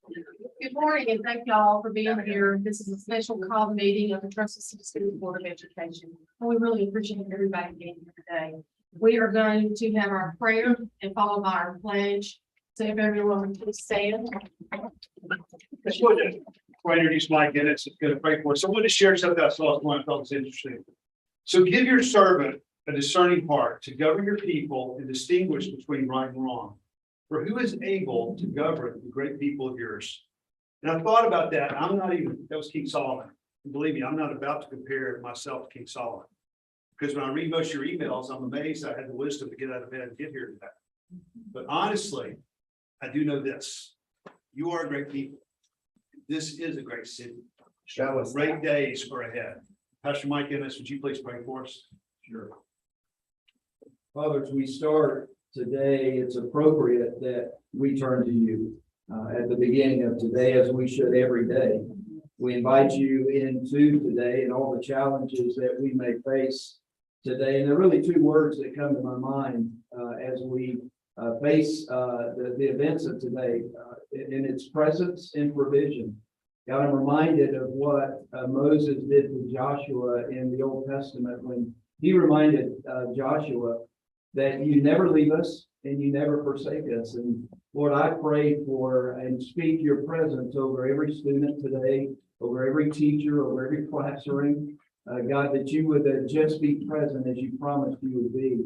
Good morning, and thank you all for being here. This is a special call meeting of the Trussville School Board of Education. And we really appreciate everybody being here today. We are going to have our prayer and followed by our pledge. So if everyone would please stand. Before I introduce Mike Dennis, it's going to pray for us. So I want to share something I saw one I thought was interesting. So give your servant a discerning heart to govern your people and distinguish between right and wrong. For who is able to govern the great people of yours? And I thought about that. I'm not even, that was King Solomon. And believe me, I'm not about to compare myself to King Solomon. Because when I read most of your emails, I'm amazed I had the wisdom to get out of bed and get here today. But honestly, I do know this. You are a great people. This is a great city. Great days are ahead. Pastor Mike Ennis, would you please pray for us? Sure. Father, as we start today, it's appropriate that we turn to you at the beginning of today, as we should every day. We invite you into today and all the challenges that we may face today. And there are really two words that come to my mind as we face the events of today, in its presence and provision. God, I'm reminded of what Moses did to Joshua in the Old Testament when he reminded Joshua that you never leave us and you never forsake us. And Lord, I pray for and speak your presence over every student today, over every teacher, over every classroom. God, that you would just be present as you promised you would be.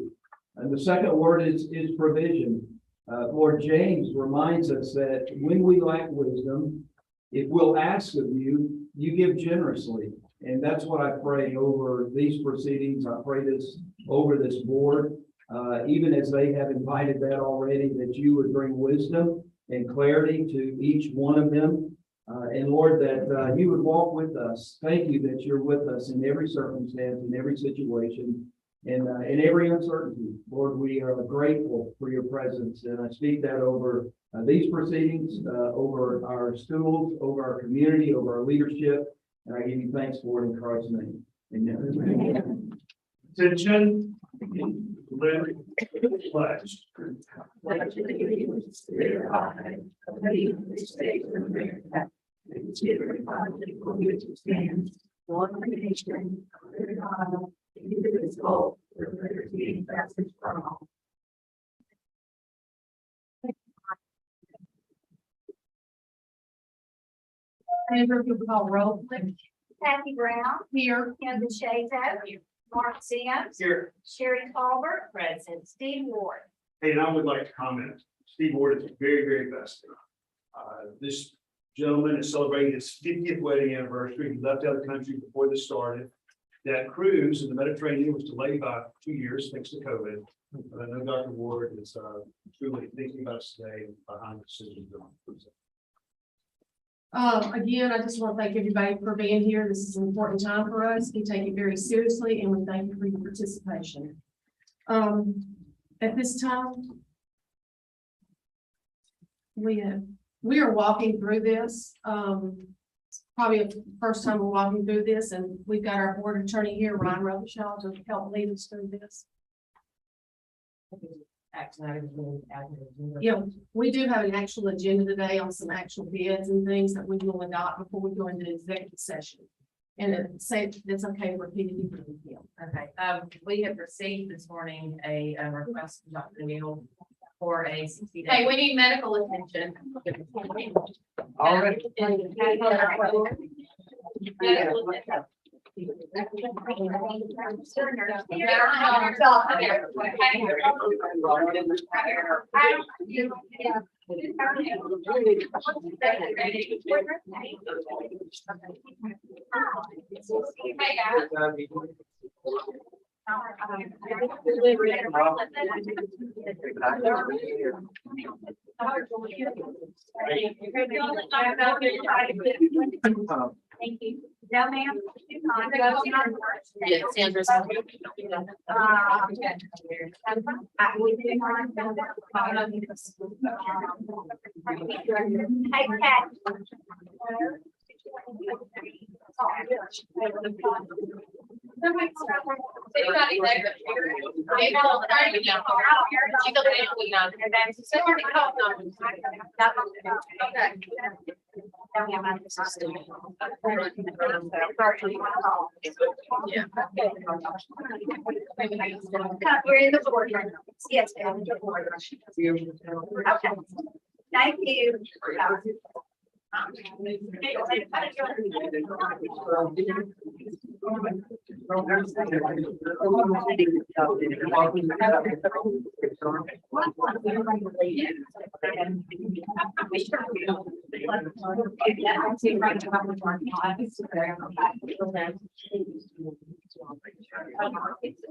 And the second word is provision. Lord, James reminds us that when we lack wisdom, if we'll ask of you, you give generously. And that's what I pray over these proceedings. I pray this over this board, even as they have invited that already, that you would bring wisdom and clarity to each one of them. And Lord, that you would walk with us. Thank you that you're with us in every circumstance, in every situation, and in every uncertainty. Lord, we are grateful for your presence. And I speak that over these proceedings, over our schools, over our community, over our leadership. And I give you thanks for it in Christ's name. Amen. Attention. Pledge. One nation, under God, indivisible, with liberty and justice for all. Andrew, if you call roll, please. Kathy Brown, Here. Ken DeShazo, Mark Sims, Here. Sherry Colbert, present, Steve Ward. Hey, and I would like to comment. Steve Ward is very, very best. This gentleman is celebrating his 50th wedding anniversary. He left out of the country before this started. That cruise in the Mediterranean was delayed by 2 years thanks to COVID. But I know Dr. Ward is truly thinking about us today and behind the decision. Again, I just want to thank everybody for being here. This is an important time for us. We take it very seriously, and we thank you for your participation. At this time, we are walking through this. Probably the first time we're walking through this, and we've got our board attorney here, Ryan Robichaud, to help lead us through this. Yeah, we do have an actual agenda today on some actual bids and things that we will adopt before we go into the executive session. And say it's okay for repeating. Okay, we have received this morning a request from Dr. Neal for a 60-day. Hey, we need medical attention. All right. Thank you. No, ma'am. Yeah, Sandra's. Hey, Kat. Anybody there? Maybe I'll try to get she doesn't really know. So already called them. Yeah. You're in the boardroom. Yes, ma'am. Okay. Thank you.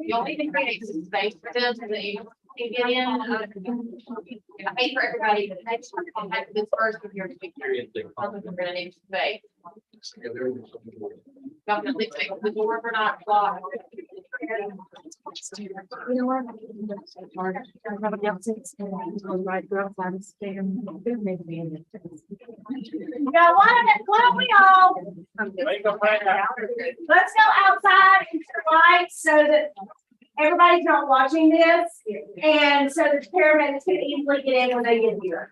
The only thing creates some space for them so that you can get in. I pay for everybody, but next one, I'll have this first with your speaker. We're gonna need space. Definitely take the doors are not locked. You know what? Everybody else is right, girls, I'm staying. Now, why don't we all, let's go outside into the light so that everybody's not watching this. And so the paramedics can easily get in when they get here.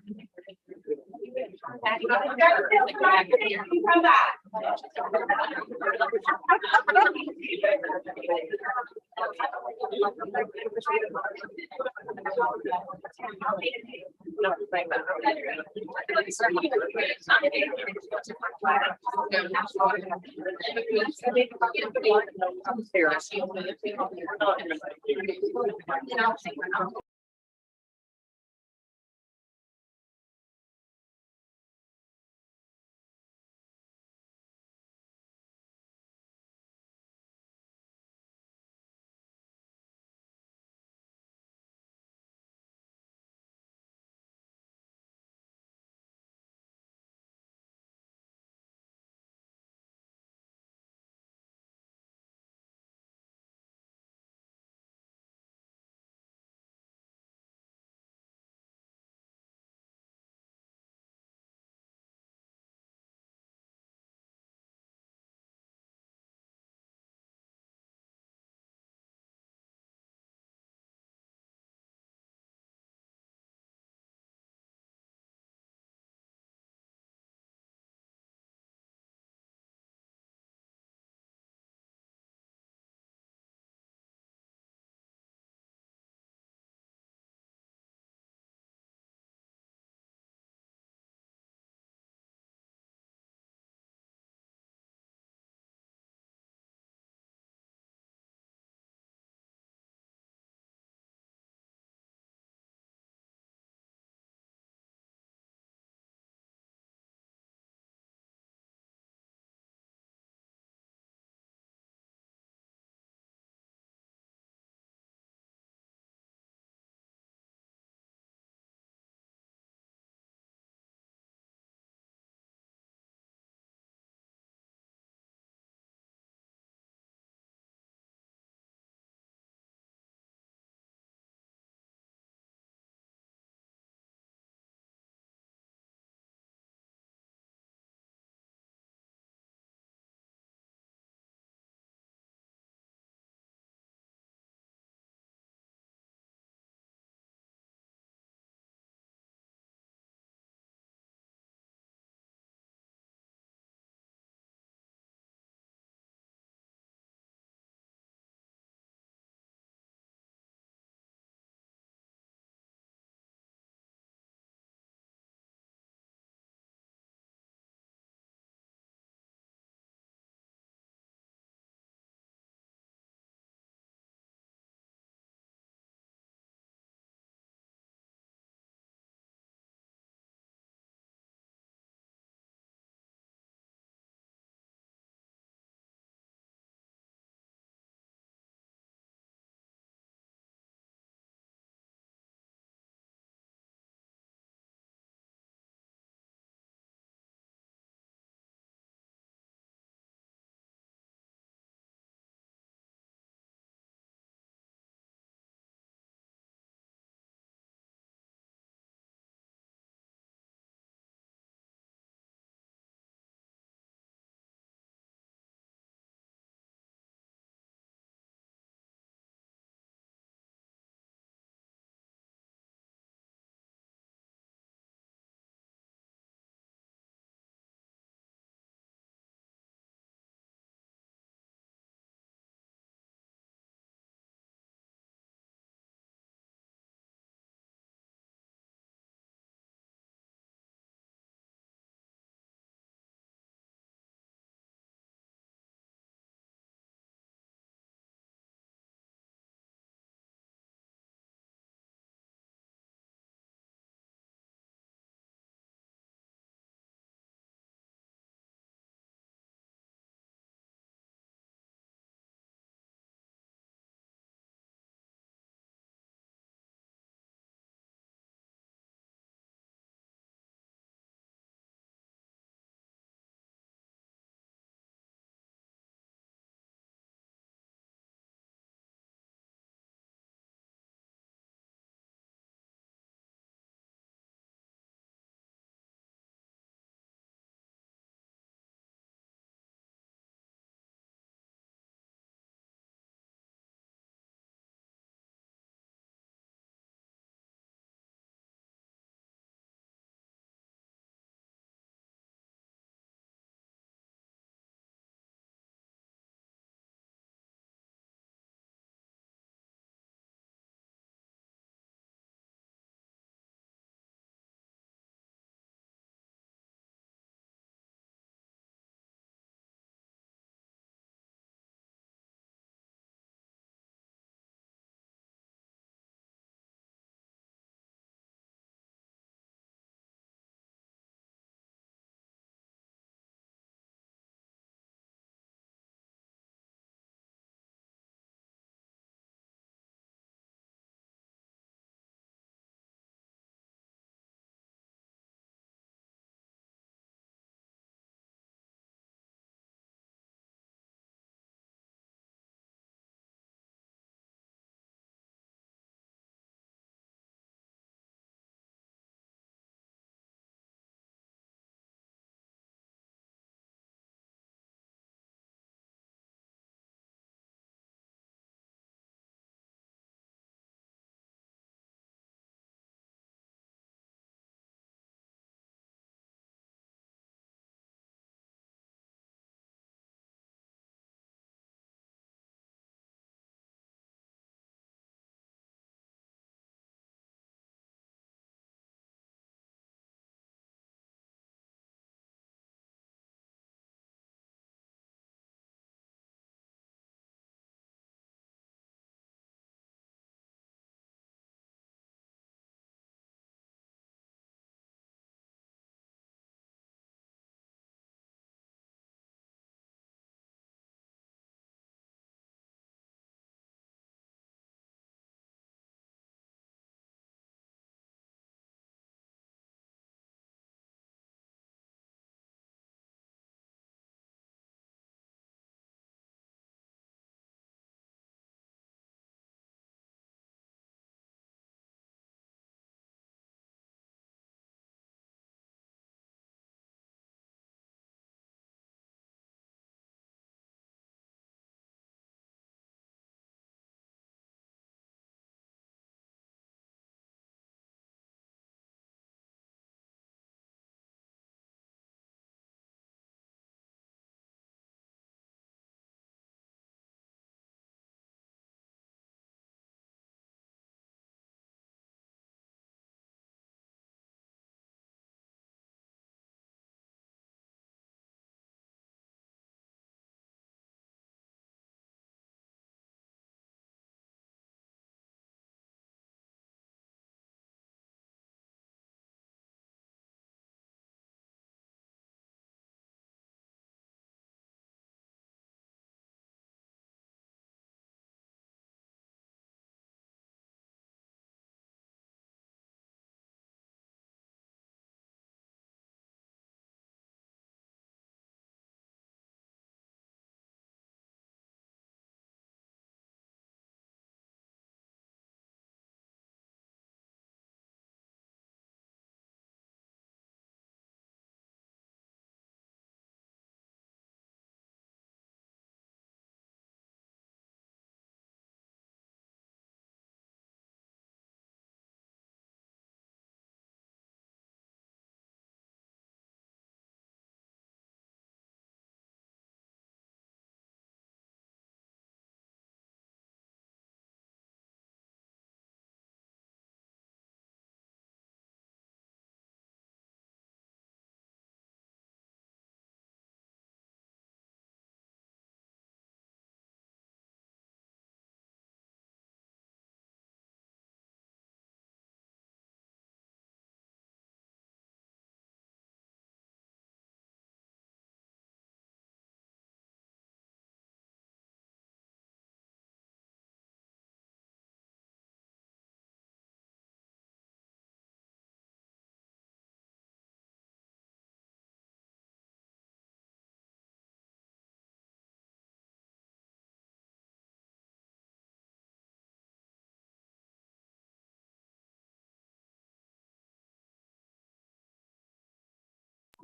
You come back. Upstairs.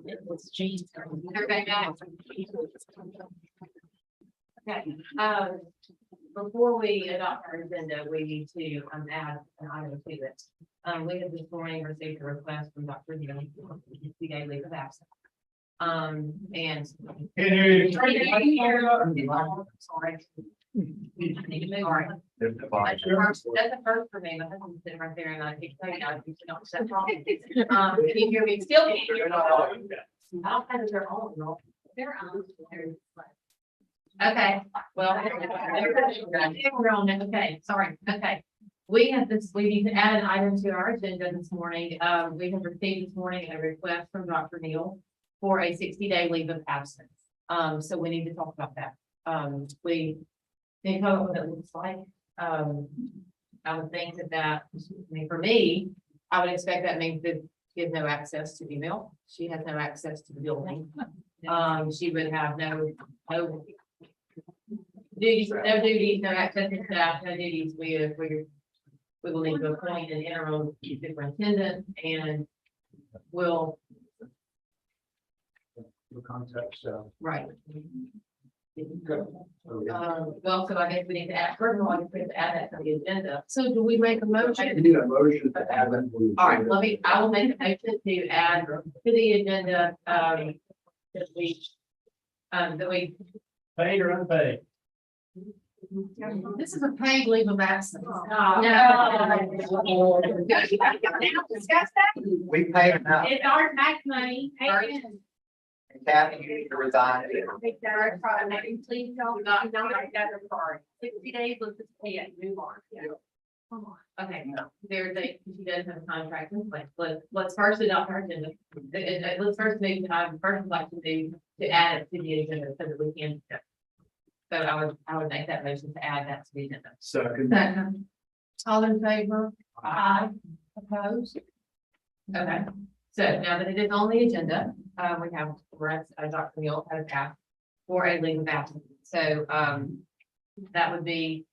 Everybody back? Okay, before we adopt our agenda, we need to, add an item to it. We have this morning received a request from Dr. Neal for 60-day leave of absence. And. Can you- Sorry. I need to move on. That's the first for me. My husband's sitting right there and I keep saying, I think you don't set wrong. Can you hear me? Still can't hear me. I don't have their own. They're on. Okay, well. We're on it. Okay, sorry. Okay. We have this, we need to add an item to our agenda this morning. We have received this morning a request from Dr. Neal for a 60-day leave of absence. So we need to talk about that. We need to talk about what it looks like. I would think I mean, for me, I would expect that means that she has no access to email. She has no access to the building. She would have no duties, no access to staff, no duties. We will need to appoint an interim superintendent and will. The context, Right. Well, so I guess we need to add, first of all, we have to add that to the agenda. So do we make a You motion? need a motion to add that. All right, I will make a motion to add to the agenda, that we. paid or unpaid? This is a paid leave of absence. Discuss that. We pay them out. It's our tax money. Kathy, you need to resign. Please don't, not that part. 60 days, let's just pay it, move on. Okay, there's a, she does have a contract in place. Let's first adopt our agenda. Let's first move, I first would like to do, to add it to the agenda so that we can. So I would make that motion to add that to the agenda. Second. All in favor? Aye. Opposed? Okay, so now that it is on the agenda, we have, Dr. Neal has asked for a leave of absence. So, that would be,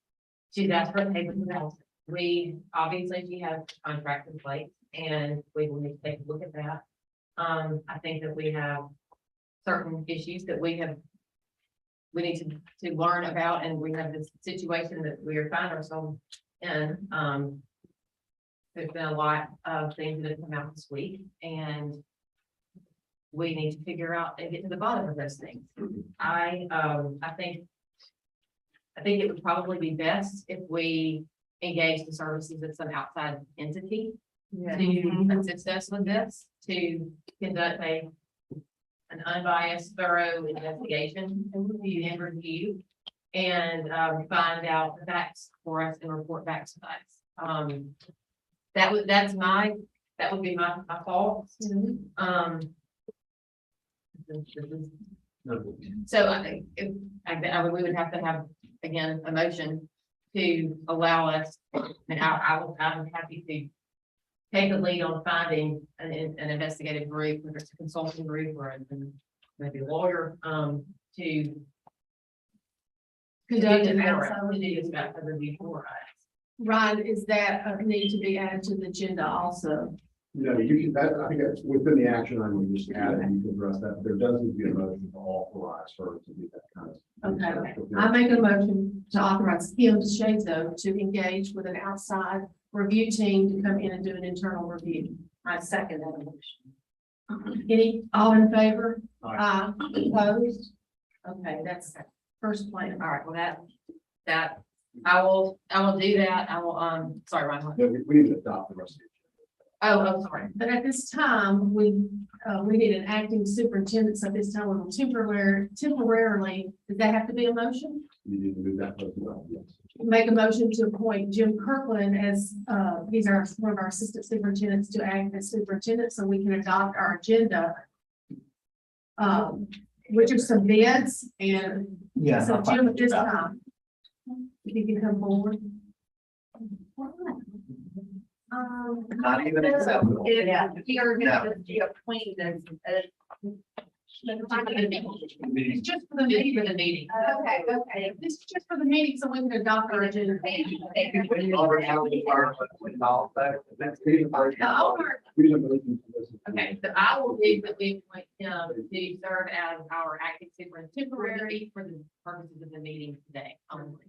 she's asked for a paper leave of absence. We, obviously, she has a contract in place and we will need to take a look at that. I think that we have certain issues that we need to learn about, and we have this situation that we are finding ourselves in. There's been a lot of things that have come out this week, and we need to figure out and get to the bottom of those things. I think it would probably be best if we engage the services of some outside entity to assist us with this, to conduct an unbiased, thorough investigation and review and find out the facts for us and report back to us. That would be my thoughts. So I think we would have to have, again, a motion to allow us, and I'm happy to take the lead on finding an investigative group, whether it's a consulting group or maybe a lawyer, to Conduct do an this for outside us, to do review. this about the review for us. Ryan, is that a need to be added to the agenda also? No, you can, I think that's within the action item, you just add it, you can address that, but there does need to be a motion to authorize her to do that kind of. Okay, I make a motion to authorize Kim Shazo to engage with an outside review team to come in and do an internal review. I second that motion. All in favor? Aye. Opposed? Okay, that's the first plan. All right, well, that, I will do that. I will, sorry, Ryan. No, we need to adopt the rest of it. Oh, sorry. But at this time, we need an acting superintendent, so this time we will temporarily, does that have to be a motion? You need to move that as well, yes. Make a motion to appoint Jim Kirkland as, he's one of our assistant superintendents to act as superintendent, so we can adopt our agenda. Which are some bids, and Yeah. so Jim, at this time, if you can come forward. Not even acceptable. We are going to be appointed as It's just for the meeting. For the meeting. Okay, okay. This is just for the meeting, so we can adopt our agenda. Over how we are with all that. That's pretty much. Freedom of religion. Okay, so I will leave that we appoint him to serve as our acting superintendent temporary for the purposes of the meeting today only.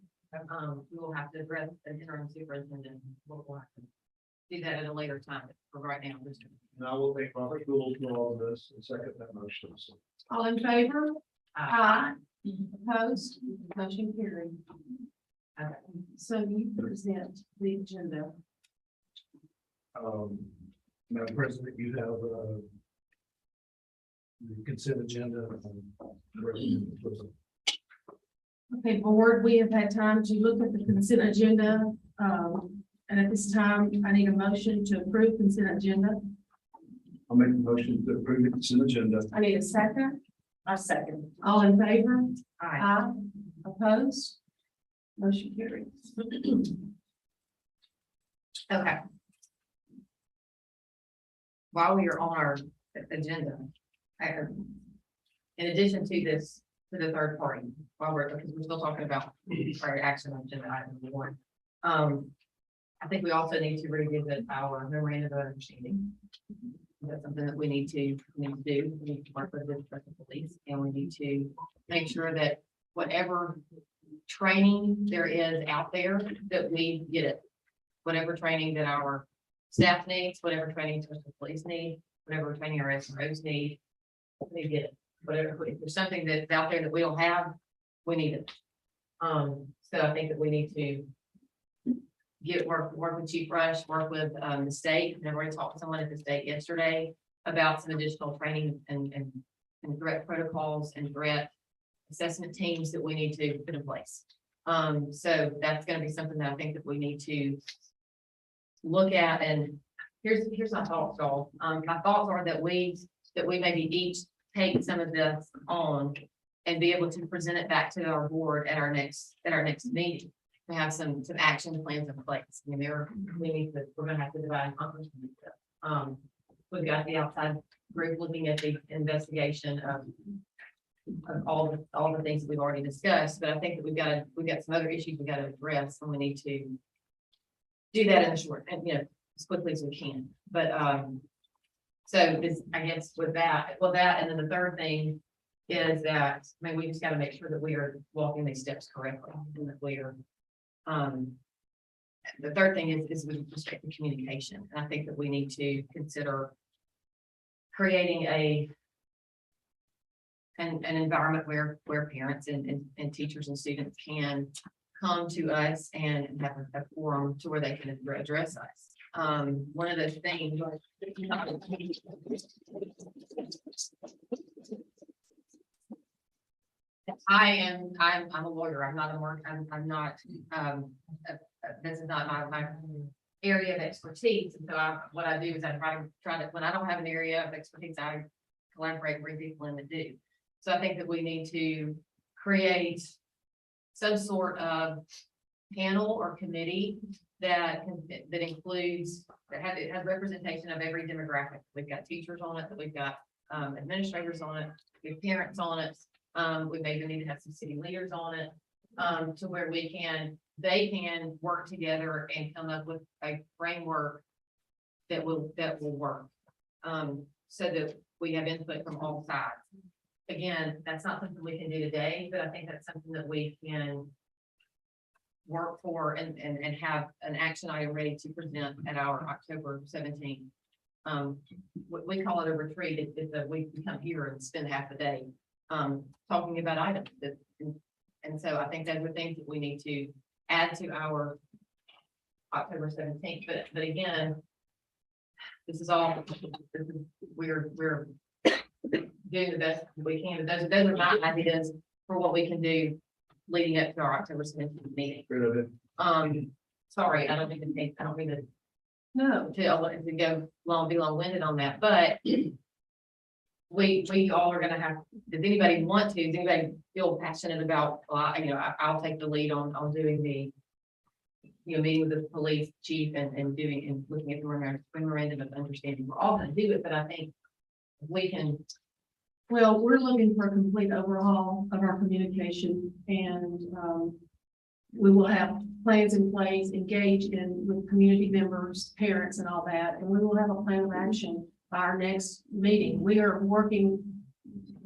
We will have to address the interim superintendent. We'll have to do that at a later time, but for right now. Mr. And I will take Robert rules for all of this and second that motion. So All in favor? Aye. Opposed? Motion carried. Okay. So you present the agenda. Madam President, you have, the consent agenda. Okay, board, we have had time to look at the consent agenda. And at this time, I need a motion to approve consent agenda. I'll make a motion to approve the consent agenda. I need a second. I second. All in favor? Aye. Aye. Opposed? Motion carries. Okay. While we are on our agenda, in addition to this, to the third party, while because we're still talking about our action on agenda item one. I think we also need to revisit our memorandum of understanding. That's something that we need to do. We need to work with the police, and we need to make sure that whatever training there is out there, that we get it. Whatever training that our staff needs, whatever training the police need, whatever training our SROs need, we get it. Whatever, if there's something that's out there that we don't have, we need it. So I think that we need to work with Chief Rush, work with the state. I've already talked to someone at the state yesterday about some additional training and threat protocols and threat assessment teams that we need to put in place. So that's gonna be something that I think that we need to look at. And here's my thoughts, y'all. My thoughts are that we maybe each take some of this on and be able to present it back to our board at our next meeting. To have some action plans in place. I mean, we're gonna have to divide and conquer. We've got the outside group looking at the investigation of all the things that we've already discussed, but I think that we've got some other issues we gotta address, and we need to do that in the short, and as quickly as we can. But so this, I guess with that, and then the third thing is that, I mean, we just gotta make sure that we are walking these steps correctly, and that we are the third thing is with respect to communication. And I think that we need to consider creating an environment where parents and teachers and students can come to us and have a forum to where they can address us. One of those things. I'm a lawyer. I'm not a mark. I'm not, this is not my area of expertise. And so what I do is I try to, when I don't have an area of expertise, I collaborate with people in the do. So I think that we need to create some sort of panel or committee that includes, it has representation of every demographic. We've got teachers on it, that we've got administrators on it, we have parents on it. We maybe need to have some city leaders on it, to where they can work together and come up with a framework that will work. So that we have input from all sides. Again, that's not something we can do today, but I think that's something that we can work for and have an action item ready to present at our October 17th. We call it a retreat. We come here and spend half the day talking about items and so I think those are things that we need to add to our October 17th. But again, we're doing the best we can. But those are my ideas for what we can do leading up to our October 17th meeting. Sorry, I don't mean to No. to go be long-winded on that, but we all are gonna have, does anybody feel passionate about, I'll take the lead on doing the, meeting with the police chief and looking at the memorandum of understanding. We're all gonna do it, but I think we can Well, we're looking for a complete overhaul of our communication and, we will have plans in place, engage in with community members, parents and all that, and we will have a plan of action by our next meeting. We're working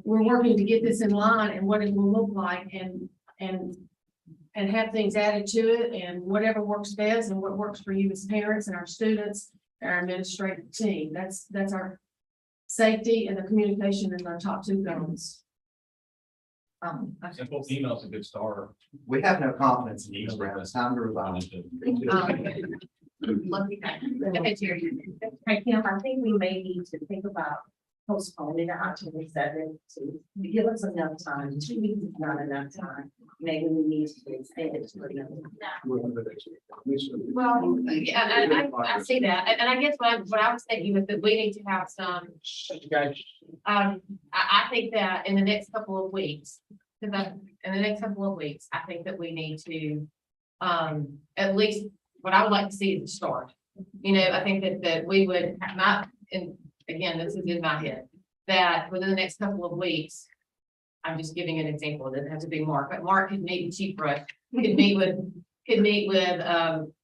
to get this in line and what it will look like and have things added to it and whatever works best and what works for you as parents and our students, our administrative team. That's our safety and the communication is our top two goals. Simple email's a good start. We have no confidence in these rounds. It's time to revise. Lucky guy. Okay, Jerry. Right, Kim, I think we may need to think about postponing it until the seventh to give us enough time. 2 weeks is not enough time. Maybe we need to extend it to another. Well, yeah, I see that, and I guess what I was thinking is that we need to have some. I think that in the next couple of weeks, I think that we need to, at least, what I would like to see is a start. You know, I think that we would not, and again, this is in my head, that within the next couple of weeks, I'm just giving an example, it doesn't have to be Mark, but Mark could meet with Chief Rush, could meet with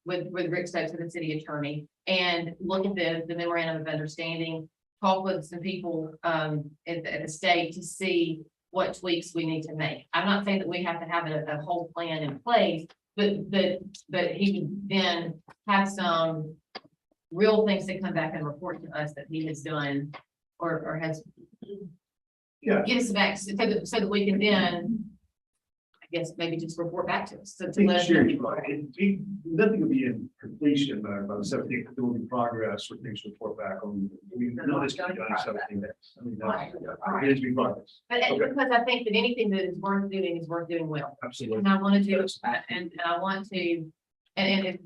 Rick Stokes, the city attorney, and look at the memorandum of understanding, talk with some people at the state to see what tweaks we need to make. I'm not saying that we have to have a whole plan in place, but he can then have some real things to come back and report to us that he has done or has. Yeah. Get us back so that we can then, I guess, maybe just report back to us. So I to think let us Sherry's know. right. Nothing will be in completion by the 17th. There will be progress or things to report back on. We know this can be done in 17 days. I mean, it is be progress. But Okay. because I think that anything that is worth doing well. Absolutely. And I want to do, and I want to, and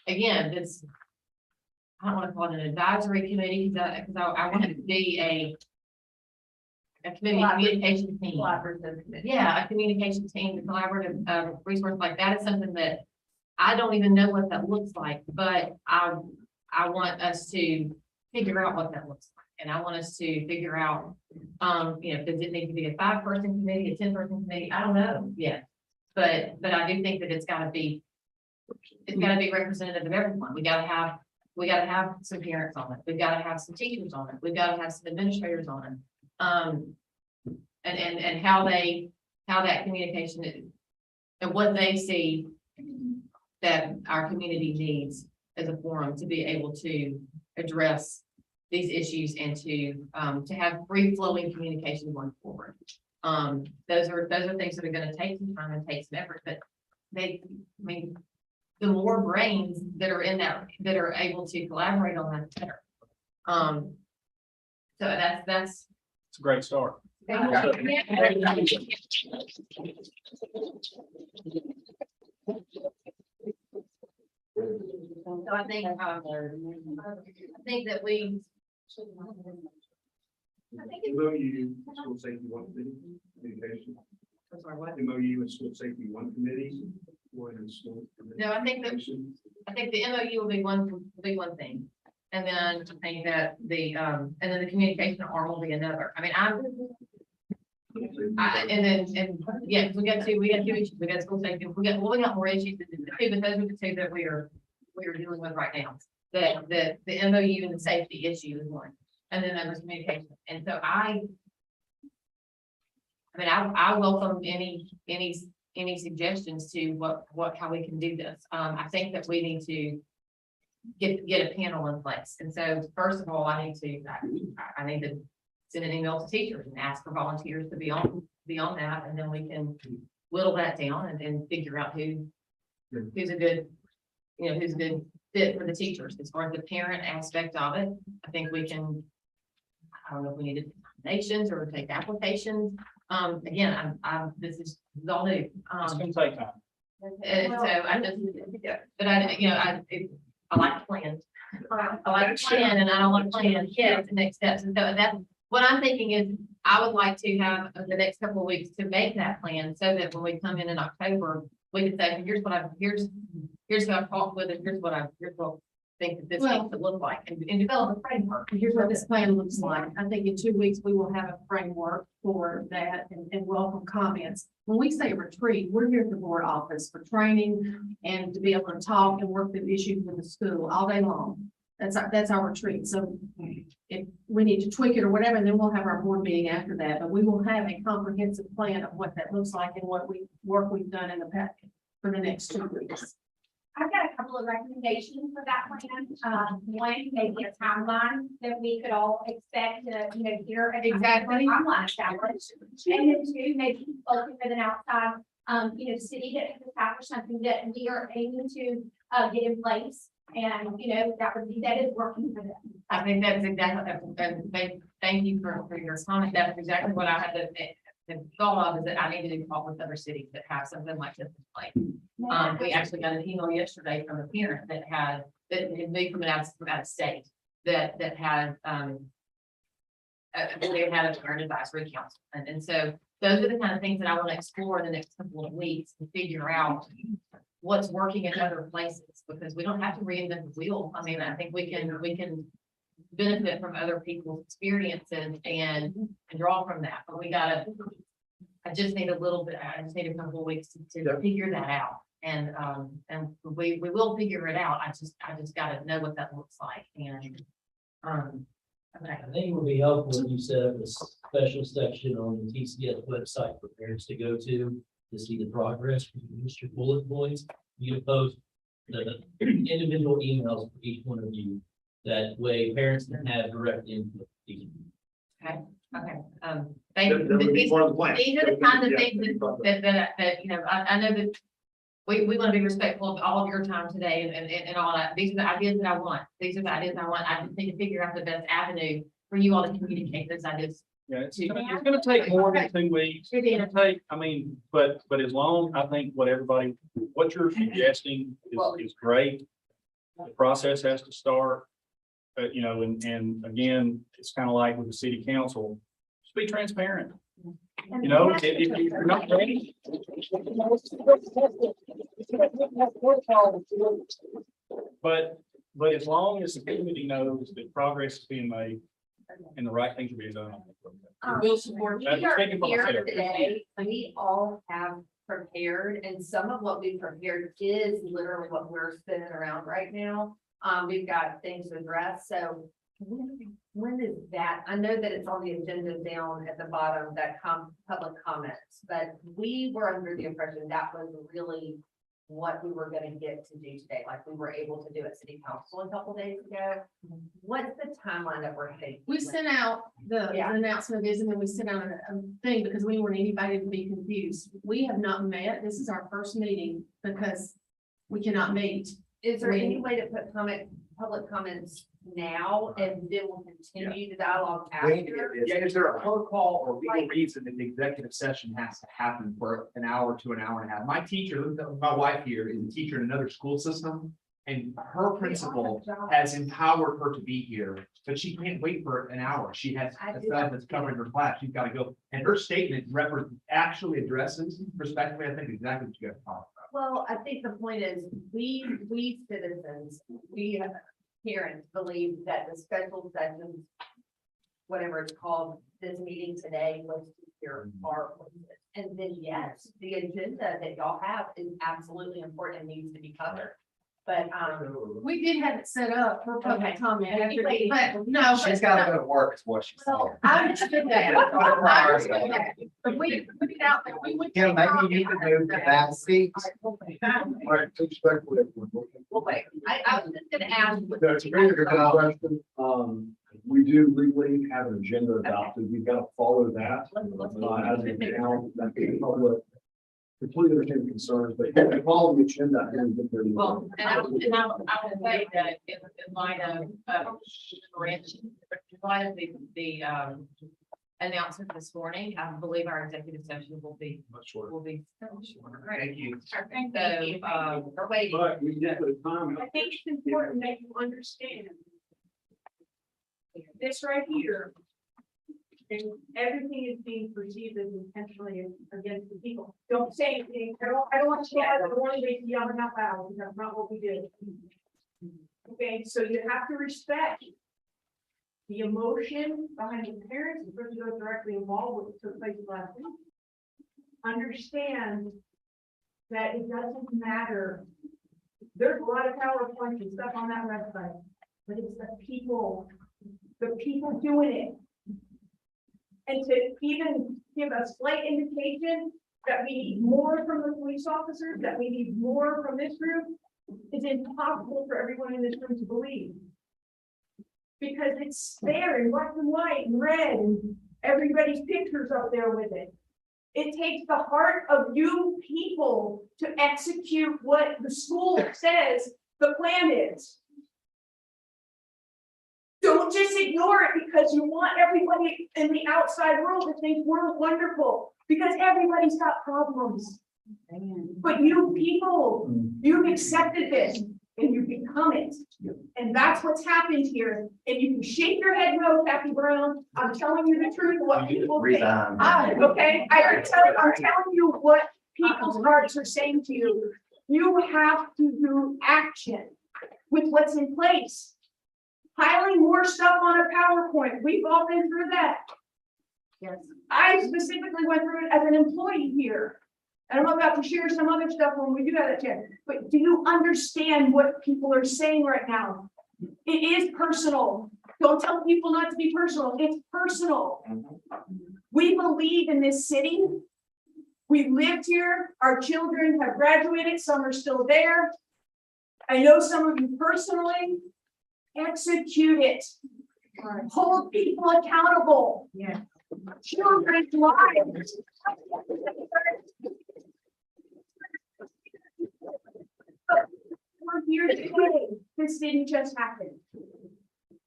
again, this, I don't want to call it an advisory committee, because I want it to be a communication team. Yeah, a communication team, a collaborative, resource like that is something that I don't even know what that looks like, but I want us to figure out what that looks like. And I want us to figure out, you know, does it need to be a 5-person committee, a 10-person committee? I don't know yet. But I do think that it's gotta be representative of everyone. We gotta have some parents on it. We've gotta have some teachers on it. We've gotta have some administrators on it. And how that communication is, and what they see that our community needs as a forum to be able to address these issues and to have free flowing communication going forward. Those are things that are going to take some time and take some effort, but I mean, the more brains that are in that are able to collaborate on that, the better. So that's It's a great start. So I think that we. MOU, school safety one committee, communication. I'm sorry, what? MOU and school safety one committee. Or in school. No, I think the MOU will be one thing. And then I think that and then the communication arm will be another. I mean, yeah, we got two issues. We got school safety. We got more issues than the two, but those are the two that we are dealing with right now. The MOU and the safety issue is one, and then there was communication. And so I welcome any suggestions to how we can do this. I think that we need to get a panel in place. And so first of all, I need to send an email to teachers and ask for volunteers to be on that, and then we can whittle that down and figure out who's a good fit for the teachers. As far as the parent aspect of it, I think we can, I don't know if we need nominations or take applications. Again, this is all new. It's gonna take time. And so I just, but I like to plan. I like to plan, and I don't want to plan yet the next steps. And so that's what I'm thinking is I would like to have the next couple of weeks to make that plan so that when we come in October, we can say, here's who I've talked with, and here's what think that this Well- needs to look like and develop a framework. Here's what this plan looks like. I think in 2 weeks, we will have a framework for that and welcome comments. When we say retreat, we're here at the board office for training and to be able to talk and work through issues with the school all day long. That's our retreat. So if we need to tweak it or whatever, then we'll have our board meeting after that. But we will have a comprehensive plan of what that looks like and what we've done in the past for the next 2 weeks. I've got a couple of recommendations for that plan. One, maybe a timeline that we could all expect to, hear. Exactly. Timeline established. And then two, maybe consulting with an outside, city that has established something that we are aiming to, get in place. And, that is working for them. I think that's exactly, thank you for your comment. That's exactly what I had the goal of, is that I needed to talk with other cities that have something like this in place. We actually got an email yesterday from a parent that had moved from out of state, that had, they had a parent advisory council. And so those are the kind of things that I want to explore in the next couple of weeks to figure out what's working in other places, because we don't have to reinvent the wheel. I mean, I think we can benefit from other people's experiences and draw from that, but I just need a little bit, I just need a couple of weeks to figure that out. And we will figure it out. I just gotta know what that looks like. And I think it would be helpful if you set up a special section on the TCS website for parents to go to see the progress. Use your bullet points. You can post the individual emails for each one of you. That way parents can have direct input. okay. Thank you. That would be part of the plan. These are the kinds of things that I know that we want to be respectful of all of your time today and all that. These are the ideas that I want. These are the ideas I want. I just need to figure out the best avenue for you all to communicate those ideas. Yeah, it's gonna take more than 2 weeks. It's gonna take, I mean, but as long, I think what you're suggesting is great. The process has to start, and again, it's kind of like with the city council, just be transparent. If you're not ready. But as long as the community knows that progress is being made and the right things are being done. We'll support. We That's are speaking for here myself. today, we all have prepared, and some of what we prepared is literally what we're spinning around right now. We've got things to address, so when is that? I know that it's on the agenda down at the bottom, that public comments, but we were under the impression that was really what we were gonna get to do today, like we were able to do at city council a couple days ago. What's the timeline that we're taking? We sent out the announcement is, and then we sent out a thing because we didn't want anybody to be confused. We have not met. This is our first meeting because we cannot meet. Is there any way to put public comments now, and then we'll continue the dialogue after? Yeah, is there a protocol or legal reason that the executive session has to happen for an hour to an hour and a half? My teacher, my wife here, is a teacher in another school system. And her principal has empowered her to be here, but she can't wait for an hour. She has a stuff that's covering her class. She's got to go. And her statement actually addresses, respectfully, I think exactly what you guys talked about. Well, I think the point is, we citizens, we parents believe that the special sessions, whatever it's called, this meeting today was to hear our voices. And then, yes, the agenda that y'all have is absolutely important and needs to be covered. But, We did have it set up for public Okay. comment, Anyway, but no. She's got to go to work, is what she's saying. Well, I understood that. I understood that. But we put it out there. We would. Yeah, maybe you could move to that seat. All right, too speculative. well, wait, I was just gonna ask. That's a very good question. We do legally have an agenda adopted. We've got to follow that. As of now, that can public. Completely understand the concerns, but if you follow the agenda, I think that there's. Well, and I would say that in light of, the announcement this morning, I believe our executive session will be shorter. Thank you. So, we're waiting. But we did put a time. I think it's important that you understand this right here. And everything is being perceived as intentionally against the people. Don't say anything. I don't want to say, I don't want to be yelling out loud. That's not what we did. Okay, so you have to respect the emotion behind the parents, especially those directly involved with what took place last week. Understand that it doesn't matter. There's a lot of PowerPoints and stuff on that website, but it's the people doing it. And to even give a slight indication that we need more from the police officers, that we need more from this group, is impossible for everyone in this room to believe. Because it's there in black and white and red, and everybody's pictures up there with it. It takes the heart of you people to execute what the school says the plan is. Don't just ignore it because you want everybody in the outside world to think we're wonderful, because everybody's got problems. But you people, you've accepted this and you become it. And that's what's happened here. And you can shake your head no, Kathy Brown. I'm telling you the truth, what people think. Okay, I'm telling you what people's hearts are saying to you. You have to do action with what's in place. Piling more stuff on a PowerPoint. We've all been through that. Yes. I specifically went through it as an employee here. And I'm about to share some other stuff when we do that again. But do you understand what people are saying right now? It is personal. Don't tell people not to be personal. It's personal. We believe in this city. We lived here. Our children have graduated. Some are still there. I know some of you personally. Execute it. Hold people accountable. Yeah. Children's lives. We're here today. This didn't just happen.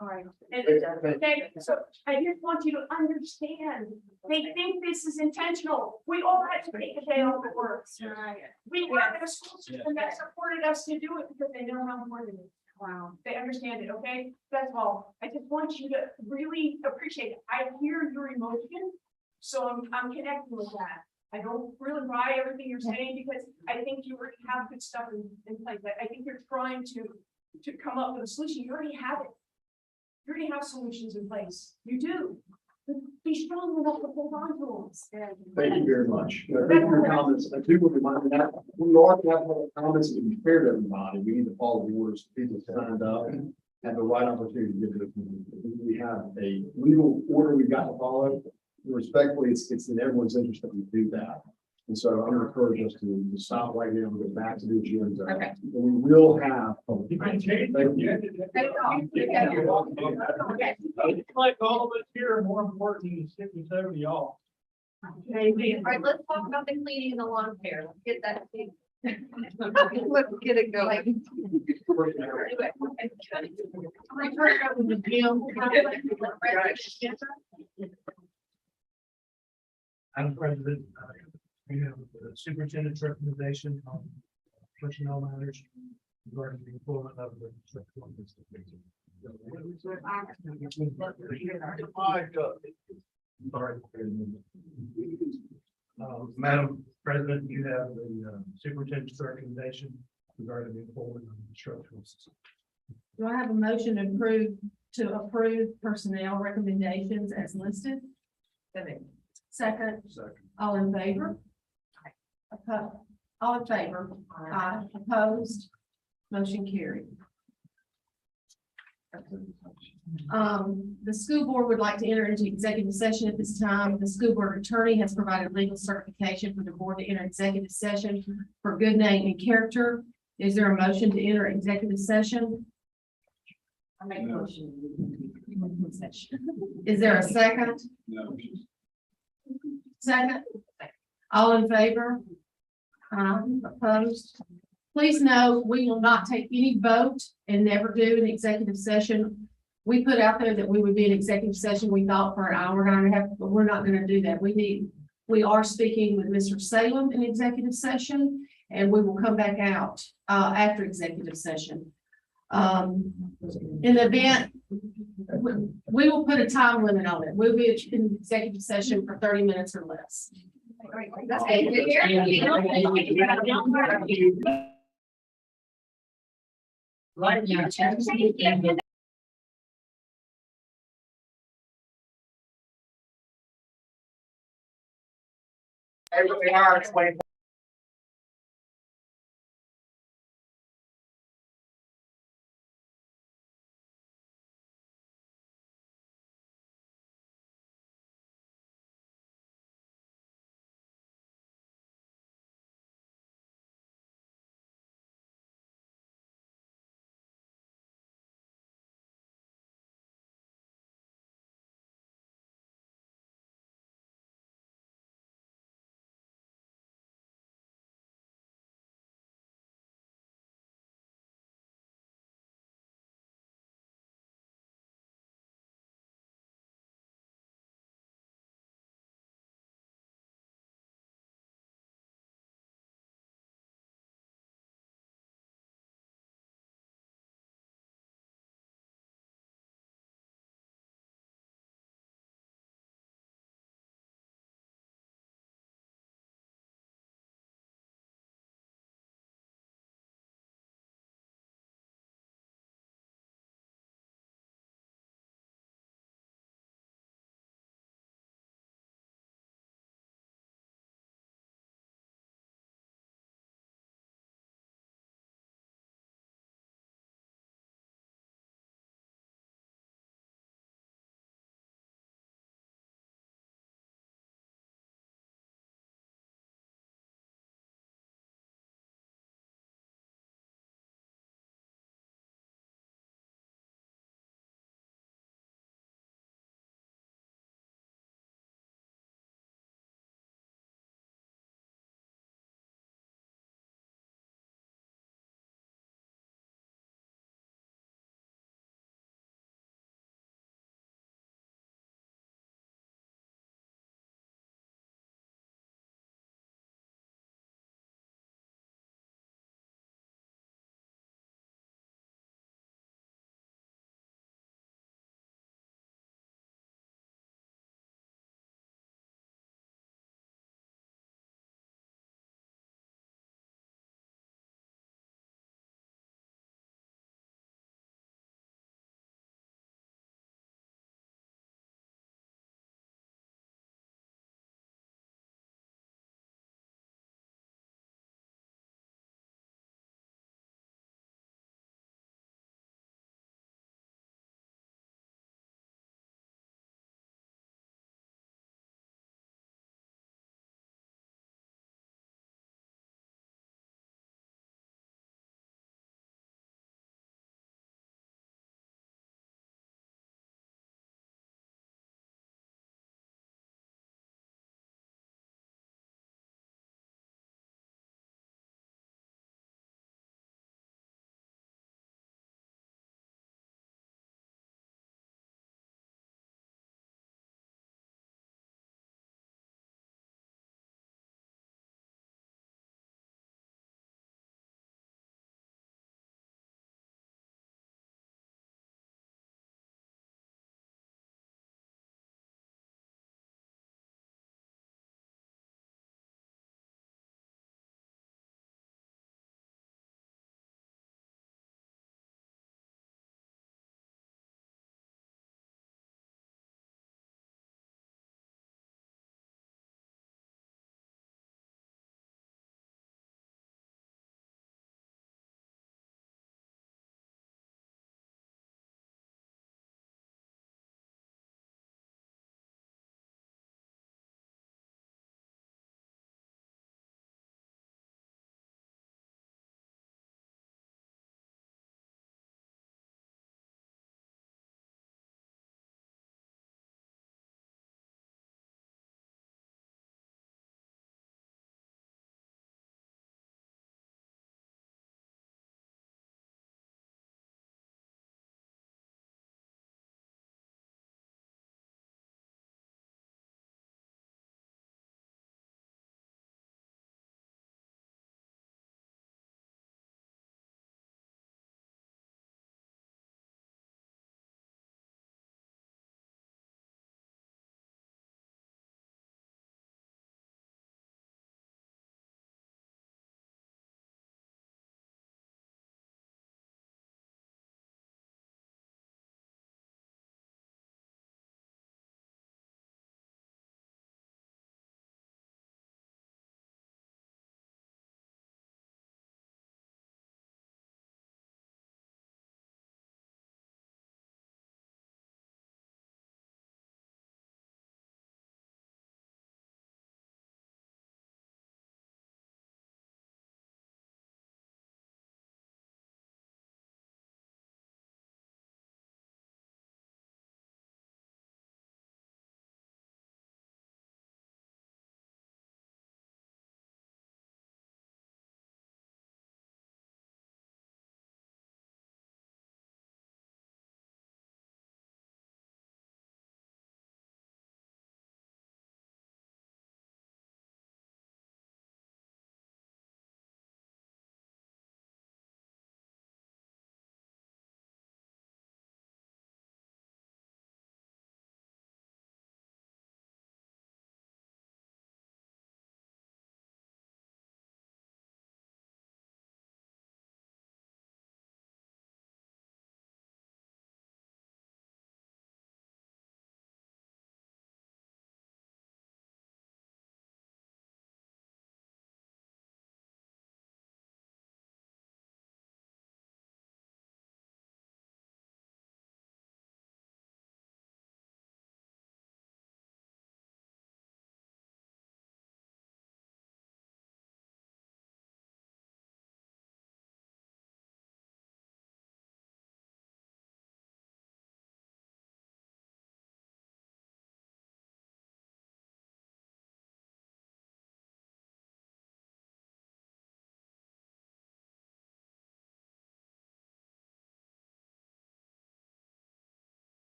All right. Okay, so I just want you to understand, they think this is intentional. We all had to take a day off of work. We were in a school system that supported us to do it because they know how important it is. Wow. They understand it, okay? That's all. I just want you to really appreciate it. I hear your emotion, so I'm connecting with that. I don't really buy everything you're saying because I think you already have good stuff in place. I think you're trying to come up with a solution. You already have it. You already have solutions in place. You do. But be strong enough to hold on to them. Thank you very much. Thank you for your comments. I do want to remind you that we are to have public comments to be fair to everybody. We need to follow the orders. People signed up and have the right opportunity to give it. We have a legal order we've got to follow. Respectfully, it's in everyone's interest that we do that. And so I'm going to encourage us to stop right now and go back to the agenda. Okay. And we will have. Thank you. Like all of us here are more important than 67 of y'all. All right, let's talk about the cleaning and the lawn care. Let's get that. Let's get it going. Madam President, we have the superintendent's recommendation on personnel matters regarding the employment of the. Sorry. Madam President, you have the superintendent's recommendation regarding the employment of the instructional system. Do I have a motion to approve personnel recommendations as listed? Second. All in favor? All in favor? Aye. Opposed? Motion carried. The school board would like to enter into executive session at this time. The school board attorney has provided legal certification for the board to enter executive session for good name and character. Is there a motion to enter executive session? I make a motion. Is there a second? No. Second. All in favor? Opposed? Please know, we will not take any vote and never do an executive session. We put out there that we would be in executive session, we thought for an hour and a half, but we're not gonna do that. We are speaking with Mr. Salem in executive session, and we will come back out after executive session. In the event, we will put a time limit on it. We'll be in executive session for 30 minutes or less. Right now. Everybody are explaining.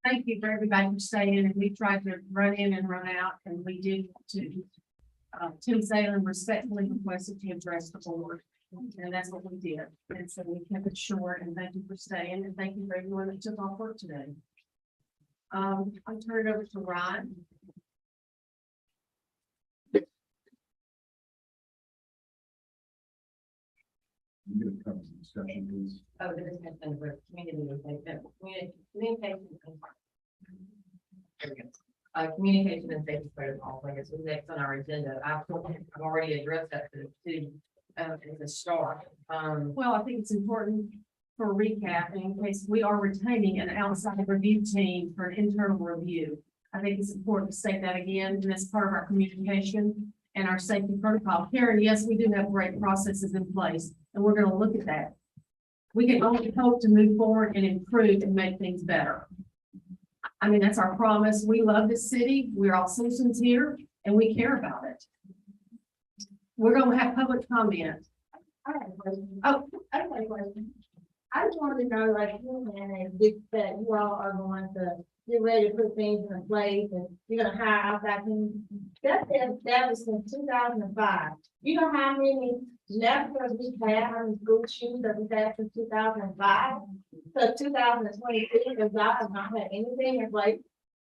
Thank you for everybody for staying, and we tried to run in and run out, and we did to. Tim Salem respectfully requested to address the board, and that's what we did. And so we kept it short, and thank you for staying, and thank you for everyone that took off work today. I'll turn it over to Ryan. You're gonna come to discussion, please. Oh, the discussion with communication. Communication and safety protocols, I guess, was next on our agenda. I've already addressed that to the start. Well, I think it's important for a recap, in case we are retaining an outside review team for an internal review. I think it's important to say that again, and that's part of our communication and our safety protocol. Karen, yes, we do have great processes in place, and we're gonna look at that. We can only hope to move forward and improve and make things better. I mean, that's our promise. We love this city. We're all citizens here, and we care about it. We're gonna have public comment. I have a question. Oh. I have a question. I just wanted to know, like, you and that you all are going to get ready to put things in place and you're gonna hire outside teams. That's been established since 2005. You know how many lecturers we've had, how many school shootings that we've had since 2005? So 2022, because y'all have not had anything in place.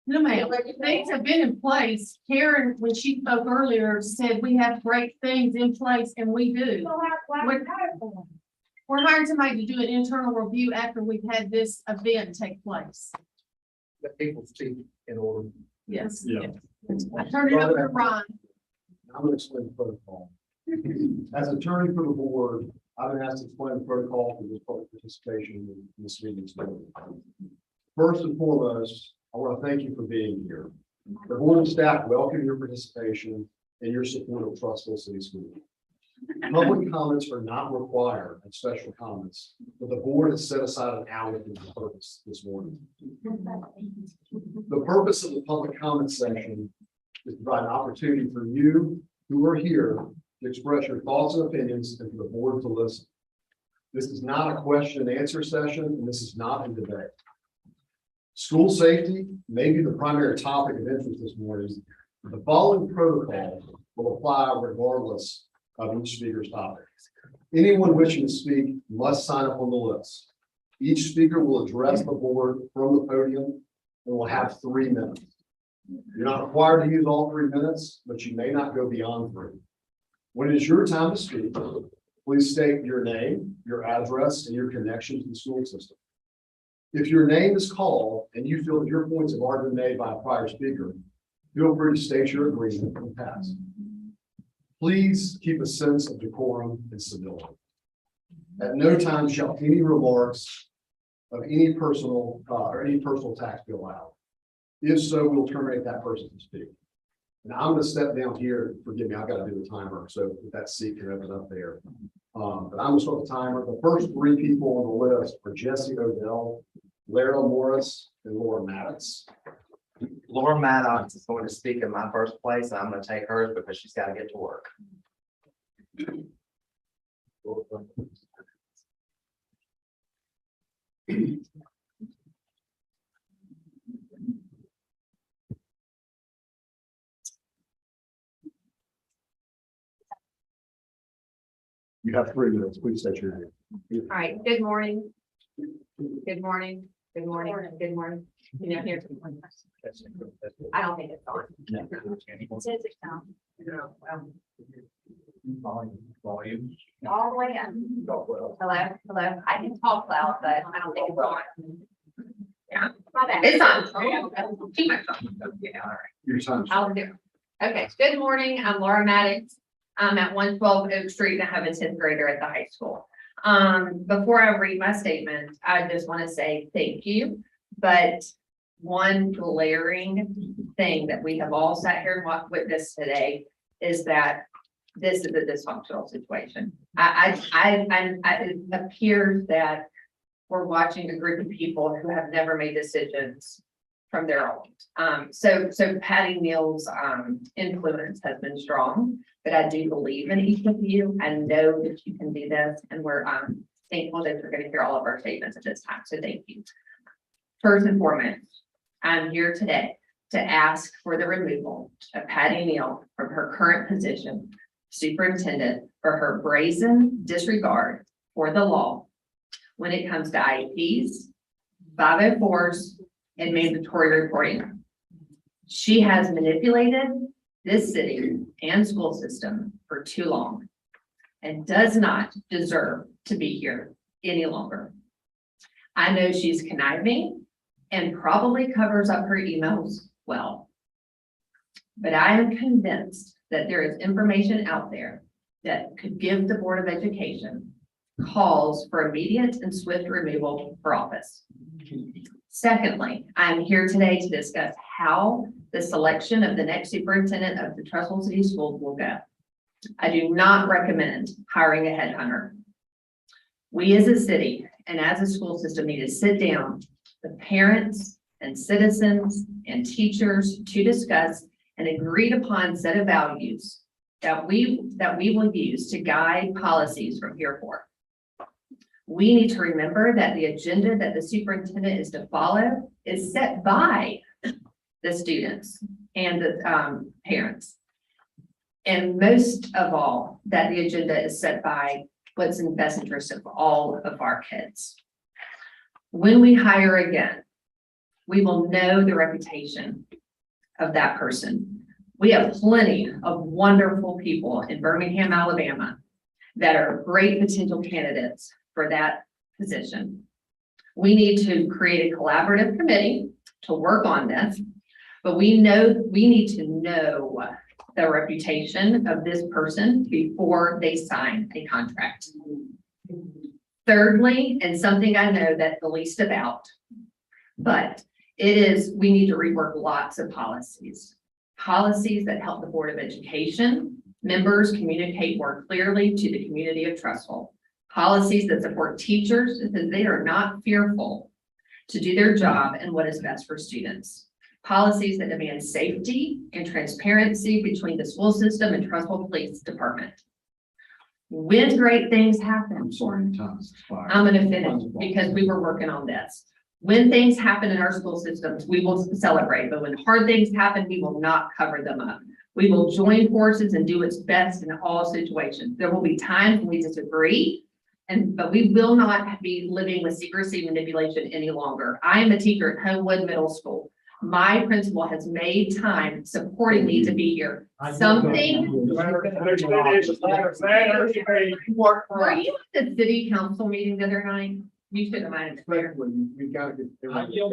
No, ma'am. Things have been in place. Karen, when she spoke earlier, said we have great things in place, and we do. So why We're- hire for them? We're hiring somebody to do an internal review after we've had this event take place. Let people speak in order. Yes. Yeah. I turn it over to Ron. I'm gonna explain the protocol. As attorney for the board, I've been asked to explain the protocol for this public participation in this meeting. First and foremost, I want to thank you for being here. The board and staff welcome your participation and your support of Trussville City Schools. Public comments are not required and special comments, but the board has set aside an hour for this purpose this morning. The purpose of the public comment session is to provide an opportunity for you who are here to express your thoughts and opinions and for the board to listen. This is not a question and answer session, and this is not a debate. School safety may be the primary topic of interest this morning. The following protocol will apply regardless of each speaker's topic. Anyone wishing to speak must sign up on the list. Each speaker will address the board from the podium and will have 3 minutes. You're not required to use all 3 minutes, but you may not go beyond 3. When it is your time to speak, please state your name, your address, and your connection to the school system. If your name is called and you feel that your points have already been made by a prior speaker, feel free to state your agreement and pass. Please keep a sense of decorum and civility. At no time shall any remarks of any personal tax be allowed. If so, we'll terminate that person from speaking. And I'm going to step down here. Forgive me, I've got to do the timer. So if that seat can open up there. But I'm going to start the timer. The first 3 people on the list are Jesse Odell, Lara Morris, and Laura Maddox. Laura Maddox is going to speak in my first place, and I'm going to take hers because she's got to get to work. You have 3 minutes. Please state your name. All right, good morning. Good morning, good morning, good morning. You know, here's. I don't think it's on. It says it's on. Volume. All the way up. Hello, hello. I can talk loud, but I don't think it's on. Yeah, my bad. It's on. Keep my phone. Yeah, all right. Your time. I'll do. Okay, good morning. I'm Laura Maddox. I'm at 112 Oak Street, and I have a 10th grader at the high school. Before I read my statement, I just want to say thank you, but one glaring thing that we have all sat here and witnessed today is that this is a dysfunctional situation. It appears that we're watching a group of people who have never made decisions from their own. So Patty Neal's influence has been strong, but I do believe in each of you and know that you can do this. And we're thankful that you're going to hear all of our statements at this time. So thank you. First and foremost, I'm here today to ask for the removal of Patty Neal from her current position, superintendent, for her brazen disregard for the law when it comes to IEPs, 504s, and mandatory reporting. She has manipulated this city and school system for too long and does not deserve to be here any longer. I know she's conniving and probably covers up her emails well. But I am convinced that there is information out there that could give the Board of Education calls for immediate and swift removal for office. Secondly, I'm here today to discuss how the selection of the next superintendent of the Trussville City Schools will go. I do not recommend hiring a headhunter. We as a city and as a school system need to sit down with parents and citizens and teachers to discuss an agreed upon set of values that we will use to guide policies from here forth. We need to remember that the agenda that the superintendent is to follow is set by the students and the parents. And most of all, that the agenda is set by what's in the best interest of all of our kids. When we hire again, we will know the reputation of that person. We have plenty of wonderful people in Birmingham, Alabama, that are great potential candidates for that position. We need to create a collaborative committee to work on this, but we need to know the reputation of this person before they sign a contract. Thirdly, and something I know that the least about, but we need to rework lots of policies that help the Board of Education members communicate more clearly to the community of Trussville. Policies that support teachers so that they are not fearful to do their job and what is best for students. Policies that demand safety and transparency between the school system and Trussville Police Department. When great things happen, I'm sorry, Tom's expired. I'm going to finish because we were working on this. When things happen in our school systems, we will celebrate, but when hard things happen, we will not cover them up. We will join forces and do what's best in all situations. There will be times when we disagree, but we will not be living with secrecy manipulation any longer. I am a teacher at Homewood Middle School. My principal has made time supporting me to be here. Were you at the city council meeting the other night? You should have minded. We gotta get. Thank you.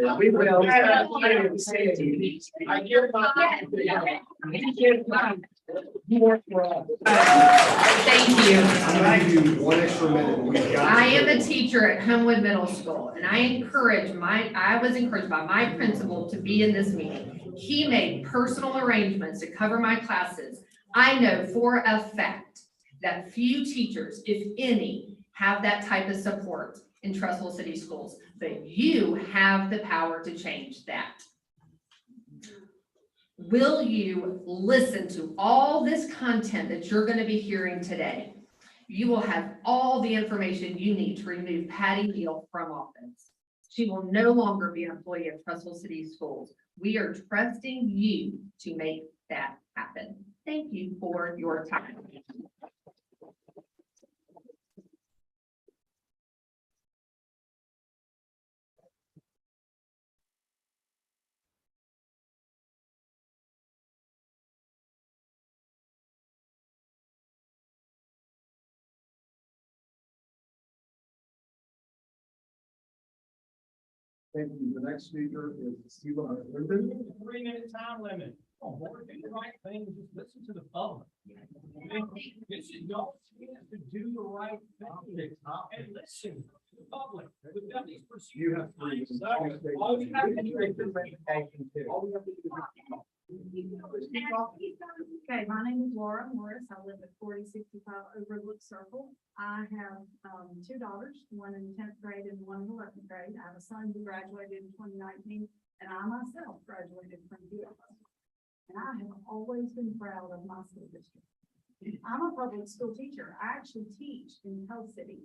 I'm gonna give you one extra minute. I am a teacher at Homewood Middle School, and I was encouraged by my principal to be in this meeting. He made personal arrangements to cover my classes. I know for a fact that few teachers, if any, have that type of support in Trussville City Schools, but you have the power to change that. Will you listen to all this content that you're going to be hearing today? You will have all the information you need to remove Patty Neal from office. She will no longer be an employee of Trussville City Schools. We are trusting you to make that happen. Thank you for your time. Thank you. The next speaker is Stephen. 3-minute time limit. Oh, board, do the right thing, just listen to the public. This is your chance to do the right thing and listen. public. We've got these procedures. You have three. All we have to do is- Okay, my name is Laura Morris. I live at 4065 Overlook Circle. I have two daughters, one in 10th grade and one in 11th grade. I have a son who graduated in 2019, and I myself graduated from US. And I have always been proud of my school district. I'm a public school teacher. I actually teach in Hill City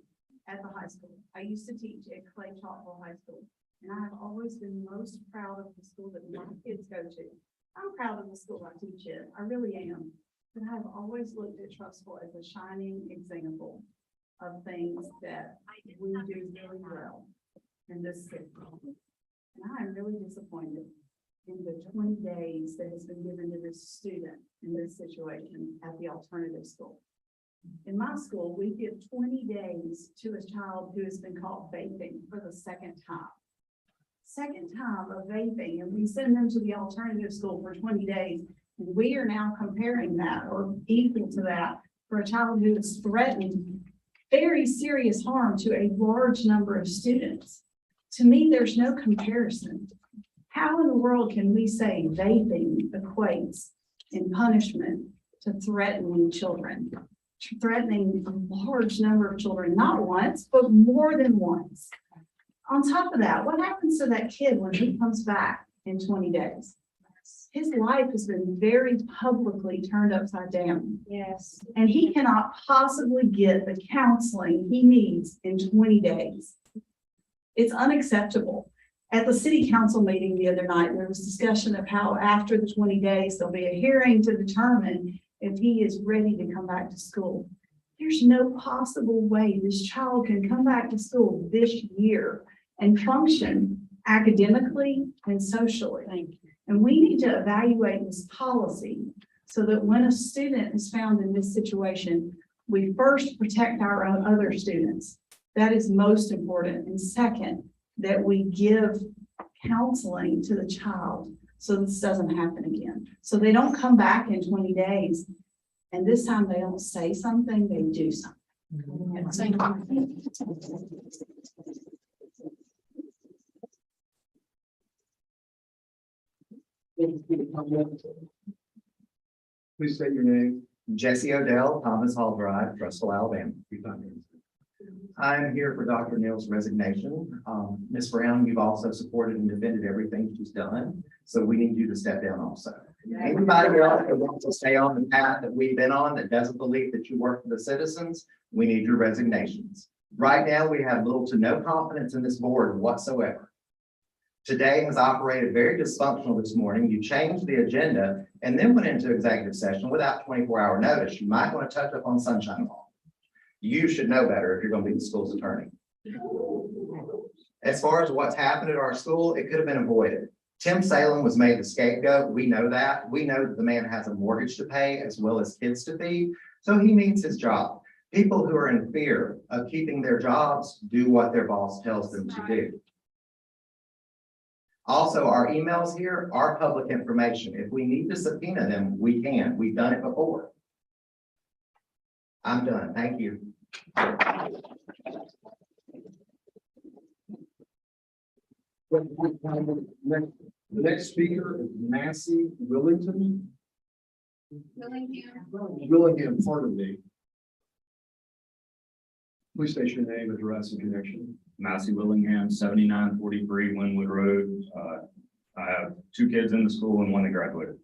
at the high school. I used to teach at Clay Chalkville High School. And I have always been most proud of the school that my kids go to. I'm proud of the school I teach in, I really am. But I've always looked at Trussville as a shining example of things that we do really well in this city. And I'm really disappointed in the 20 days that has been given to this student in this situation at the alternative school. In my school, we give 20 days to a child who has been caught vaping for the second time. Second time of vaping, and we send them to the alternative school for 20 days. And we are now comparing that or equal to that for a child who has threatened very serious harm to a large number of students. To me, there's no comparison. How in the world can we say vaping equates in punishment to threatening children? Threatening a large number of children, not once, but more than once. On top of that, what happens to that kid when he comes back in 20 days? His life has been very publicly turned upside down. Yes. And he cannot possibly get the counseling he needs in 20 days. It's unacceptable. At the city council meeting the other night, there was discussion of how after the 20 days, there'll be a hearing to determine if he is ready to come back to school. There's no possible way this child can come back to school this year and function academically and socially. And we need to evaluate this policy so that when a student is found in this situation, we first protect our own other students. That is most important. And second, that we give counseling to the child so this doesn't happen again. So they don't come back in 20 days. And this time they don't say something, they do something. Please state your name. Jesse Odell, Thomas Hall Drive, Trussville, Alabama. I'm here for Dr. Neal's resignation. Ms. Brown, you've also supported and defended everything she's done, so we need you to step down also. Anybody else that wants to stay on the path that we've been on that doesn't believe that you work for the citizens, we need your resignations. Right now, we have little to no confidence in this board whatsoever. Today has operated very dysfunctional this morning. You changed the agenda and then went into executive session without 24-hour notice. You might want to touch up on sunshine law. You should know better if you're going to be the school's attorney. As far as what's happened at our school, it could have been avoided. Tim Salem was made the scapegoat. We know that. We know that the man has a mortgage to pay as well as kids to feed. So he needs his job. People who are in fear of keeping their jobs do what their boss tells them to do. Also, our emails here are public information. If we need to subpoena them, we can. We've done it before. I'm done. Thank you. The next speaker is Massey Willington. Willingham, pardon me. Please state your name, address, and connection. Massey Willingham, 7943 Winwood Road. I have 2 kids in the school and 1 that graduated.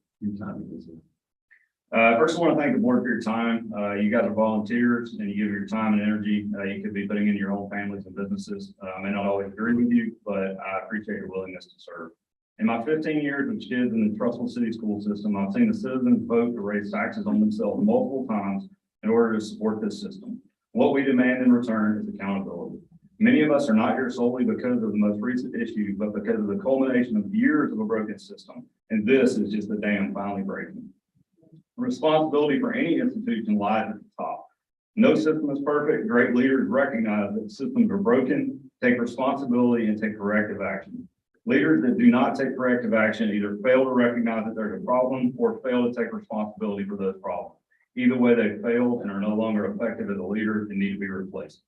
First, I want to thank the board for your time. You guys are volunteers and you give your time and energy. You could be putting in your own families and businesses. I may not always agree with you, but I appreciate your willingness to serve. In my 15 years with kids in the Trussville City school system, I've seen the citizens vote to raise taxes on themselves multiple times in order to support this system. What we demand in return is accountability. Many of us are not here solely because of the most recent issue, but because of the culmination of years of a broken system. And this is just the dam finally breaking. Responsibility for any institution lies at the top. No system is perfect. Great leaders recognize that systems are broken, take responsibility, and take corrective action. Leaders that do not take corrective action either fail to recognize that there's a problem or fail to take responsibility for those problems. Either way, they failed and are no longer effective as a leader and need to be replaced.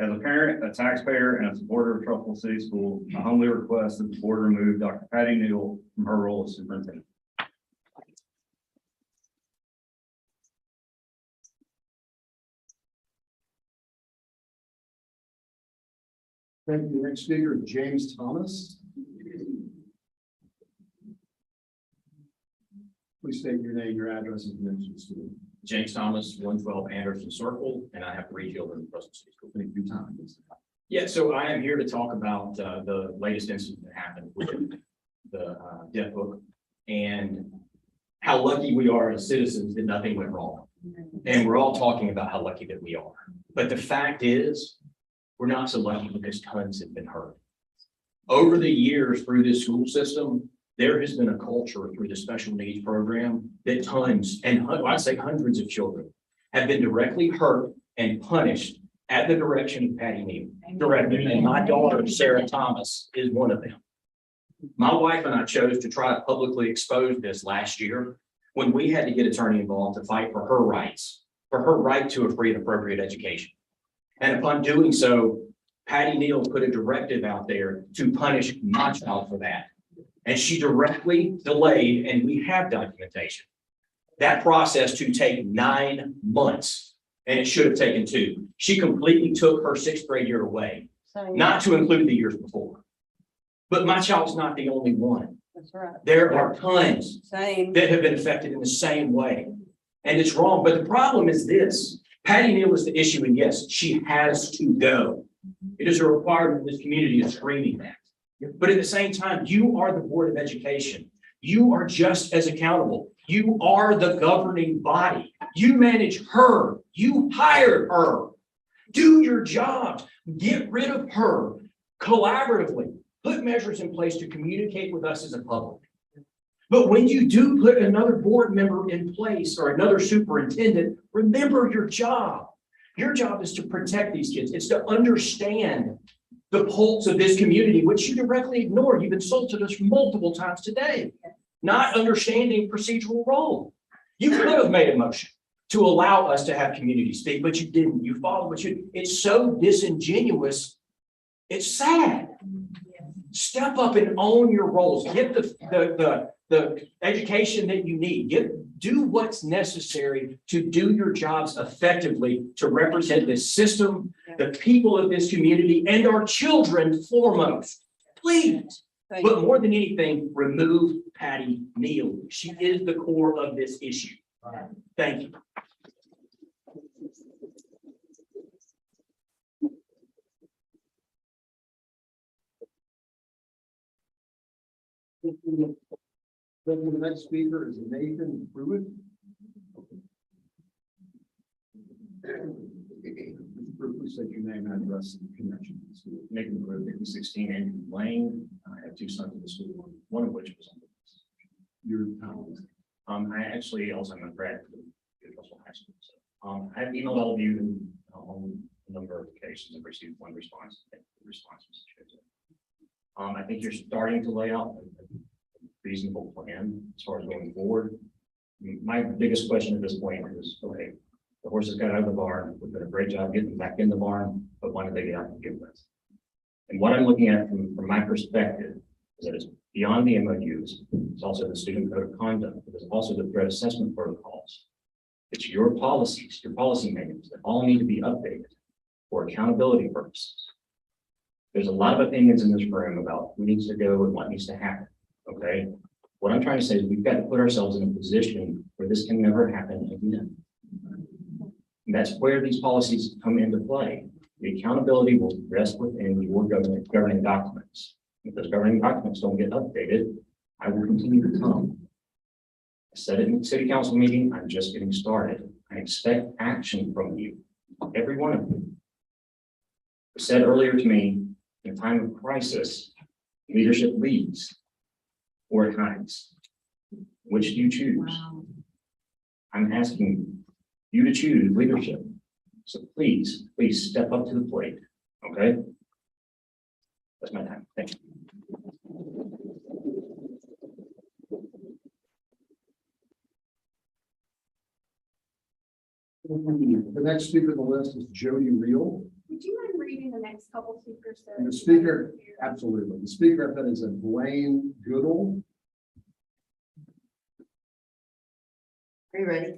As a parent, a taxpayer, and a supporter of Trussville City Schools, I humbly request that the board remove Dr. Patty Neal from her role as superintendent. Thank you. Next speaker is James Thomas. Please state your name, your address, and connection to the school. James Thomas, 112 Anderson Circle, and I have 3 children in Trussville City School. Thank you, Tom. Yeah, so I am here to talk about the latest incident that happened with the debt book and how lucky we are as citizens that nothing went wrong. And we're all talking about how lucky that we are. But the fact is, we're not so lucky because tons have been hurt. Over the years through this school system, there has been a culture through the special needs program that tons, and I say hundreds of children have been directly hurt and punished at the direction of Patty Neal. Directly, and my daughter, Sarah Thomas, is one of them. My wife and I chose to try to publicly expose this last year when we had to get attorney involved to fight for her rights, for her right to a free and appropriate education. And upon doing so, Patty Neal put a directive out there to punish my child for that. And she directly delayed, and we have documentation, that process to take 9 months, and it should have taken 2. She completely took her 6th grade year away, not to include the years before. But my child's not the only one. That's right. There are tons Same. that have been affected in the same way. And it's wrong. But the problem is this: Patty Neal is the issue, and yes, she has to go. It is a requirement this community is screaming that. But at the same time, you are the Board of Education. You are just as accountable. You are the governing body. You manage her. You hired her. Do your jobs. Get rid of her collaboratively. Put measures in place to communicate with us as a public. But when you do put another board member in place or another superintendent, remember your job. Your job is to protect these kids. It's to understand the pulse of this community, which you directly ignore. You've insulted us multiple times today, not understanding procedural role. You could have made a motion to allow us to have community speak, but you didn't. You followed what you, it's so disingenuous. It's sad. Step up and own your roles. Get the education that you need. Do what's necessary to do your jobs effectively to represent this system, the people of this community, and our children foremost. Please. But more than anything, remove Patty Neal. She is the core of this issue. Thank you. The next speaker is Nathan Pruitt. Please state your name and address and connection to the school. Nathan Pruitt, 5016 Andrew Lane. I have 2 sons in the school, one of which was on the list. Your talent. I actually also am a grad at Trussville High School. So I have emailed all of you on a number of occasions and received 1 response. I think the response was I think you're starting to lay out a reasonable plan as far as going forward. My biggest question at this point is, okay, the horses got out of the barn. We've done a great job getting them back in the barn, but why did they get out to begin with? And what I'm looking at from my perspective is that it's beyond the MOUs. It's also the student code of conduct. It's also the threat assessment protocols. It's your policies, your policy manuals that all need to be updated for accountability purposes. There's a lot of opinions in this room about who needs to go and what needs to happen. Okay. What I'm trying to say is we've got to put ourselves in a position where this can never happen again. And that's where these policies come into play. The accountability will rest within your governing documents. If those governing documents don't get updated, I will continue to come. I said it in the city council meeting, I'm just getting started. I expect action from you, every one of you. It said earlier to me, in a time of crisis, leadership leads or it hides. Which do you choose? Wow. I'm asking you to choose leadership. So please step up to the plate. Okay? That's my time. Thank you. The next speaker on the list is Jody Reel. Would you mind reading the next couple speakers? And the speaker, absolutely. The speaker of that is a Blaine Goodall. Are you ready?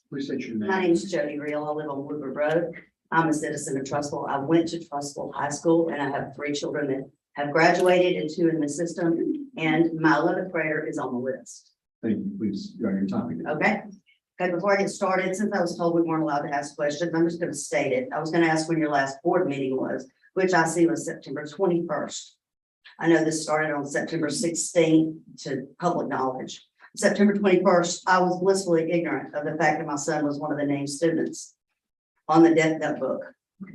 Please state your name. My name is Jody Real. I live on Woodward Road. I'm a citizen of Trussville. I went to Trussville High School and I have 3 children that have graduated and 2 in the system. And my 11th grader is on the list. Thank you. Please, you have your time again. Okay. Okay, before I get started, since I was told we weren't allowed to ask questions, I'm just going to state it. I was going to ask when your last board meeting was, which I see was September 21st. I know this started on September 16th to public knowledge. September 21st, I was blissfully ignorant of the fact that my son was one of the named students on the death notebook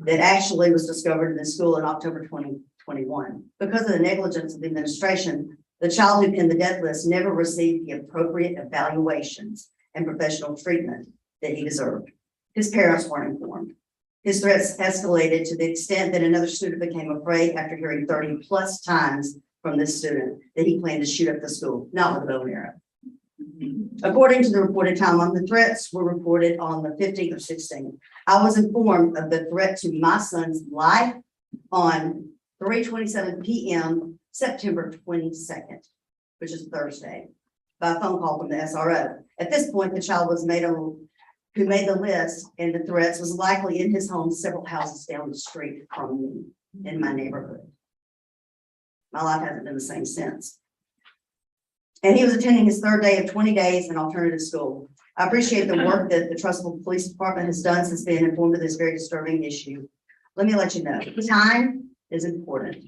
that actually was discovered in the school in October 2021. Because of the negligence of the administration, the child who pinned the death list never received the appropriate evaluations and professional treatment that he deserved. His parents weren't informed. His threats escalated to the extent that another student became afraid after hearing 30+ times from this student that he planned to shoot up the school, not with a bow and arrow. According to the reported timeline, the threats were reported on the 15th or 16th. I was informed of the threat to my son's life on 3:27 p.m. September 22nd, which is Thursday, by a phone call from the SRO. At this point, the child was who made the list and the threats was likely in his home several houses down the street from me in my neighborhood. My life hasn't been the same since. And he was attending his 3rd day of 20 days in alternative school. I appreciate the work that the Trussville Police Department has done since being informed of this very disturbing issue. Let me let you know, time is important.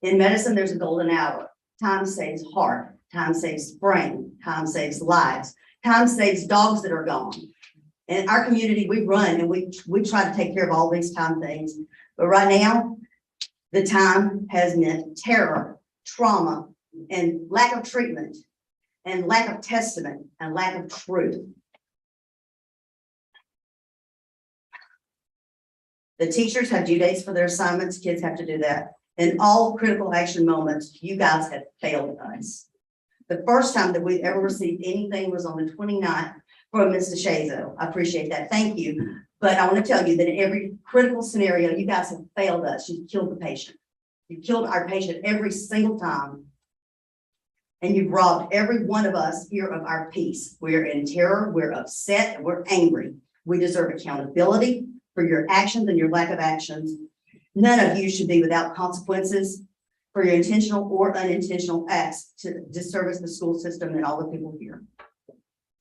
In medicine, there's a golden hour. Time saves heart, time saves brain, time saves lives, time saves dogs that are gone. In our community, we run and we try to take care of all these time things. But right now, the time has meant terror, trauma, and lack of treatment, and lack of testament, and lack of truth. The teachers have due dates for their assignments. Kids have to do that. In all critical action moments, you guys have failed us. The first time that we ever received anything was on the 29th from Ms. DeShazo. I appreciate that. Thank you. But I want to tell you that in every critical scenario, you guys have failed us. You've killed the patient. You've killed our patient every single time. And you've robbed every one of us here of our peace. We're in terror, we're upset, and we're angry. We deserve accountability for your actions and your lack of actions. None of you should be without consequences for your intentional or unintentional acts to disservice the school system and all the people here.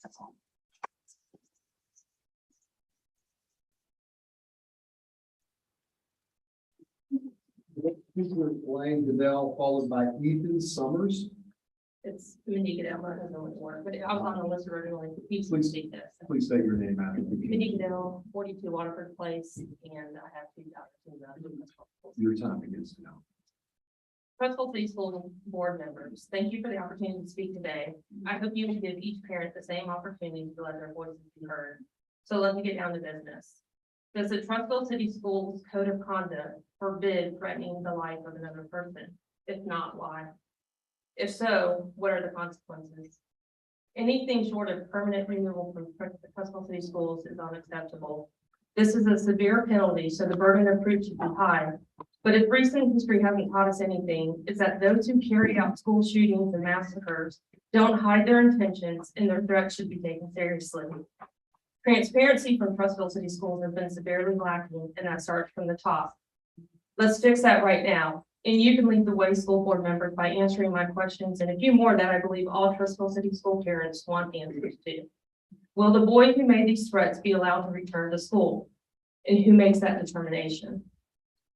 That's all. Blaine Goodell, followed by Ethan Summers. It's Mindy Goodell, I don't know what word, but I was on the list originally. Please speak this. Please state your name, Madam. Mindy Goodell, 42 Waterford Place, and I have 2,000. Your time begins now. Trussville City School Board members, thank you for the opportunity to speak today. I hope you will give each parent the same opportunity to let their voices be heard. So let me get down to business. Does the Trussville City Schools Code of Conduct forbid threatening the life of another person? If not, why? If so, what are the consequences? Anything short of permanent removal from Trussville City Schools is unacceptable. This is a severe penalty, so the burden of proof should be high. But if recent history hasn't taught us anything, it's that those who carry out school shootings and massacres don't hide their intentions, and their threats should be taken seriously. Transparency from Trussville City Schools has been severely lacking, and that starts from the top. Let's fix that right now. And you can lead the way, school board members, by answering my questions and a few more that I believe all Trussville City school parents want answers to. Will the boy who made these threats be allowed to return to school? And who makes that determination?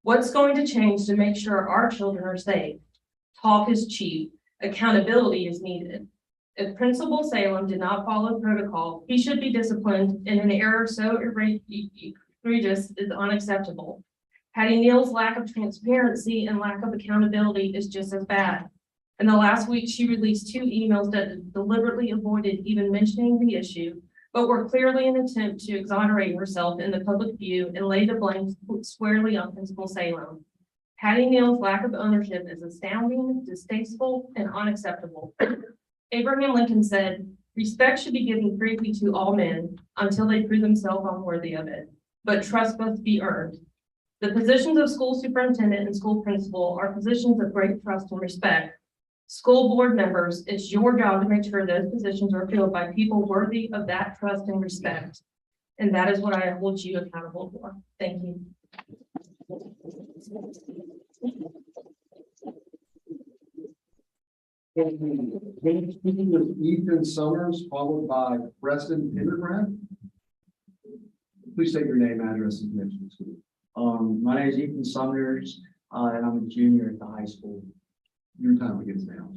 What's going to change to make sure our children are safe? Talk is cheap. Accountability is needed. If Principal Salem did not follow protocol, he should be disciplined, and an error so egregious is unacceptable. Patty Neal's lack of transparency and lack of accountability is just as bad. In the last week, she released 2 emails that deliberately avoided even mentioning the issue, but were clearly an attempt to exonerate herself in the public view and lay the blame squarely on Principal Salem. Patty Neal's lack of ownership is astounding, distasteful, and unacceptable. Abraham Lincoln said, "Respect should be given freely to all men until they prove themselves unworthy of it, but trust must be earned. The positions of school superintendent and school principal are positions of great trust and respect. School board members, it's your job to make sure those positions are filled by people worthy of that trust and respect. And that is what I hold you accountable for. Thank you. Speaking with Ethan Summers, followed by Preston Pendergraft. Please state your name, address, and connection to school. My name is Ethan Summers, and I'm a junior at the high school. Your time begins now.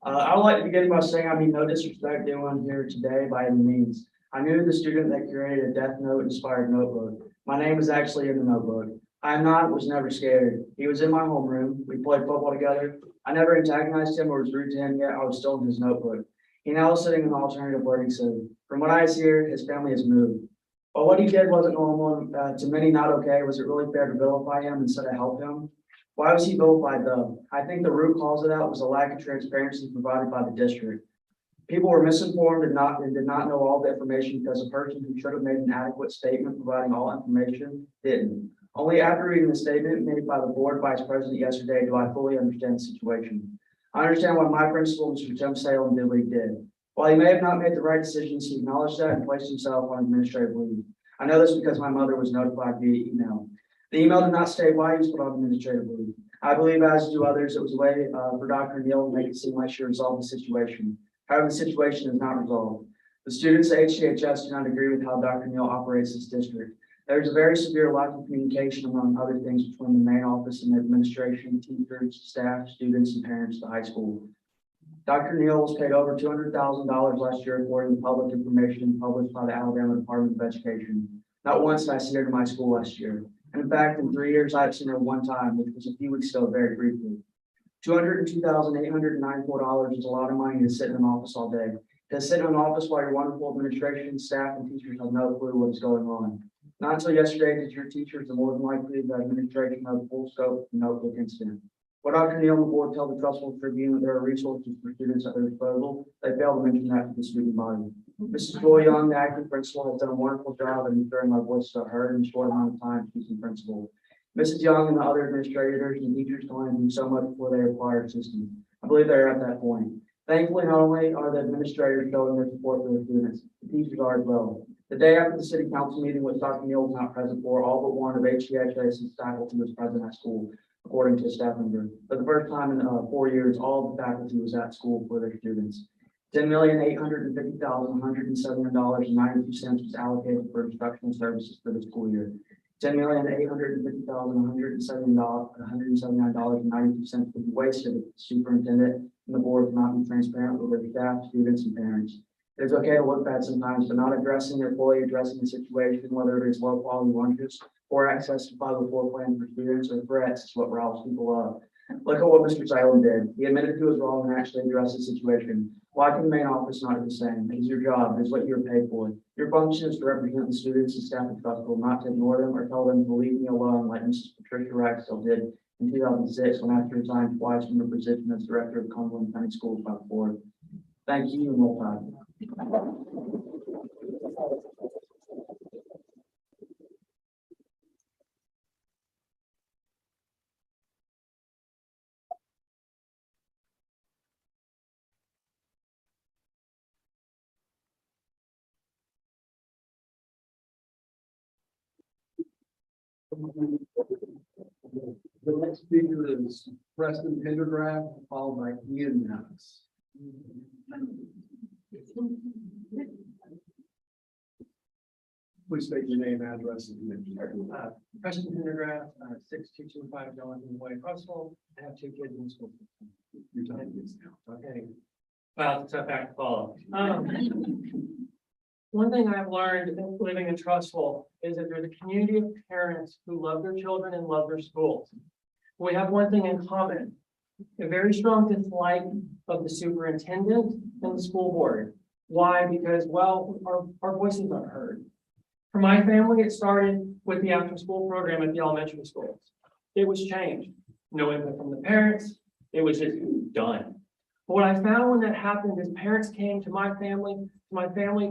I would like to begin by saying I mean no disrespect to anyone here today by any means. I knew the student that created a Death Note inspired notebook. My name was actually in the notebook. I am not, was never scared. He was in my homeroom. We played football together. I never antagonized him or was rude to him, yet I was still in his notebook. He now is sitting in an alternative learning center. From what I hear, his family has moved. But what he did wasn't normal, to many not okay. Was it really fair to vilify him instead of help him? Why was he vilified though? I think the root cause of that was a lack of transparency provided by the district. People were misinformed and did not know all the information because a person who should have made an adequate statement providing all information didn't. Only after reading the statement made by the board vice president yesterday do I fully understand the situation. I understand why my principal, Mr. Tim Salem, did what he did. While he may have not made the right decisions, he acknowledged that and placed himself on administrative leave. I know this because my mother was notified via email. The email did not state why he was put on administrative leave. I believe, as do others, it was a way for Dr. Neal to make it seem like she resolved the situation. However, the situation is not resolved. The students at HCHS do not agree with how Dr. Neal operates this district. There's a very severe lack of communication, among other things, between the main office and the administration, teachers, staff, students, and parents at the high school. Dr. Neal was paid over $200,000 last year, according to public information published by the Alabama Department of Education. Not once did I see her to my school last year. And in fact, in 3 years, I've seen her one time, which was a few weeks ago, very briefly. $202,894 is a lot of money to sit in an office all day. To sit in an office while your wonderful administration, staff, and teachers have no clue what is going on. Not until yesterday did your teachers, and more than likely the administration, have the full scope of the notebook incident. What Dr. Neal and the board tell the Trussville Tribune that there are resources for students at their disposal, they fail to mention that to the student body. Mrs. Joy Young, the acting principal, has done a wonderful job in ensuring my voice is heard in a short amount of time she's in principal. Mrs. Young and the other administrators and teachers can only do so much before they acquire assistance. I believe they're at that point. Thankfully, not only are the administrators showing their support for their students, the teachers are as well. The day after the city council meeting, which Dr. Neal was not present for, all but one of HCHS's faculty was present at school, according to a staff member. For the first time in 4 years, all of the faculty was at school for their students. $10,850,170.92 was allocated for instructional services for the school year. $10,850,179.92 was wasted if the superintendent and the board cannot be transparent with their staff, students, and parents. It's okay to look bad sometimes, but not addressing or fully addressing the situation, whether it is low quality lunches, poor access to 504 plans for students, or threats, is what riles people up. Look at what Mr. Salem did. He admitted he was wrong and actually addressed the situation. Why can the main office not do the same? It is your job. It is what you're paid for. Your function is to represent the students and staff of Trussville, not to ignore them or tell them to leave me alone like Mrs. Patricia Ragsdale did in 2006 when after resigned twice from her position as director of Cumberland County Schools by the board. Thank you and roll tide. The next speaker is Preston Pendergraft, followed by Ian Maddox. Please state your name, address, and connection. Kristen Jordan, 6225 Jonathan Way, Trussville. I have 2 kids in school. Your time begins now. Okay. Well, it's a tough act to follow. One thing I've learned living in Trussville is that there's a community of parents who love their children and love their schools. We have one thing in common, a very strong dislike of the superintendent and the school board. Why? Because, well, our voices aren't heard. For my family, it started with the after-school program at the elementary schools. It was changed. No input from the parents. It was just done. But what I found when that happened is parents came to my family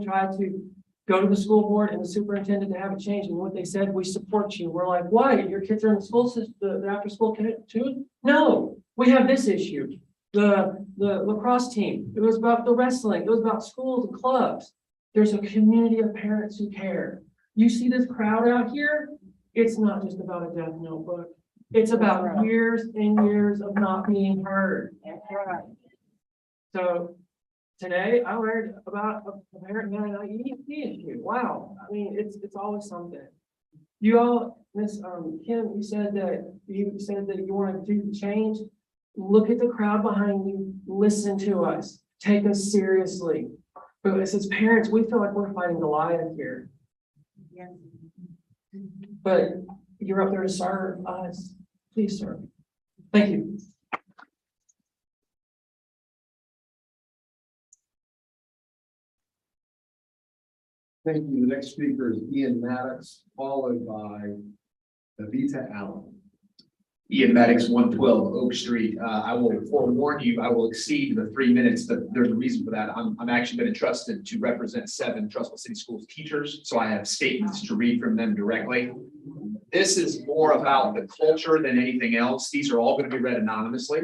tried to go to the school board and the superintendent to have it changed. And what they said, we support you. We're like, why? Your kids are in the school system, the after school too? No, we have this issue. The lacrosse team, it was about the wrestling, it was about schools and clubs. There's a community of parents who care. You see this crowd out here, it's not just about a death notebook. It's about years and years of not being heard. So today I learned about a parent and an IEP issue. Wow, I mean, it's always something. You all, Miss Kim, you said that you want to do change. Look at the crowd behind you, listen to us, take us seriously. But as parents, we feel like we're fighting Goliath here. But you're up there to serve us. Please serve. Thank you. Thank you. The next speaker is Ian Maddox, followed by Evita Allen. Ian Maddox, 112 Oak Street. I will forewarn you, I will exceed the 3 minutes, but there's a reason for that. I'm actually been entrusted to represent 7 Trussville City Schools teachers, so I have statements to read from them directly. This is more about the culture than anything else. These are all going to be read anonymously.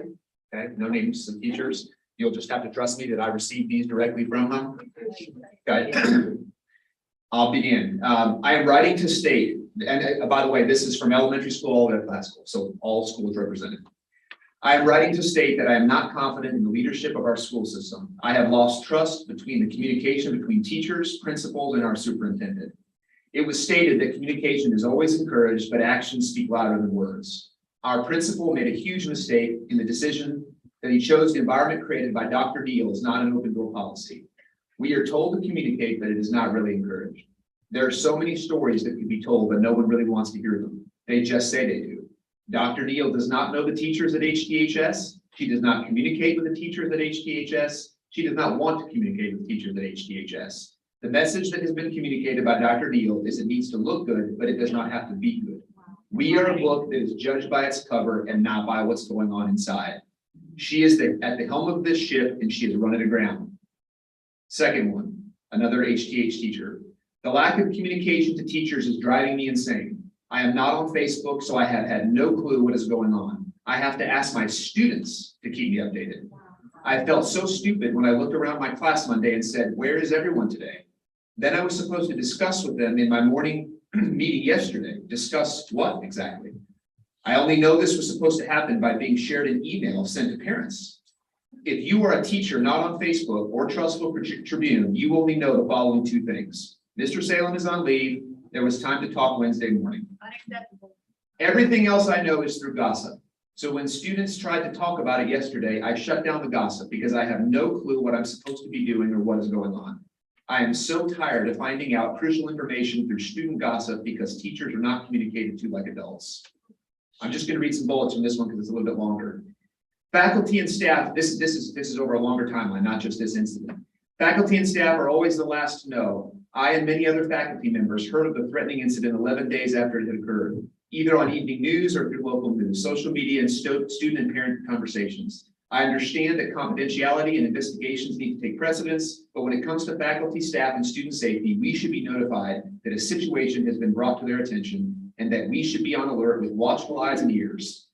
Okay, no names of teachers. You'll just have to trust me that I received these directly from them. Okay. I'll begin. I am writing to state, and by the way, this is from elementary school all the way to high school, so all schools represented. I am writing to state that I am not confident in the leadership of our school system. I have lost trust between the communication between teachers, principals, and our superintendent. It was stated that communication is always encouraged, but actions speak louder than words. Our principal made a huge mistake in the decision that he chose the environment created by Dr. Neal as not an open door policy. We are told to communicate, but it is not really encouraged. There are so many stories that can be told, but no one really wants to hear them. They just say they do. Dr. Neal does not know the teachers at HTHS. She does not communicate with the teachers at HTHS. She does not want to communicate with teachers at HTHS. The message that has been communicated by Dr. Neal is it needs to look good, but it does not have to be good. We are a book that is judged by its cover and not by what's going on inside. She is at the helm of this ship and she has run it aground. Second one, another HTH teacher. The lack of communication to teachers is driving me insane. I am not on Facebook, so I have had no clue what is going on. I have to ask my students to keep me updated. I felt so stupid when I looked around my class Monday and said, where is everyone today? Then I was supposed to discuss with them in my morning meeting yesterday. Discuss what exactly? I only know this was supposed to happen by being shared in email sent to parents. If you are a teacher not on Facebook or Trussville Tribune, you only know the following 2 things. Mr. Salem is on leave. There was time to talk Wednesday morning. Unacceptable. Everything else I know is through gossip. So when students tried to talk about it yesterday, I shut down the gossip because I have no clue what I'm supposed to be doing or what is going on. I am so tired of finding out crucial information through student gossip because teachers are not communicated to like adults. I'm just going to read some bullets from this one because it's a little bit longer. Faculty and staff, this is over a longer timeline, not just this incident. Faculty and staff are always the last to know. I and many other faculty members heard of the threatening incident 11 days after it had occurred, either on evening news or through local news, social media, and student and parent conversations. I understand that confidentiality and investigations need to take precedence, but when it comes to faculty, staff, and student safety, we should be notified that a situation has been brought to their attention and that we should be on alert with watchful eyes and ears.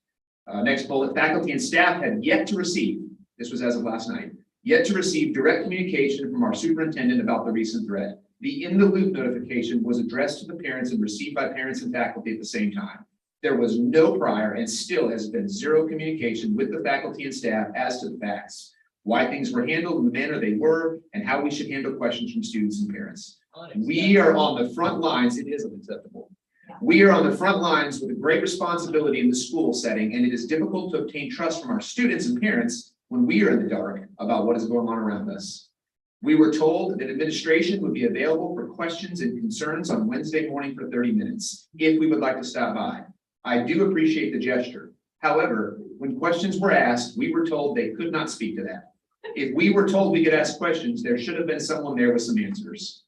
Next bullet, faculty and staff have yet to receive, this was as of last night, yet to receive direct communication from our superintendent about the recent threat. The in-the-loop notification was addressed to the parents and received by parents and faculty at the same time. There was no prior and still has been zero communication with the faculty and staff as to the facts, why things were handled in the manner they were, and how we should handle questions from students and parents. We are on the front lines. It is unacceptable. We are on the front lines with a great responsibility in the school setting, and it is difficult to obtain trust from our students and parents when we are in the dark about what is going on around us. We were told that administration would be available for questions and concerns on Wednesday morning for 30 minutes if we would like to stop by. I do appreciate the gesture. However, when questions were asked, we were told they could not speak to that. If we were told we could ask questions, there should have been someone there with some answers.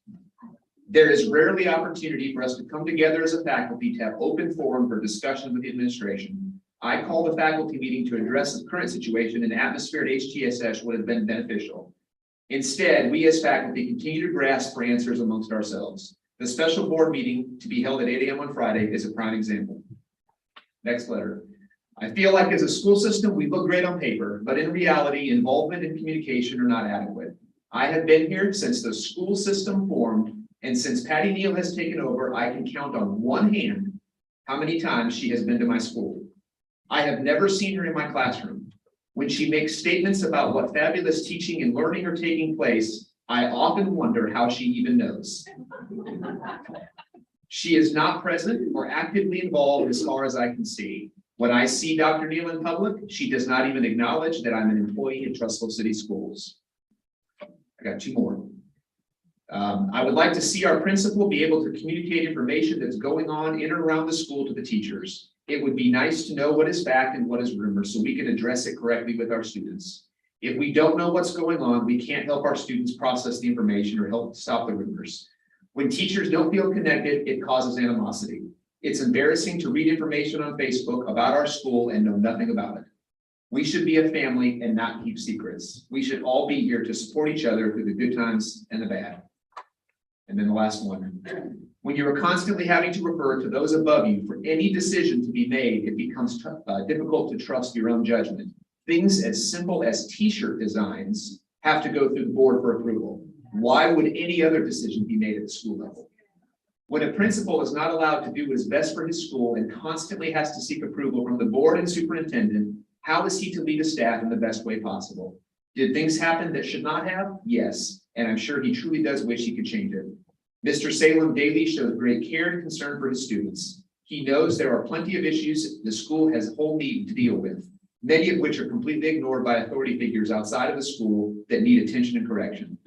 There is rarely opportunity for us to come together as a faculty to have open forum for discussion with the administration. I called a faculty meeting to address the current situation, and atmosphere at HTSS would have been beneficial. Instead, we as faculty continue to grasp for answers amongst ourselves. The special board meeting to be held at 8 a.m. on Friday is a prime example. Next letter. I feel like as a school system, we look great on paper, but in reality, involvement and communication are not adequate. I have been here since the school system formed, and since Patty Neal has taken over, I can count on one hand how many times she has been to my school. I have never seen her in my classroom. When she makes statements about what fabulous teaching and learning are taking place, I often wonder how she even knows. She is not present or actively involved as far as I can see. When I see Dr. Neal in public, she does not even acknowledge that I'm an employee in Trussville City Schools. I got two more. I would like to see our principal be able to communicate information that's going on in and around the school to the teachers. It would be nice to know what is fact and what is rumor so we can address it correctly with our students. If we don't know what's going on, we can't help our students process the information or help stop the rumors. When teachers don't feel connected, it causes animosity. It's embarrassing to read information on Facebook about our school and know nothing about it. We should be a family and not keep secrets. We should all be here to support each other through the good times and the bad. And then the last one. When you are constantly having to refer to those above you for any decision to be made, it becomes difficult to trust your own judgment. Things as simple as t-shirt designs have to go through the board for approval. Why would any other decision be made at the school level? When a principal is not allowed to do what is best for his school and constantly has to seek approval from the board and superintendent, how is he to lead a staff in the best way possible? Did things happen that should not have? Yes, and I'm sure he truly does wish he could change it. Mr. Salem daily shows great care and concern for his students. He knows there are plenty of issues the school has a whole need to deal with, many of which are completely ignored by authority figures outside of the school that need attention and correction.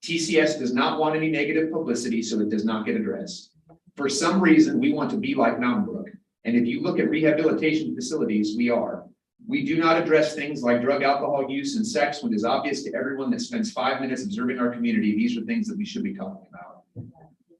TCS does not want any negative publicity, so it does not get addressed. For some reason, we want to be like Mountain Brook. And if you look at rehabilitation facilities, we are. We do not address things like drug, alcohol use, and sex when it is obvious to everyone that spends 5 minutes observing our community. These are things that we should be talking about.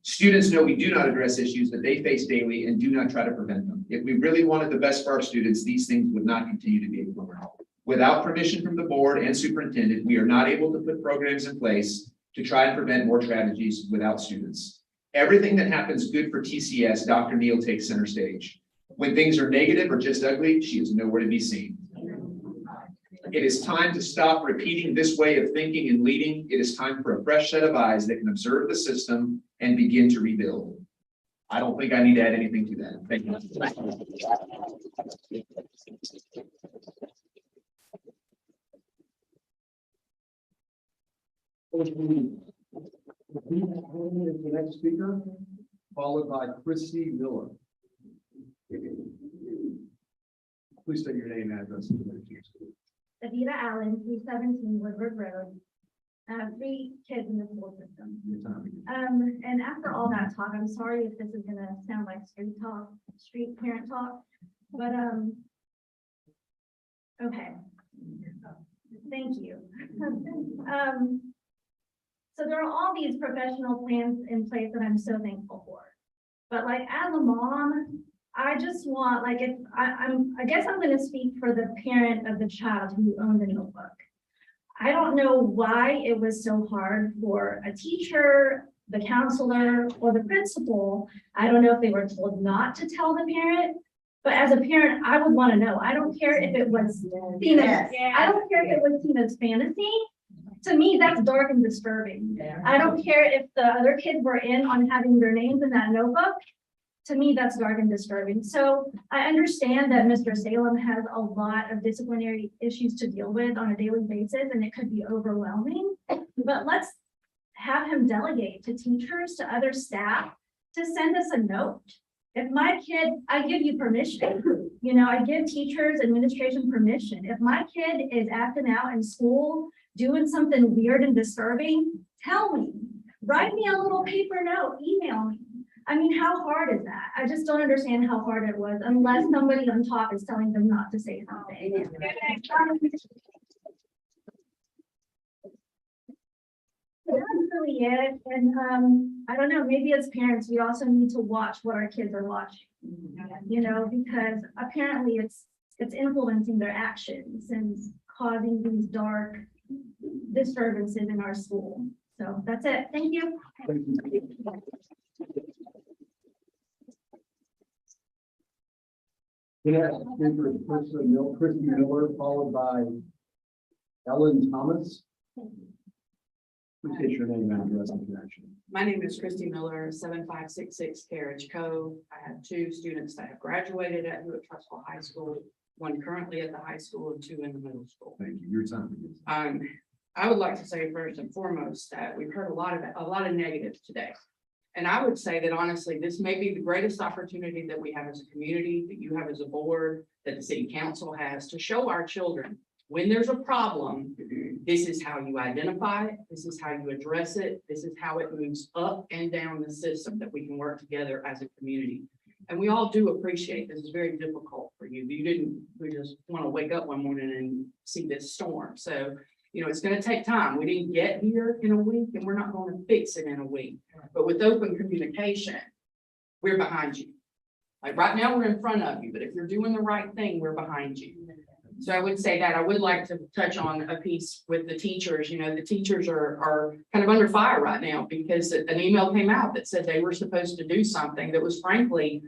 Students know we do not address issues that they face daily and do not try to prevent them. If we really wanted the best for our students, these things would not continue to be ignored. Without permission from the board and superintendent, we are not able to put programs in place to try and prevent more tragedies without students. Everything that happens good for TCS, Dr. Neal takes center stage. When things are negative or just ugly, she is nowhere to be seen. It is time to stop repeating this way of thinking and leading. It is time for a fresh set of eyes that can observe the system and begin to rebuild. I don't think I need to add anything to that. Thank you. The next speaker, followed by Christy Miller. Please state your name and address. Davida Allen, 317 Woodward Road. I have 3 kids in the school system. And after all that talk, I'm sorry if this is gonna sound like street parent talk, but okay. Thank you. So there are all these professional plans in place that I'm so thankful for. But like as a mom, I just want, like, if I guess I'm going to speak for the parent of the child who owned the notebook. I don't know why it was so hard for a teacher, the counselor, or the principal. I don't know if they were told not to tell the parent, but as a parent, I would want to know. I don't care if it was seen as, I don't care if it was seen as fantasy. To me, that's dark and disturbing. I don't care if the other kids were in on having their names in that notebook. To me, that's dark and disturbing. So I understand that Mr. Salem has a lot of disciplinary issues to deal with on a daily basis, and it could be overwhelming. But let's have him delegate to teachers, to other staff, to send us a note. If my kid, I give you permission, you know, I give teachers, administration permission. If my kid is acting out in school, doing something weird and disturbing, tell me. Write me a little paper note, email me. I mean, how hard is that? I just don't understand how hard it was unless somebody on top is telling them not to say something. That's really it. And I don't know, maybe as parents, we also need to watch what our kids are watching, you know, because apparently it's influencing their actions and causing these dark disturbances in our school. So that's it. Thank you. Yeah, Kristen Miller, followed by Ellen Thomas. Please state your name and address and connection. My name is Kristen Miller, 7566 Carriage Cove. I have 2 students that have graduated at Trussville High School, 1 currently at the high school and 2 in the middle school. Thank you. Your time. I would like to say first and foremost that we've heard a lot of negatives today. And I would say that honestly, this may be the greatest opportunity that we have as a community, that you have as a board, that the city council has to show our children when there's a problem, this is how you identify it, this is how you address it, this is how it moves up and down the system, that we can work together as a community. And we all do appreciate this is very difficult for you. We just want to wake up one morning and see this storm. So, you know, it's going to take time. We didn't get here in a week and we're not going to fix it in a week. But with open communication, we're behind you. Like right now, we're in front of you, but if you're doing the right thing, we're behind you. So I would say that I would like to touch on a piece with the teachers. You know, the teachers are kind of under fire right now because an email came out that said they were supposed to do something that was frankly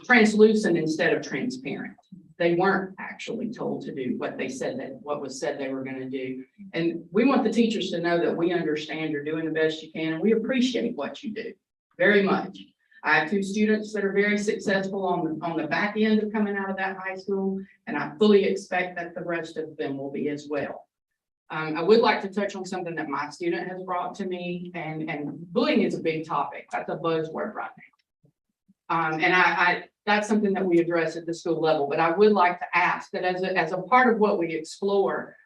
translucent instead of transparent. They weren't actually told to do what was said they were going to do. And we want the teachers to know that we understand you're doing the best you can and we appreciate what you do very much. I have 2 students that are very successful on the back end of coming out of that high school, and I fully expect that the rest of them will be as well. I would like to touch on something that my student has brought to me, and bullying is a big topic. That's a buzzword right now. And that's something that we address at the school level, but I would like to ask that as a part of what we explore,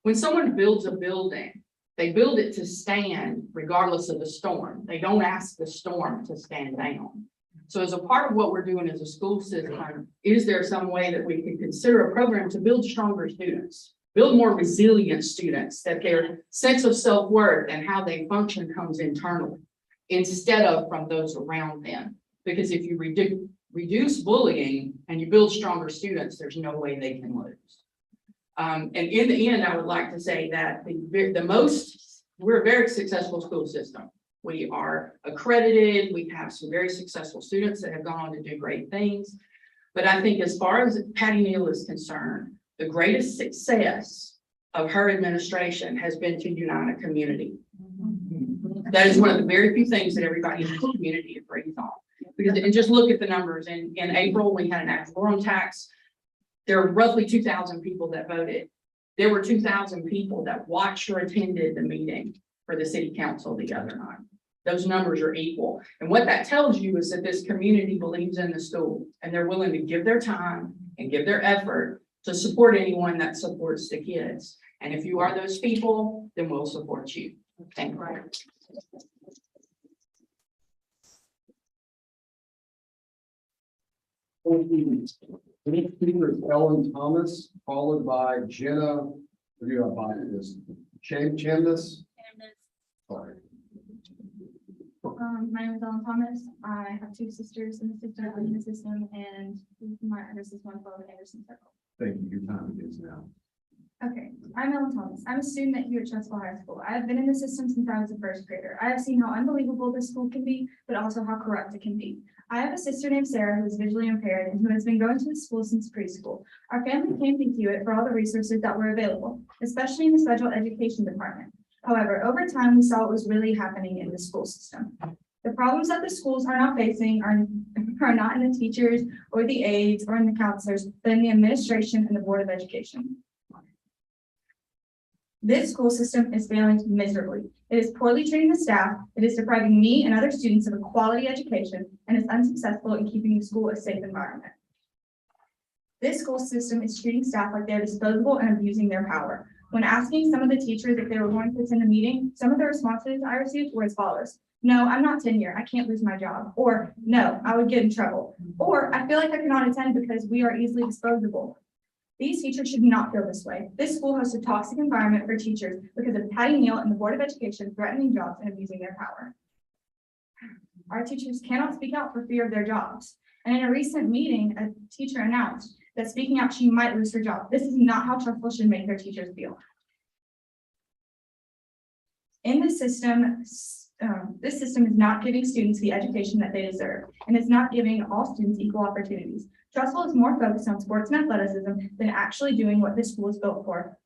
when someone builds a building, they build it to stand regardless of the storm. They don't ask the storm to stand down. So as a part of what we're doing as a school system, is there some way that we can consider a program to build stronger students, build more resilient students, that their sense of self-worth and how they function comes internally instead of from those around them? Because if you reduce bullying and you build stronger students, there's no way they can lose. And in the end, I would like to say that we're a very successful school system. We are accredited. We have some very successful students that have gone on to do great things. But I think as far as Patty Neal is concerned, the greatest success of her administration has been to unite a community. That is one of the very few things that everybody in the community agrees on. Because, and just look at the numbers. In April, we had an ad valorem tax. There were roughly 2,000 people that voted. There were 2,000 people that watched or attended the meeting for the city council the other night. Those numbers are equal. And what that tells you is that this community believes in the school and they're willing to give their time and give their effort to support anyone that supports the kids. And if you are those people, then we'll support you. Thank you. Next speaker is Ellen Thomas, followed by Jenna. What do you have by this? Chandas? Sorry. My name is Ellen Thomas. I have 2 sisters in the system, I'm in the system, and my address is 112 Anderson Circle. Thank you. Your time is now. Okay, I'm Ellen Thomas. I'm a student at Trussville High School. I have been in the system since I was a 1st grader. I have seen how unbelievable this school can be, but also how corrupt it can be. I have a sister named Sarah who is visually impaired and who has been going to the school since preschool. Our family came to Hewitt for all the resources that were available, especially in the special education department. However, over time, we saw what was really happening in the school system. The problems that the schools are not facing are not in the teachers or the aides or in the counselors, but in the administration and the Board of Education. This school system is failing miserably. It is poorly treating the staff, it is depriving me and other students of a quality education, and is unsuccessful in keeping the school a safe environment. This school system is treating staff like they're disposable and abusing their power. When asking some of the teachers if they were going to attend the meeting, some of the responses I received were as follows. No, I'm not tenure, I can't lose my job. Or no, I would get in trouble. Or I feel like I cannot attend because we are easily disposable. These teachers should not feel this way. This school hosts a toxic environment for teachers because of Patty Neal and the Board of Education threatening jobs and abusing their power. Our teachers cannot speak out for fear of their jobs. And in a recent meeting, a teacher announced that speaking out, she might lose her job. This is not how Trussville should make their teachers feel. In the system, this system is not giving students the education that they deserve, and is not giving all students equal opportunities. Trussville is more focused on sports and athleticism than actually doing what this school is built for,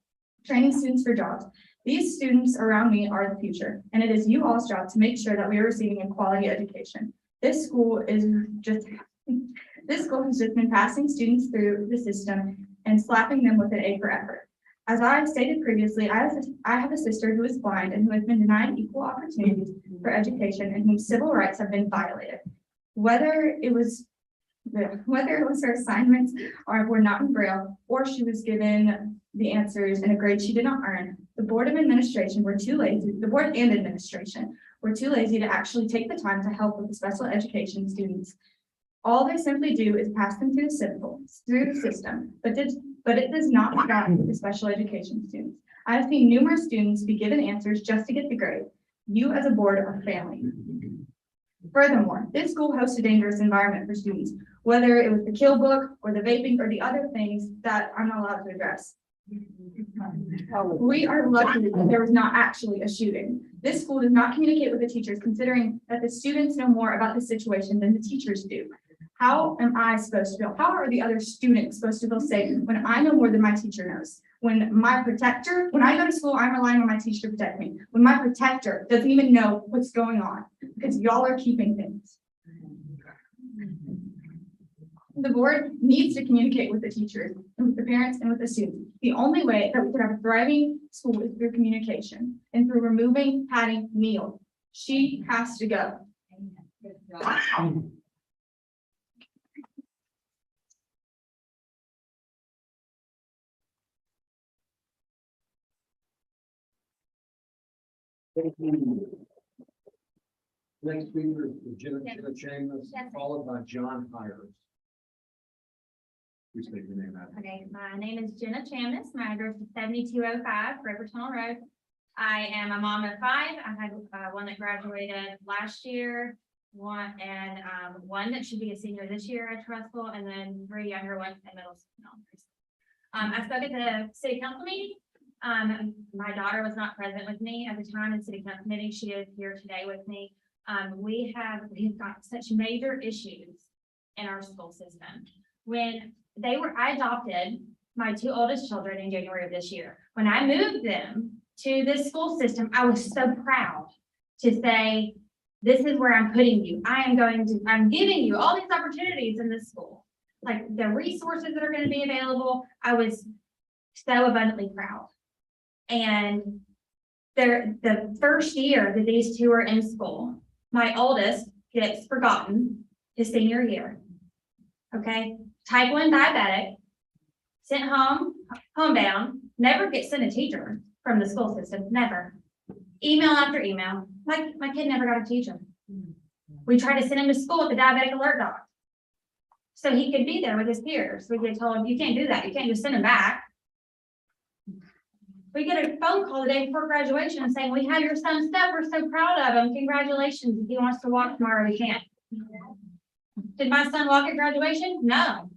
training students for jobs. These students around me are the future, and it is you all's job to make sure that we are receiving a quality education. This school has just been passing students through the system and slapping them with an A for effort. As I stated previously, I have a sister who is blind and who has been denied equal opportunities for education and whose civil rights have been violated. Whether it was her assignments were not in Braille, or she was given the answers in a grade she did not earn, the board and administration were too lazy to actually take the time to help with the special education students. All they simply do is pass them through the system, but it does not stop with the special education students. I have seen numerous students be given answers just to get the grade. You as a board are failing. Furthermore, this school hosts a dangerous environment for students, whether it was the kill book or the vaping or the other things that I'm not allowed to address. We are lucky that there was not actually a shooting. This school does not communicate with the teachers, considering that the students know more about the situation than the teachers do. How am I supposed to feel? How are the other students supposed to feel safe when I know more than my teacher knows? When I go to school, I'm relying on my teacher to protect me. When my protector doesn't even know what's going on because y'all are keeping things. The board needs to communicate with the teachers and with the parents and with the students. The only way that we could have a thriving school is through communication and through removing Patty Neal. She has to go. Thank you. Next speaker is Jenna Chambers, followed by John Hires. Please state your name. Okay, my name is Jenna Chamness. My address is 7205 River Tunnel Road. I am a mom of 5. I had one that graduated last year, one that should be a senior this year at Trussville, and then 3 younger ones in middle school. I spoke at the city council meeting. My daughter was not present with me at the time in city council meeting. She is here today with me. We've got such major issues in our school system. When I adopted my 2 oldest children in January of this year. When I moved them to this school system, I was so proud to say, this is where I'm putting you. I'm giving you all these opportunities in this school. Like the resources that are going to be available. I was so abundantly proud. And the first year that these 2 are in school, my oldest gets forgotten his senior year. Okay, type 1 diabetic, sent homebound, never gets sent a teacher from the school system, never. Email after email, my kid never got a teacher. We tried to send him to school with the diabetic alert dog, so he could be there with his peers. We get told, you can't do that, you can't just send him back. We get a phone call the day before graduation saying, we have your son's stuff, we're so proud of him, congratulations, if he wants to walk tomorrow, we can't. Did my son walk at graduation? No,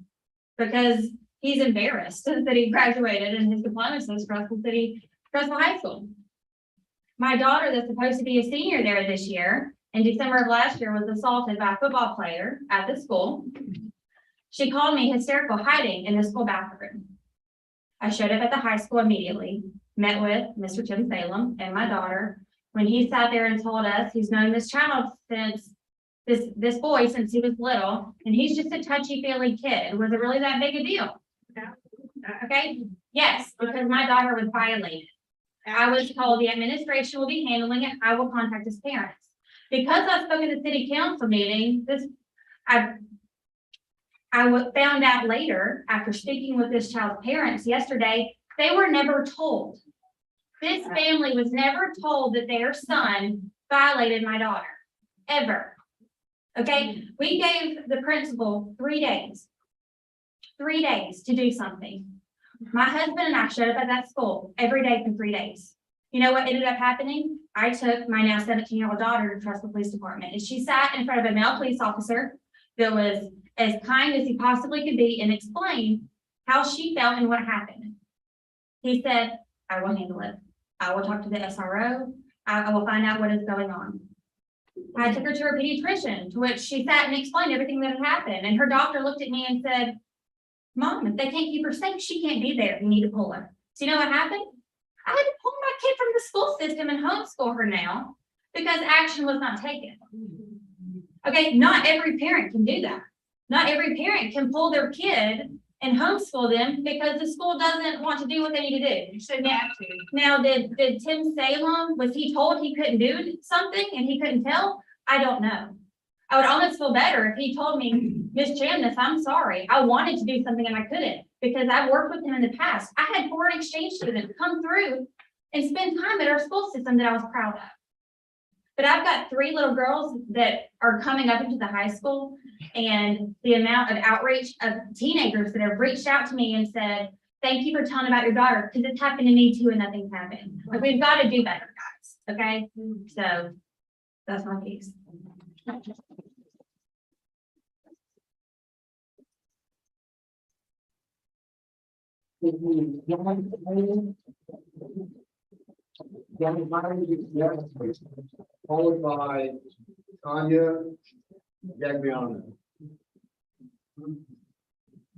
because he's embarrassed that he graduated and his diploma says Trussville High School. My daughter that's supposed to be a senior there this year, in December of last year, was assaulted by a football player at the school. She called me hysterical, hiding in the school bathroom. I showed up at the high school immediately, met with Mr. Tim Salem and my daughter. When he sat there and told us he's known this child since this boy since he was little, and he's just a touchy-feely kid. Was it really that big a deal? Okay, yes, because my daughter was violated. I was told the administration will be handling it. I will contact his parents. Because I spoke at the city council meeting, I found out later, after speaking with this child's parents yesterday, they were never told. This family was never told that their son violated my daughter, ever. Okay, we gave the principal 3 days. 3 days to do something. My husband and I showed up at that school every day for 3 days. You know what ended up happening? I took my now 17-year-old daughter to Trussville Police Department, and she sat in front of a male police officer that was as kind as he possibly could be and explained how she felt and what happened. He said, I will handle it. I will talk to the SRO. I will find out what is going on. I took her to her pediatrician, to which she sat and explained everything that had happened, and her doctor looked at me and said, Mom, if they can't keep her safe, she can't be there. You need to pull her. So you know what happened? I had to pull my kid from the school system and homeschool her now because action was not taken. Okay, not every parent can do that. Not every parent can pull their kid and homeschool them because the school doesn't want to do what they need to do. You shouldn't have to. Now, did Tim Salem, was he told he couldn't do something and he couldn't tell? I don't know. I would almost feel better if he told me, Miss Chamness, I'm sorry. I wanted to do something and I couldn't because I've worked with him in the past. I had foreign exchange students come through and spend time at our school system that I was proud of. But I've got 3 little girls that are coming up into the high school, and the amount of outreach of teenagers that have reached out to me and said, thank you for telling about your daughter, because it's happened to me too and nothing's happened. Like, we've got to do better, guys, okay? So that's my piece. Followed by Tanya Gagliano.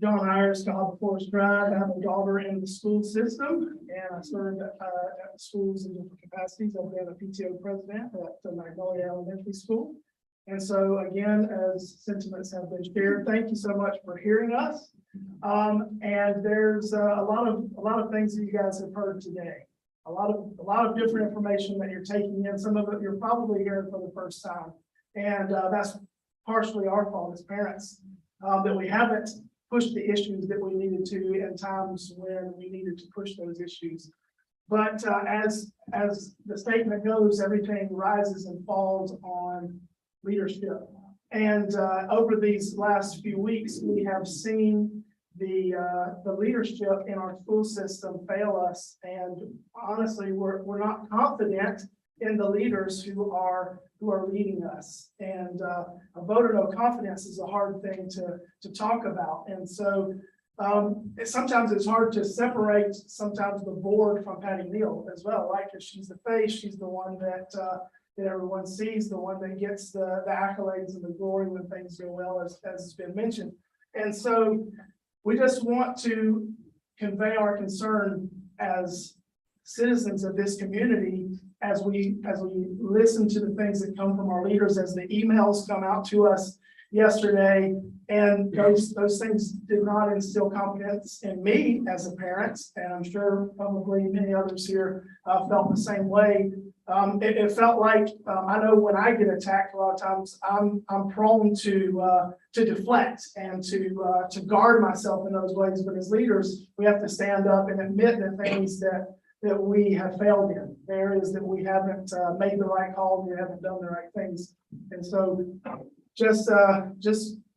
John Ayers, Scott Forest Drive. I have a daughter in the school system, and I served at schools in different capacities. I've been a PTO president at Magnolia Elementary School. And so again, as sentiments have been shared, thank you so much for hearing us. And there's a lot of things that you guys have heard today. A lot of different information that you're taking in. Some of it you're probably hearing for the first time. And that's partially our fault as parents, that we haven't pushed the issues that we needed to in times when we needed to push those issues. But as the statement goes, everything rises and falls on leadership. And over these last few weeks, we have seen the leadership in our school system fail us. And honestly, we're not confident in the leaders who are leading us. And a vote of no confidence is a hard thing to talk about. And so sometimes it's hard to separate sometimes the board from Patty Neal as well, right? Because she's the face, she's the one that everyone sees, the one that gets the accolades and the glory when things go well, as has been mentioned. And so we just want to convey our concern as citizens of this community as we listen to the things that come from our leaders, as the emails come out to us yesterday, and those things did not instill confidence in me as a parent, and I'm sure probably many others here felt the same way. It felt like I know when I get attacked, a lot of times I'm prone to deflect and to guard myself in those ways. But as leaders, we have to stand up and admit the things that we have failed in, areas that we haven't made the right call, we haven't done the right things. And so just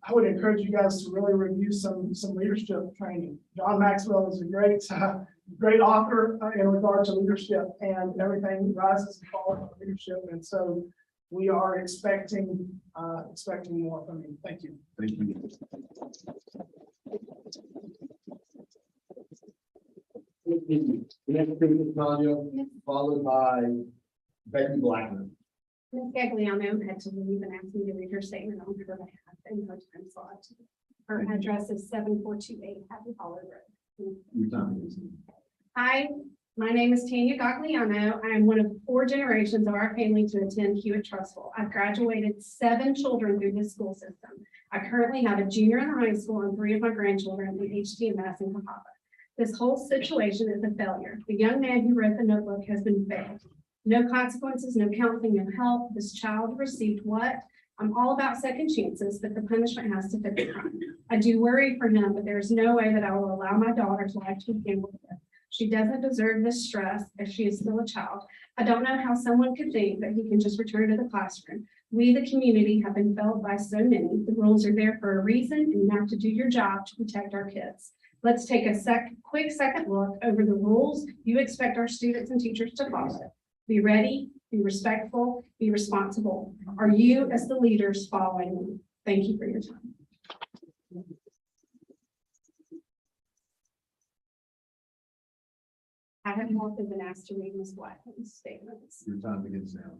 I would encourage you guys to really review some leadership training. John Maxwell is a great author in regard to leadership, and everything rises and falls on leadership. And so we are expecting more from you. Thank you. Thank you. Next speaker is Tanya, followed by Becky Blackman. Ms. Gagliano had to leave and asked me to read her statement on her behalf in her time slot. Her address is 7428 Happy Hollow Road. Hi, my name is Tanya Gagliano. I am one of 4 generations of our family to attend Hewitt Trussville. I've graduated 7 children through this school system. I currently have a junior in high school and 3 of my grandchildren in HTMS in Cahaba. This whole situation is a failure. The young man who wrote the notebook has been failed. No consequences, no counseling, no help. This child received what? I'm all about second chances, but the punishment has to fit the crime. I do worry for him, but there's no way that I will allow my daughter's life to be handled with. She doesn't deserve this stress as she is still a child. I don't know how someone could think that he can just return to the classroom. We, the community, have been failed by so many. The rules are there for a reason, and you have to do your job to protect our kids. Let's take a quick second look over the rules you expect our students and teachers to follow. Be ready, be respectful, be responsible. Are you, as the leaders, following them? Thank you for your time. I have also been asked to read Ms. Blackman's statements. Your time begins now.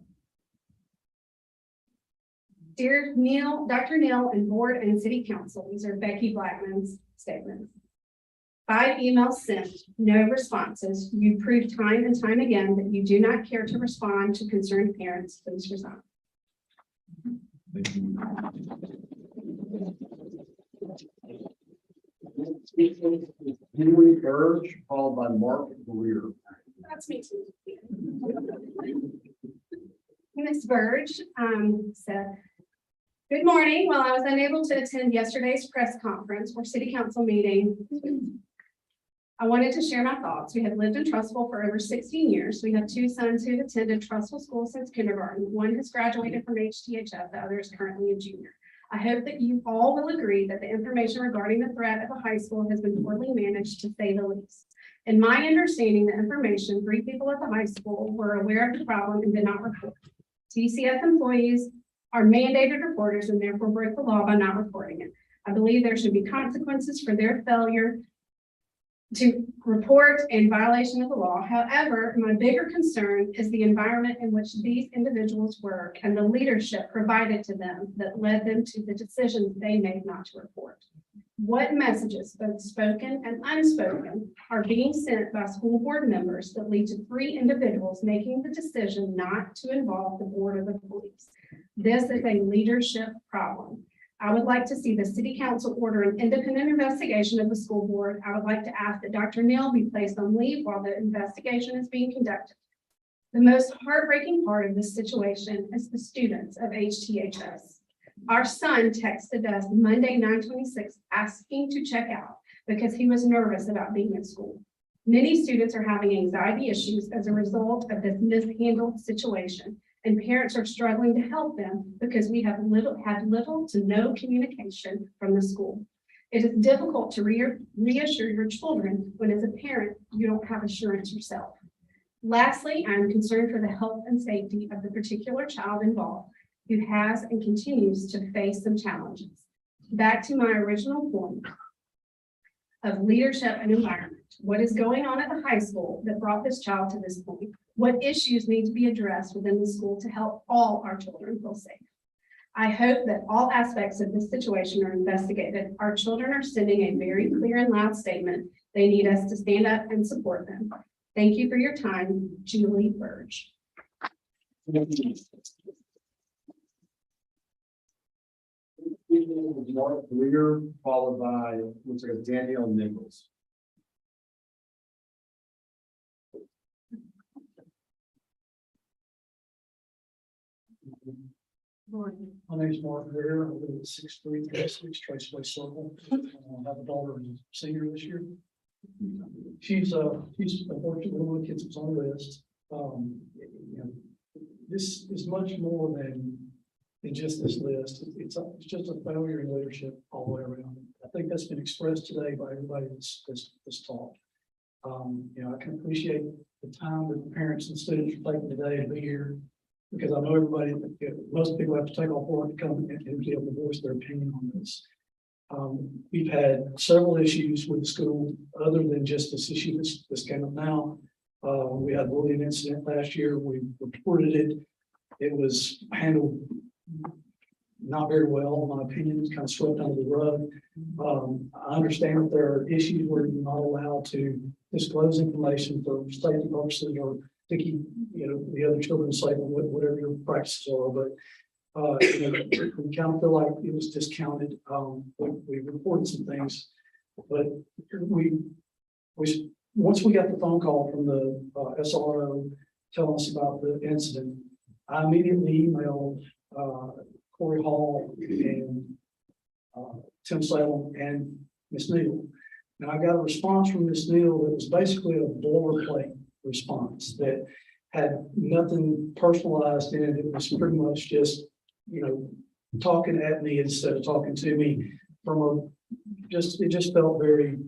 Dear Neil, Dr. Neil and board and city council, these are Becky Blackman's statements. 5 emails sent, no responses. You proved time and time again that you do not care to respond to concerned parents. Please resign. Thank you. Henry Burge, followed by Mark Greer. That's me too. Ms. Burge said, good morning. While I was unable to attend yesterday's press conference or city council meeting, I wanted to share my thoughts. We have lived in Trussville for over 16 years. We have 2 sons who have attended Trussville School since kindergarten. One has graduated from HTHF, the other is currently a junior. I hope that you all will agree that the information regarding the threat at the high school has been poorly managed, to say the least. In my understanding, the information, 3 people at the high school were aware of the problem and did not report. TCS employees are mandated reporters and therefore break the law by not reporting it. I believe there should be consequences for their failure to report in violation of the law. However, my bigger concern is the environment in which these individuals work and the leadership provided to them that led them to the decisions they made not to report. What messages, both spoken and unspoken, are being sent by school board members that lead to 3 individuals making the decision not to involve the board of the police? This is a leadership problem. I would like to see the city council order an independent investigation of the school board. I would like to ask that Dr. Neal be placed on leave while the investigation is being conducted. The most heartbreaking part of this situation is the students of HTHS. Our son texted us Monday, 9/26, asking to check out because he was nervous about being at school. Many students are having anxiety issues as a result of this mishandled situation, and parents are struggling to help them because we have had little to no communication from the school. It is difficult to reassure your children when, as a parent, you don't have assurance yourself. Lastly, I'm concerned for the health and safety of the particular child involved, who has and continues to face some challenges. Back to my original point of leadership and environment. What is going on at the high school that brought this child to this point? What issues need to be addressed within the school to help all our children feel safe? I hope that all aspects of this situation are investigated. Our children are sending a very clear and loud statement. They need us to stand up and support them. Thank you for your time, Julie Burge. Mark Greer, followed by, looks like Danielle Nichols. My name is Mark Greer. I live at 6336 Trussville Circle. I have a daughter who's a senior this year. She's unfortunately one of the kids that's on the list. This is much more than just this list. It's just a failure in leadership all the way around. I think that's been expressed today by everybody that's talked. I can appreciate the time that the parents and students are taking today to be here, because I know everybody, most people have to take off work to come and be able to voice their opinion on this. We've had several issues with the school other than just this issue that's came up now. We had a bullying incident last year. We reported it. It was handled not very well, in my opinion. It's kind of swept under the rug. I understand that there are issues where you're not allowed to disclose information for safety purposes or to keep, the other children safe, whatever your practices are. But we kind of feel like it was discounted. We reported some things, but once we got the phone call from the SRO telling us about the incident, I immediately emailed Corey Hall and Tim Salem and Ms. Neal. Now I got a response from Ms. Neal that was basically a boilerplate response that had nothing personalized in it. It was pretty much just, talking at me instead of talking to me it just felt very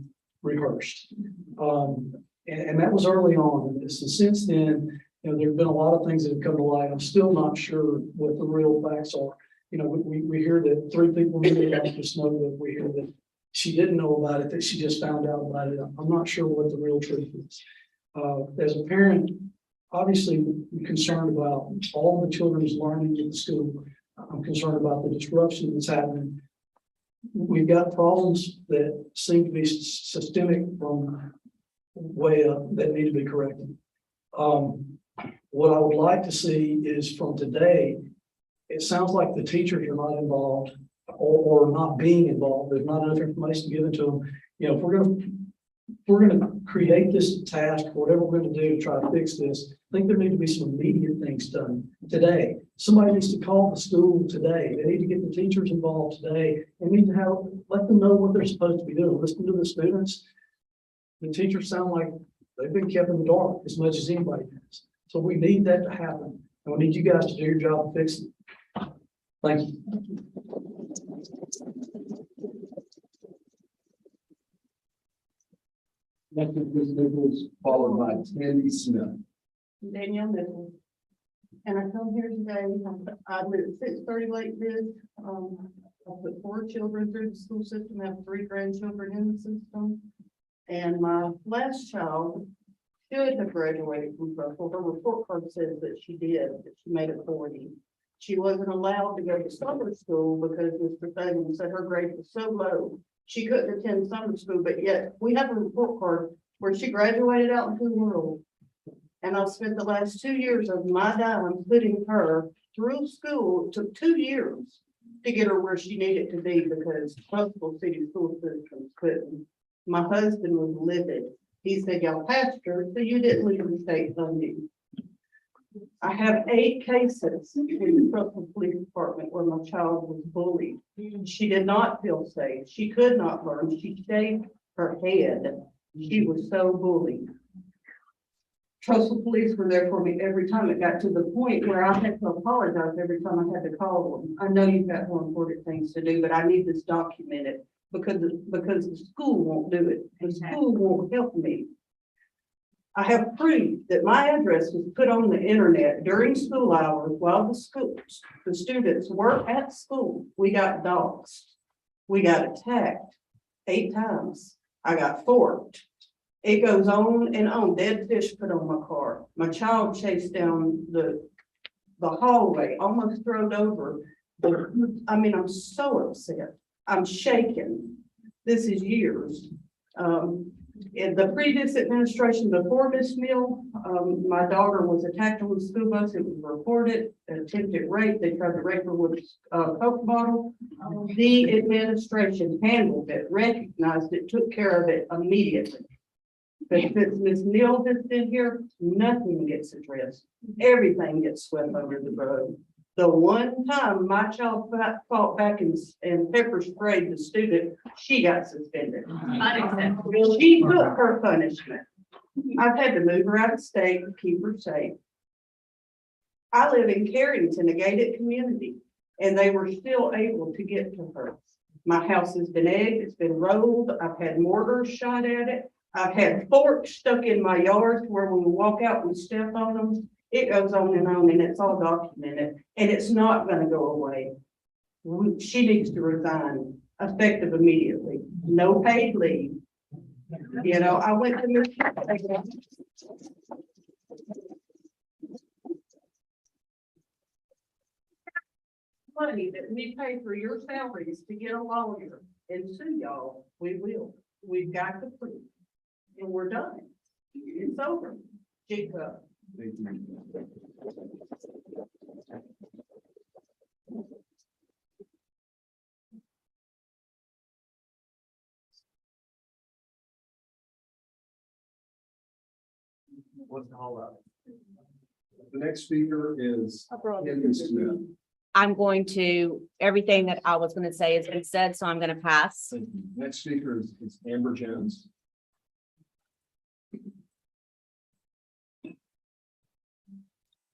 rehearsed. And that was early on. And since then, there have been a lot of things that have come to light. I'm still not sure what the real facts are. We hear that 3 people knew about this notebook. We hear that she didn't know about it, that she just found out about it. I'm not sure what the real truth is. As a parent, obviously I'm concerned about all the children's learning at the school. I'm concerned about the disruption that's happening. We've got problems that seem to be systemic from way up that need to be corrected. What I would like to see is from today, it sounds like the teachers are not involved or not being involved. There's not enough information given to them. You know, if we're gonna create this task, whatever we're gonna do to try to fix this, I think there need to be some immediate things done today. Somebody needs to call the school today. They need to get the teachers involved today. They need to let them know what they're supposed to be doing. Listen to the students. The teachers sound like they've been kept in the dark as much as anybody has. So we need that to happen. And we need you guys to do your job and fix it. Thank you. Next is Ms. Nichols, followed by Tandy Smith. Danielle Nichols. And I come here today, I live at 630 Lake Ridge. I put 4 children through the school system, I have 3 grandchildren in the system. And my last child should have graduated from Trussville. Her report card says that she did, that she made a 40. She wasn't allowed to go to summer school because Mr. Fagan said her grade was so low. She couldn't attend summer school, but yet we have a report card where she graduated out into the world. And I've spent the last 2 years of my dime putting her through school. It took 2 years to get her where she needed to be because Trussville City School System couldn't. My husband was livid. He said, y'all passed her, so you didn't leave the state funding. I have 8 cases in the Trussville Police Department where my child was bullied. She did not feel safe. She could not learn. She shaved her head. She was so bullied. Trussville Police were there for me every time. It got to the point where I had to apologize every time I had to call them. I know you've got more important things to do, but I need this documented because the school won't do it. The school won't help me. I have proof that my address was put on the internet during school hours while the students were at school. We got doxxed. We got attacked 8 times. I got forked. It goes on and on. Dead fish put on my car. My child chased down the hallway, almost thrown over. I mean, I'm so upset. I'm shaken. This is years. In the previous administration before Miss Mill, my daughter was attacked on the school bus. It was reported, an attempted rape. They tried to rape her with a Coke bottle. The administration handled it, recognized it, took care of it immediately. But since Miss Mill has been here, nothing gets addressed. Everything gets swept under the rug. The one time my child fought back and pepper sprayed the student, she got suspended. She took her punishment. I've had to move her out of state to keep her safe. I live in Carrington, a gated community, and they were still able to get to her. My house has been egged, it's been rolled, I've had mortars shot at it. I've had forks stuck in my yard where when we walk out, we step on them. It goes on, and it's all documented, and it's not gonna go away. She needs to resign, effective immediately, no paid leave. You know, I went to Michigan. Money that we pay for your salaries to get a lawyer and sue y'all, we will. We've got the proof. And we're done. It's over. Jacob. What's the whole up? The next speaker is Tandy Smith. I'm going to, everything that I was going to say has been said, so I'm going to pass. Thank you. Next speaker is Amber Jones.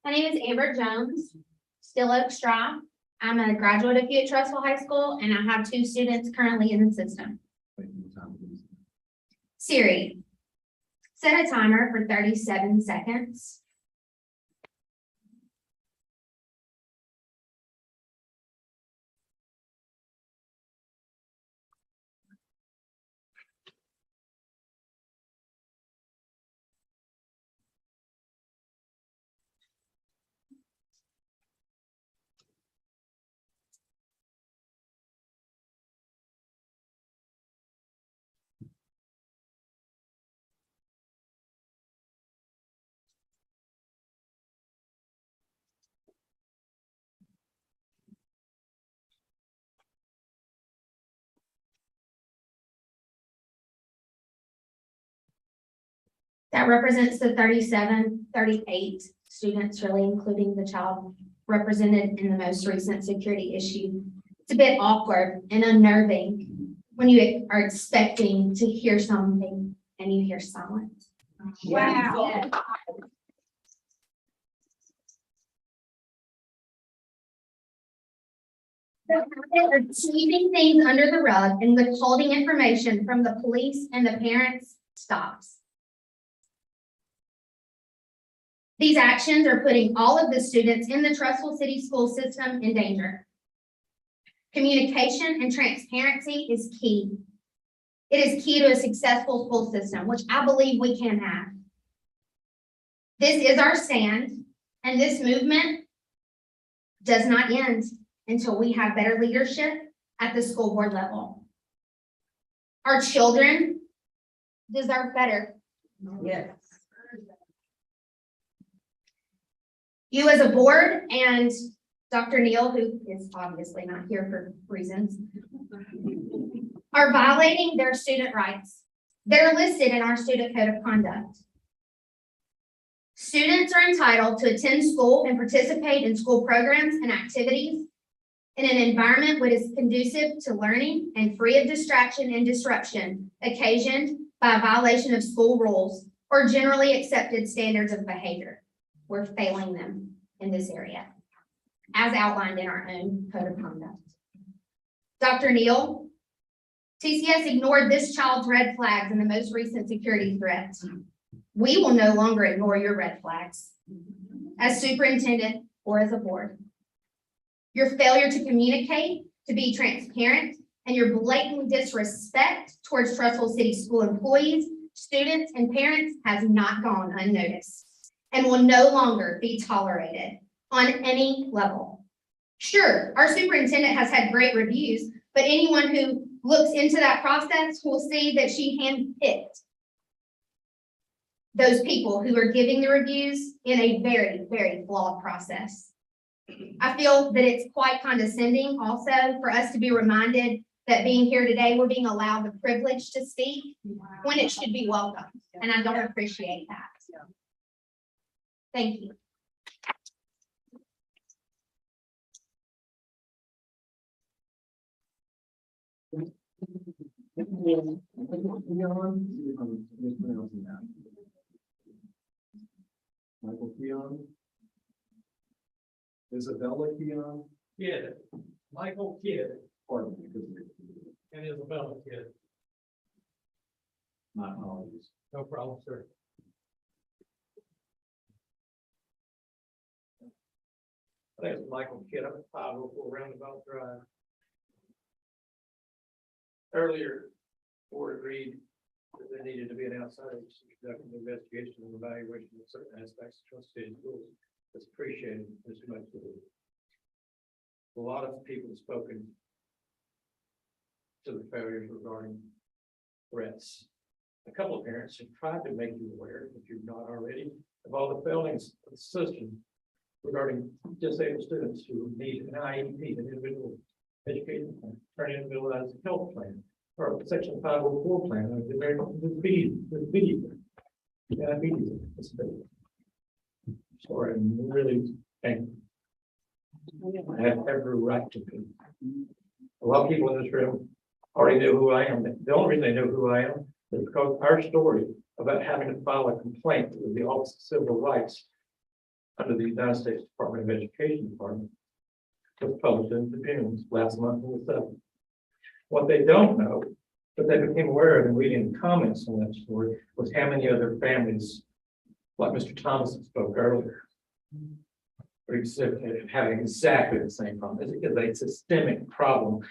My name is Amber Jones, Still Oaks Drive. I'm a graduate of at Trussville High School, and I have 2 students currently in the system. Siri, set a timer for 37 seconds. That represents the 37, 38 students, really including the child represented in the most recent security issue. It's a bit awkward and unnerving when you are expecting to hear something and you hear silence. Wow. Are sweeping things under the rug and withholding information from the police and the parents stops. These actions are putting all of the students in the Trussville City School System in danger. Communication and transparency is key. It is key to a successful school system, which I believe we can have. This is our stand, and this movement does not end until we have better leadership at the school board level. Our children deserve better. Yes. You as a board and Dr. Neal, who is obviously not here for reasons, are violating their student rights. They're listed in our student code of conduct. Students are entitled to attend school and participate in school programs and activities in an environment which is conducive to learning and free of distraction and disruption occasioned by a violation of school rules or generally accepted standards of behavior. We're failing them in this area, as outlined in our own code of conduct. Dr. Neal, TCS ignored this child's red flags in the most recent security threats. We will no longer ignore your red flags as superintendent or as a board. Your failure to communicate, to be transparent, and your blatant disrespect towards Trussville City School employees, students, and parents has not gone unnoticed and will no longer be tolerated on any level. Sure, our superintendent has had great reviews, but anyone who looks into that process will see that she handpicked those people who are giving the reviews in a very, very flawed process. I feel that it's quite condescending also for us to be reminded that being here today, we're being allowed the privilege to speak when it should be welcome. And I don't appreciate that. Thank you. Michael Keon. Isabella Keon. Kidd, Michael Kidd, Pardon me, because and Isabella Kidd. my apologies. No problem, sir. My name is Michael Kidd. I'm at 504 Roundabout Drive. Earlier, board agreed that there needed to be an outside agency conducting an investigation and evaluation of certain aspects of Trussville City schools. It's appreciated this much. A lot of people have spoken to the failures regarding threats. A couple of parents have tried to make you aware, if you're not already, of all the failings of the system regarding disabled students who need an IEP, an individual education plan, or an individualized health plan, or section 504 plan, or the American diabetes. Sorry, I'm really angry. I have every right to be. A lot of people in this room already know who I am. The only reason they know who I am is because our story about having to file a complaint with the Office of Civil Rights under the United States Department of Education Department was published in the June last month on the 7th. What they don't know, but they became aware of in reading the comments on that story, was how many other families, like Mr. Thomas spoke earlier, having exactly the same problem. It's a systemic problem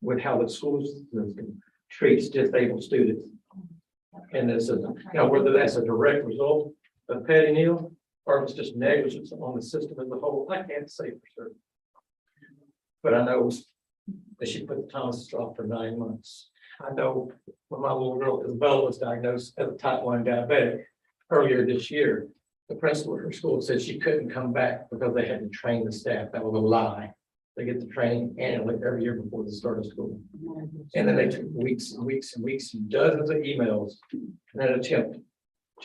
with how the school system treats disabled students. And this is, whether that's a direct result of Patty Neal or if it's just negligence on the system as a whole, I can't say for certain. But I know that she put the Thomas off for 9 months. I know when my little girl Isabella was diagnosed as a type 1 diabetic earlier this year, the principal of her school said she couldn't come back because they had to train the staff. That was a lie. They get the training annually every year before the start of school. And then they took weeks and weeks and weeks and dozens of emails in an attempt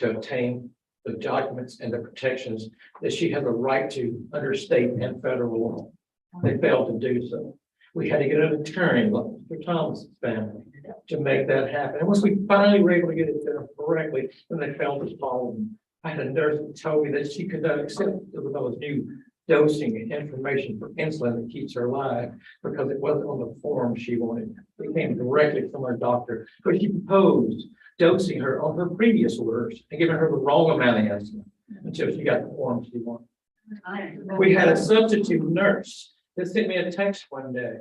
to obtain the documents and the protections that she has a right to under state and federal law. They failed to do so. We had to get an attorney, like Mr. Thomas's family, to make that happen. And once we finally were able to get it done correctly, then they failed to follow them. I had a nurse who told me that she could not accept those new dosing and information for insulin that keeps her alive because it wasn't on the form she wanted. It came directly from her doctor, but she proposed dosing her on her previous orders and giving her the wrong amount of insulin until she got the form she wanted. We had a substitute nurse that sent me a text one day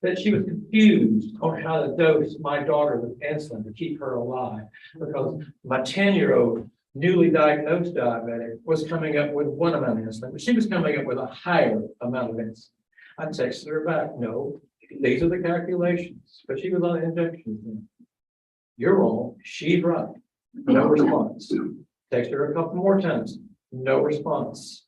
that she was confused on how to dose my daughter with insulin to keep her alive because my 10-year-old newly diagnosed diabetic was coming up with one amount of insulin, but she was coming up with a higher amount of insulin. I texted her back, no, these are the calculations, but she was on injections. You're wrong, she's right. No response. Text her a couple more times, no response.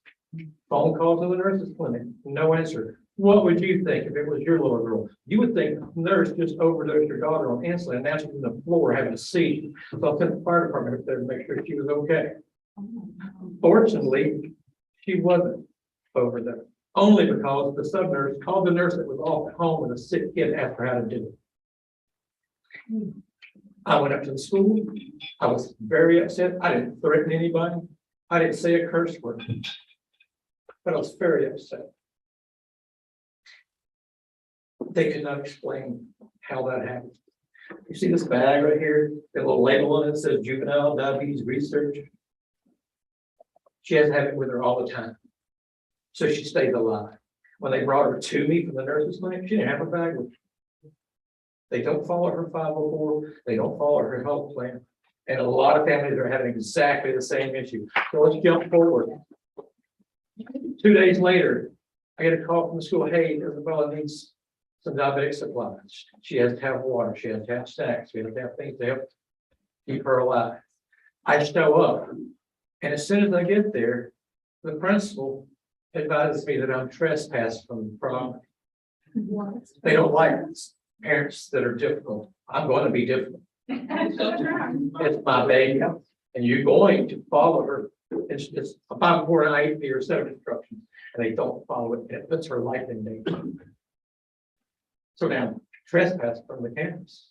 Phone call to the nurse's clinic, no answer. What would you think if it was your little girl? You would think the nurse just overdosed your daughter on insulin and now she's on the floor having a seizure. So I sent the fire department up there to make sure she was okay. Fortunately, she wasn't overdosed, only because the sub nurse called the nurse that was off at home with a sick kid, asked her how to do it. I went up to the school. I was very upset. I didn't threaten anybody. I didn't say a curse word, but I was very upset. They could not explain how that happened. You see this bag right here, the little label on it says juvenile diabetes research. She has to have it with her all the time, so she stays alive. When they brought her to me from the nurse's clinic, she didn't have her bag with her. They don't follow her 504, they don't follow her health plan. And a lot of families are having exactly the same issue. So let's jump forward. 2 days later, I get a call from the school, hey, Isabella needs some diabetic supplies. She has to have water, she has to have snacks, we have to have things to help keep her alive. I show up, and as soon as I get there, the principal advises me that I'm trespassing from the property. They don't like parents that are difficult. I'm going to be difficult. It's my baby, and you're going to follow her. It's a 5, 4, and 8 or 7 instructions, and they don't follow it. It puts her life in danger. So now trespass from the campus,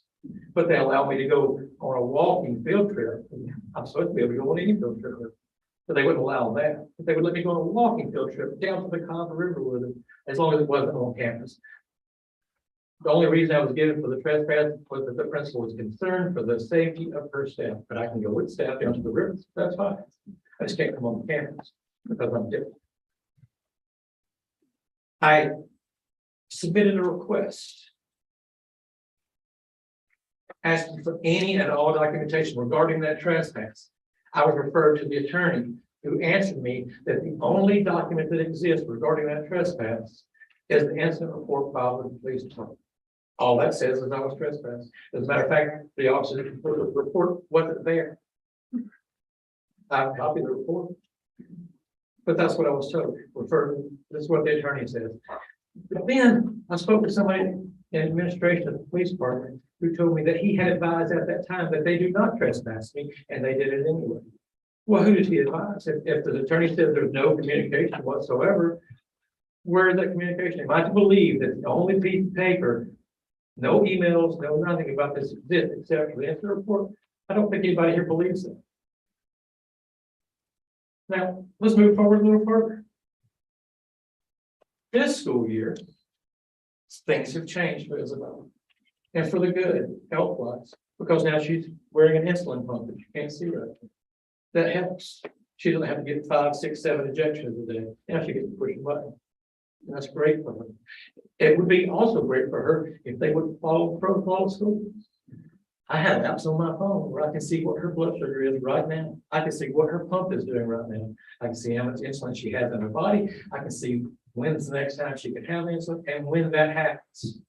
but they allow me to go on a walking field trip. I'm supposed to be able to go on any field trip, but they wouldn't allow that. But they would let me go on a walking field trip down to the Colorado River with them, as long as it wasn't on campus. The only reason I was given for the trespass was that the principal was concerned for the safety of her staff, but I can go with staff down to the river. That's fine. I just can't come on campus because I'm different. I submitted a request asking for any and all documentation regarding that trespass. I was referred to the attorney who answered me that the only document that exists regarding that trespass is the incident report filed with the police department. All that says is I was trespassed. As a matter of fact, the officer report wasn't there. I copied the report, but that's what I was told. This is what the attorney says. But then I spoke to somebody in administration of the police department who told me that he had advised at that time that they do not trespass me, and they did it anyway. Well, who did he advise? If the attorney says there's no communication whatsoever, where is that communication? Am I to believe that the only piece of paper, no emails, no nothing about this exists except for the incident report? I don't think anybody here believes that. Now, let's move forward a little further. This school year, things have changed for Isabella, and for the good, health-wise, because now she's wearing an insulin pump that you can't see right now. That helps. She doesn't have to get 5, 6, 7 injections a day. Now she gets to push a button. And that's great for her. It would be also great for her if they would follow the protocol of school. I have apps on my phone where I can see what her blood sugar is right now. I can see what her pump is doing right now. I can see how much insulin she has in her body. I can see when's the next time she can have insulin and when that happens.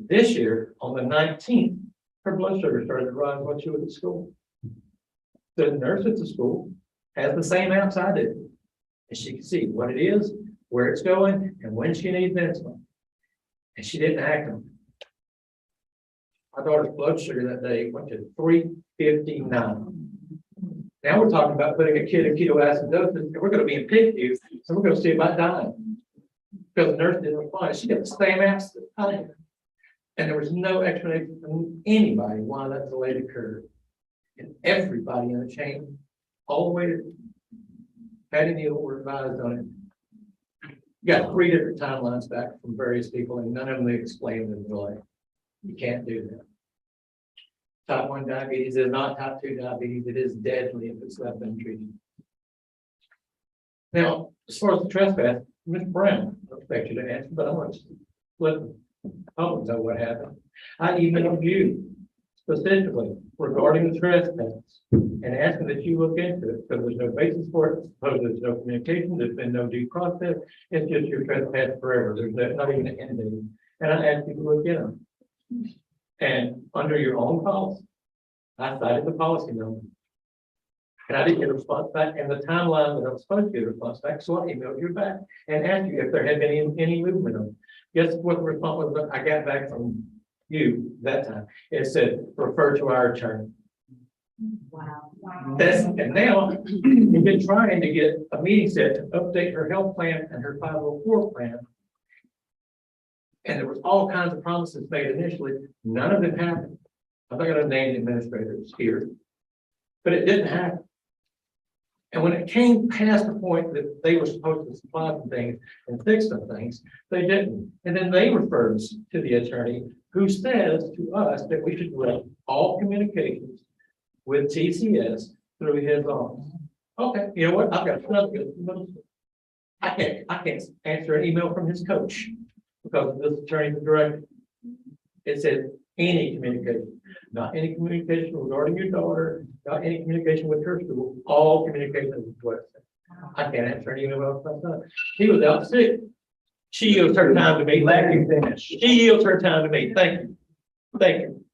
This year, on the 19th, her blood sugar started to rise when she was at school. The nurse at the school has the same apps I do. And she can see what it is, where it's going, and when she needs insulin. And she didn't act on it. My daughter's blood sugar that day went to 359. Now we're talking about putting a kid in ketoacidosis, and we're gonna be in PICU, and we're gonna see about dying. Because the nurse didn't respond, she got the same answer that I had. And there was no explanation from anybody why that delay occurred. And everybody in the chain, all the way to Patty Neal were advised on it. Got 3 different timelines back from various people, and none of them explained the delay. You can't do that. Type 1 diabetes is not type 2 diabetes. It is deadly if it's left untreated. Now, as far as the trespass, Ms. Brown, I expect you to answer, but I want to let the public know what happened. I emailed you specifically regarding the trespass and asking that you look into it, because there's no basis for it. Suppose there's no communication, there's been no due process. It's just your trespass forever. There's not even an end date. And I asked you to look in them. And under your own policy, I cited the policy number. And I didn't get a response back, and the timeline that I was supposed to get a response back, so I emailed you back and asked you if there had been any movement on it. Guess what the response was I got back from you that time? It said, refer to our attorney. Wow. And now, you've been trying to get a meeting set to update her health plan and her 504 plan. And there was all kinds of promises made initially. None of them happened. I'm not going to name the administrators here, but it didn't happen. And when it came past the point that they were supposed to supply some things and fix some things, they didn't. And then they referred us to the attorney, who says to us that we should direct all communications with TCS through his office. Okay, you know what? I've got another good. I can't answer an email from his coach because this attorney's director. It said any communication, not any communication regarding your daughter, not any communication with her school, all communication with what I can't answer an email about my son. He was out sick. She yields her time to me. Thank you. She yields her time to me. Thank you. Thank you.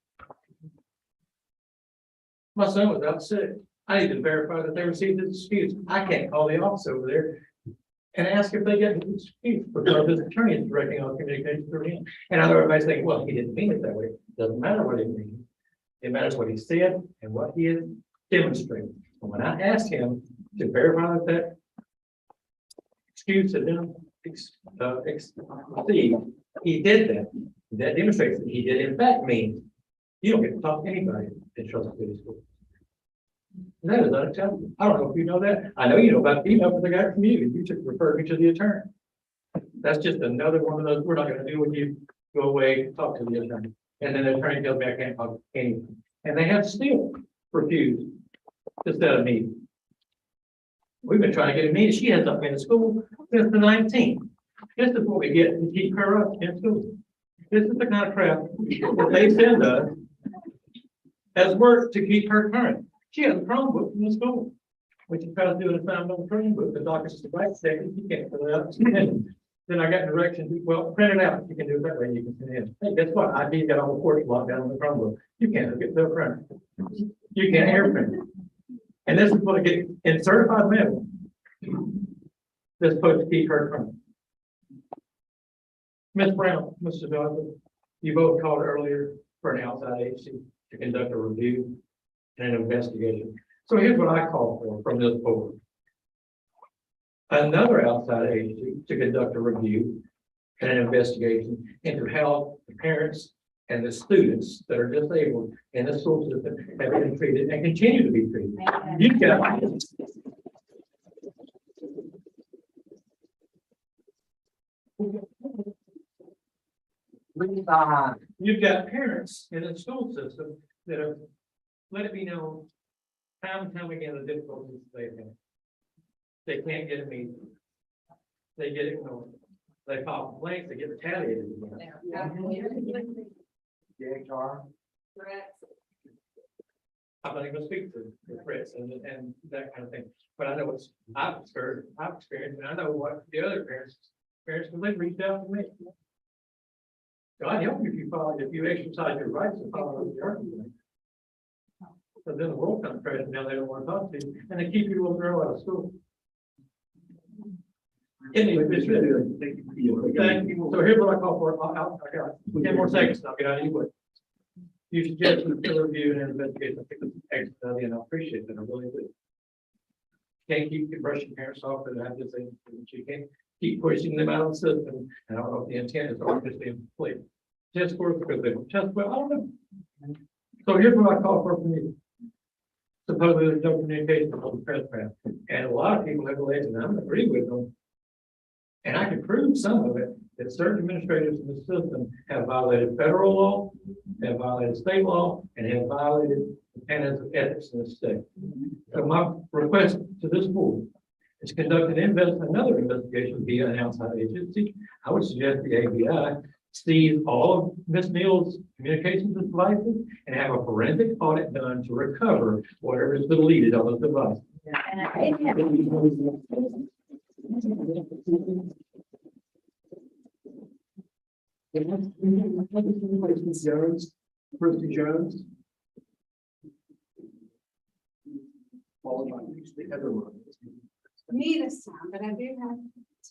My son was out sick. I need to verify that they received his excuse. I can't call the office over there and ask if they get his excuse because this attorney is directing all communication through him. And I know everybody's thinking, well, he didn't mean it that way. Doesn't matter what he means. It matters what he said and what he has demonstrated. And when I asked him to verify that excuse had been received, he did that. That demonstrates that he did in fact mean you don't get to talk to anybody in Trussville City School. And that is unacceptable. I don't know if you know that. I know you know about the email because I got it from you. You should refer me to the attorney. That's just another one of those we're not going to do when you go away and talk to the attorney. And then the attorney tells me I can't talk to anyone. And they have still refused to set a meeting. We've been trying to get a meeting. She has not been in school since the 19th. This is what we get to keep her up in school. This is the kind of crap that they send us as work to keep her current. She has a Chromebook from the school. When she tries to do an assignment on the Chromebook, the doctor says, wait a second, you can't fill it out. Then I got directions, well, print it out. You can do it that way. You can send it in. Hey, guess what? I got all the ports locked down on the Chromebook. You can't get the print. You can't air print. And this is what I get in certified mail. That's supposed to keep her current. Ms. Brown, Mr. Douglas, you both called earlier for an outside agency to conduct a review and an investigation. So here's what I call for from this board. Another outside agency to conduct a review and an investigation into how the parents and the students that are disabled in the school system have been treated and continue to be treated. You've got You've got parents in the school system that have let it be known time and time again the difficulties they've had. They can't get a meeting. They get ignored. They file complaints, they get retaliated against. I'm not even gonna speak to the threats and that kind of thing, but I know what I've experienced, and I know what the other parents because they've reached out to me. So I'd help you if you exercise your rights and follow the argument. But then the world comes crashing down, they don't want to talk to you, and they keep your little girl out of school. Anyway, thank you. So here's what I call for. I got 10 more seconds, and I'll get out of your way. You suggest a review and investigation. I think it's excellent, and I appreciate that. I really do. can't keep brushing parents off, and I'm just saying, you can't keep pushing them out of the system. And I don't know if the intent is obviously in play. Just for, because they don't test well, I don't know. So here's what I call for me. Supposedly there's no communication on the press path, and a lot of people have alleged, and I'm agree with them. And I can prove some of it, that certain administrators in the system have violated federal law, have violated state law, and have violated the tenets of ethics in the state. So my request to this board is conduct another investigation via an outside agency. I would suggest the ABI seize all of Ms. Neal's communications devices and have a forensic audit done to recover whatever is deleted on those devices. Jones, Kristen Jones. Followed by the other one. Me this time, but I do have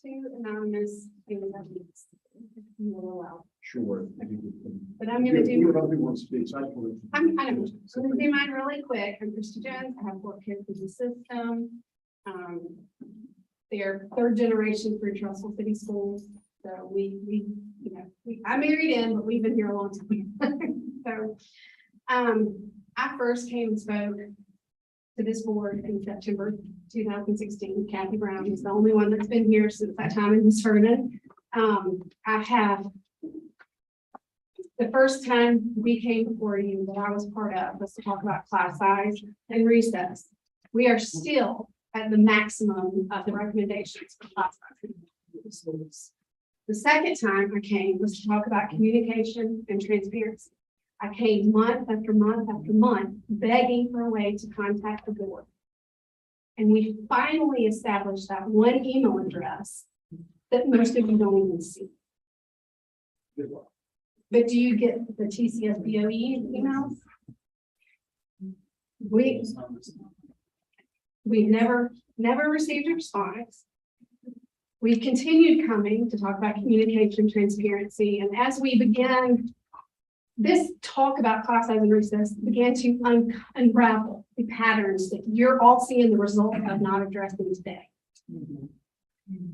two anonymous things I need to allow. Sure. But I'm gonna do. You probably want to speak, so I just want to- I'm gonna do mine really quick. I'm Kristen Jones. I have 4 kids in the system. They're 3rd generation through Trussville City Schools. So I married in, but we've been here a long time. So, I first came and spoke to this board in September 2016. Kathy Brown is the only one that's been here since that time in Miss Vernon. I have the first time we came before you that I was part of was to talk about class size and recess. We are still at the maximum of the recommendations for class size. The second time I came was to talk about communication and transparency. I came month after month after month begging for a way to contact the board. And we finally established that one email address that most of you don't even see. But do you get the TCSBOE emails? We never received a response. We continued coming to talk about communication, transparency, and as we began, this talk about class size and recess began to unravel the patterns that you're all seeing the result of not addressing today.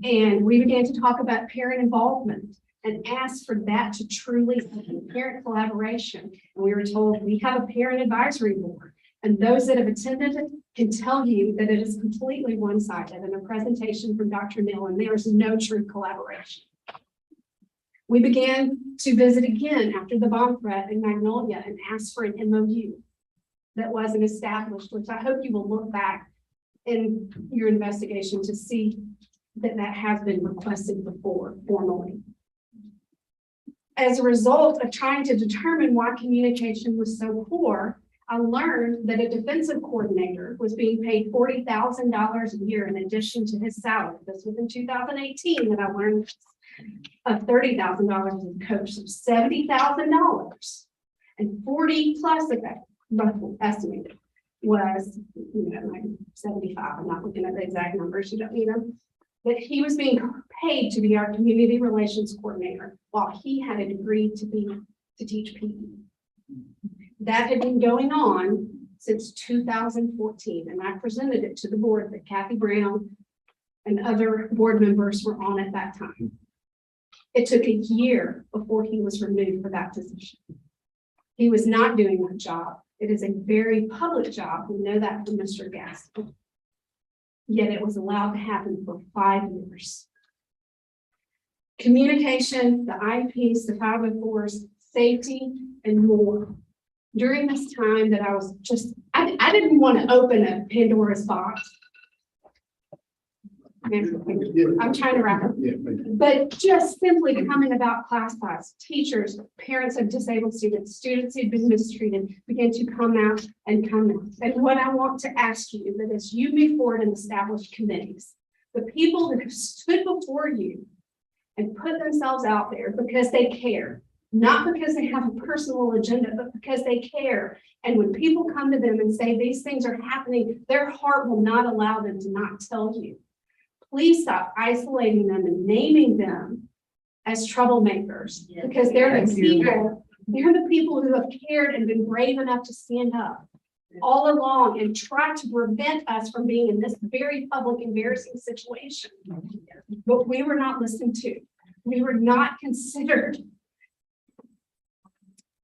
And we began to talk about parent involvement and asked for that to truly happen, parent collaboration. And we were told we have a parent advisory board, and those that have attended it can tell you that it is completely one-sided and a presentation from Dr. Neal, and there is no true collaboration. We began to visit again after the bomb threat in Magnolia and asked for an MOU that wasn't established, which I hope you will look back in your investigation to see that that has been requested before formally. As a result of trying to determine why communication was so poor, I learned that a defensive coordinator was being paid $40,000 a year in addition to his salary. This was in 2018 that I learned of $30,000 as a coach, so $70,000, and 40 plus of that, roughly estimated, was like 75. I'm not looking at the exact numbers. You don't need them. But he was being paid to be our community relations coordinator while he had a degree to teach PE. That had been going on since 2014, and I presented it to the board that Kathy Brown and other board members were on at that time. It took a year before he was removed for that position. He was not doing that job. It is a very public job. We know that from Mr. Gaston. Yet it was allowed to happen for 5 years. Communication, the IPs, the 504s, safety, and more. During this time that I was just, I didn't want to open a Pandora's box. I'm trying to wrap up. But just simply coming about class size, teachers, parents of disabled students, students who've been mistreated began to come out. And what I want to ask you that as you move forward and establish committees, the people that have stood before you and put themselves out there because they care, not because they have a personal agenda, but because they care. And when people come to them and say these things are happening, their heart will not allow them to not tell you. Please stop isolating them and naming them as troublemakers, because they're the people who have cared and been brave enough to stand up. all along and tried to prevent us from being in this very public embarrassing situation. But we were not listened to. We were not considered.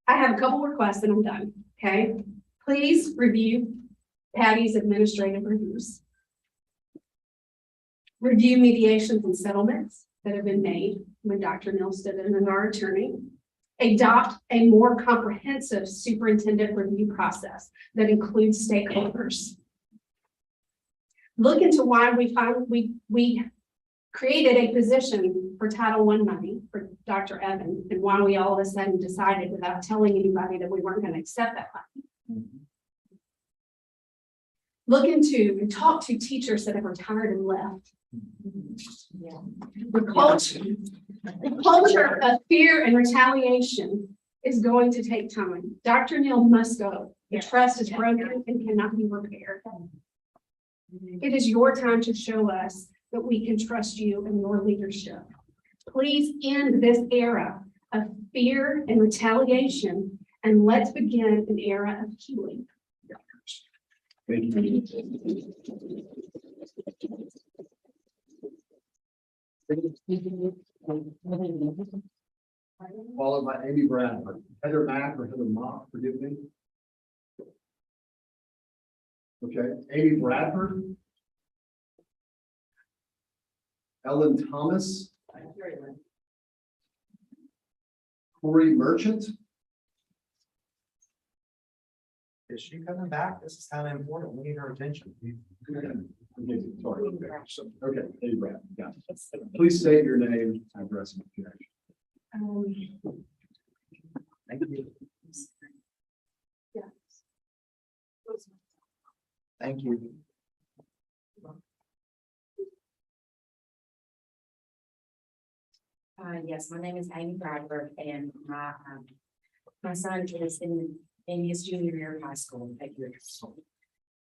I have a couple requests and I'm done, okay? Please review Patty's administrative reviews. Review mediations and settlements that have been made when Dr. Mills stood in as our attorney. Adopt a more comprehensive superintendent review process that includes stakeholders. Look into why we created a position for Title I money for Dr. Evan and why we all of a sudden decided without telling anybody that we weren't going to accept that money. Look into and talk to teachers that have retired and left. The culture of fear and retaliation is going to take time. Dr. Neal must go. The trust is broken and cannot be repaired. It is your time to show us that we can trust you and your leadership. Please end this era of fear and retaliation and let's begin an era of healing. Thank you. Followed by Amy Bradford. Heather Mack or Heather Mock, forgive me. Okay, Amy Bradford. Ellen Thomas. Corey Merchant. Is she coming back? This is kind of important. We need her attention. Sorry. Okay, Amy Bradford, got it. Please state your name, address, and affiliation. Thank you. Thank you. Yes, my name is Amy Bradford and my son is in his junior year of high school at Trussville.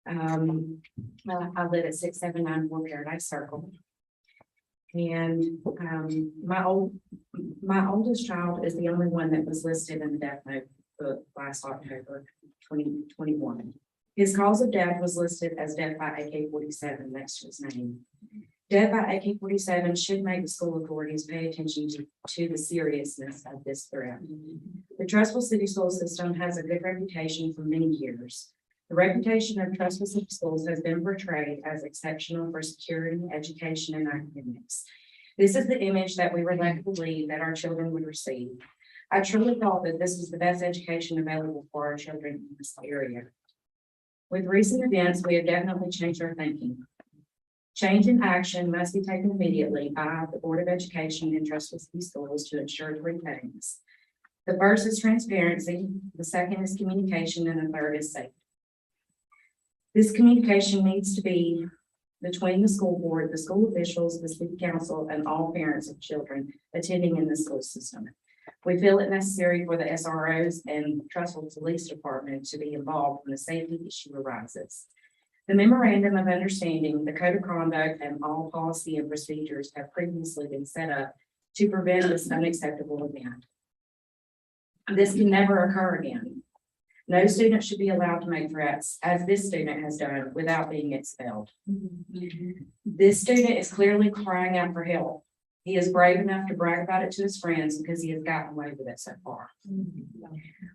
I live at 6794 Paradise Circle. And my oldest child is the only one that was listed in the death note book last October 2021. His cause of death was listed as death by AK-47 next to his name. Death by AK-47 should make the school authorities pay attention to the seriousness of this threat. The Trussville City School System has a good reputation for many years. The reputation of Trussville City Schools has been portrayed as exceptional for security, education, and academics. This is the image that we were led to believe that our children would receive. I truly thought that this was the best education available for our children in this area. With recent events, we have definitely changed our thinking. Change in action must be taken immediately by the Board of Education and Trussville City Schools to ensure three things. The first is transparency, the second is communication, and the third is safety. This communication needs to be between the school board, the school officials, the city council, and all parents of children attending in the school system. We feel it necessary for the SROs and Trussville Police Department to be involved when a safety issue arises. The memorandum of understanding, the code of conduct, and all policy and procedures have previously been set up to prevent this unacceptable event. This can never occur again. No student should be allowed to make threats, as this student has done, without being expelled. This student is clearly crying out for help. He is brave enough to brag about it to his friends because he has gotten away with it so far.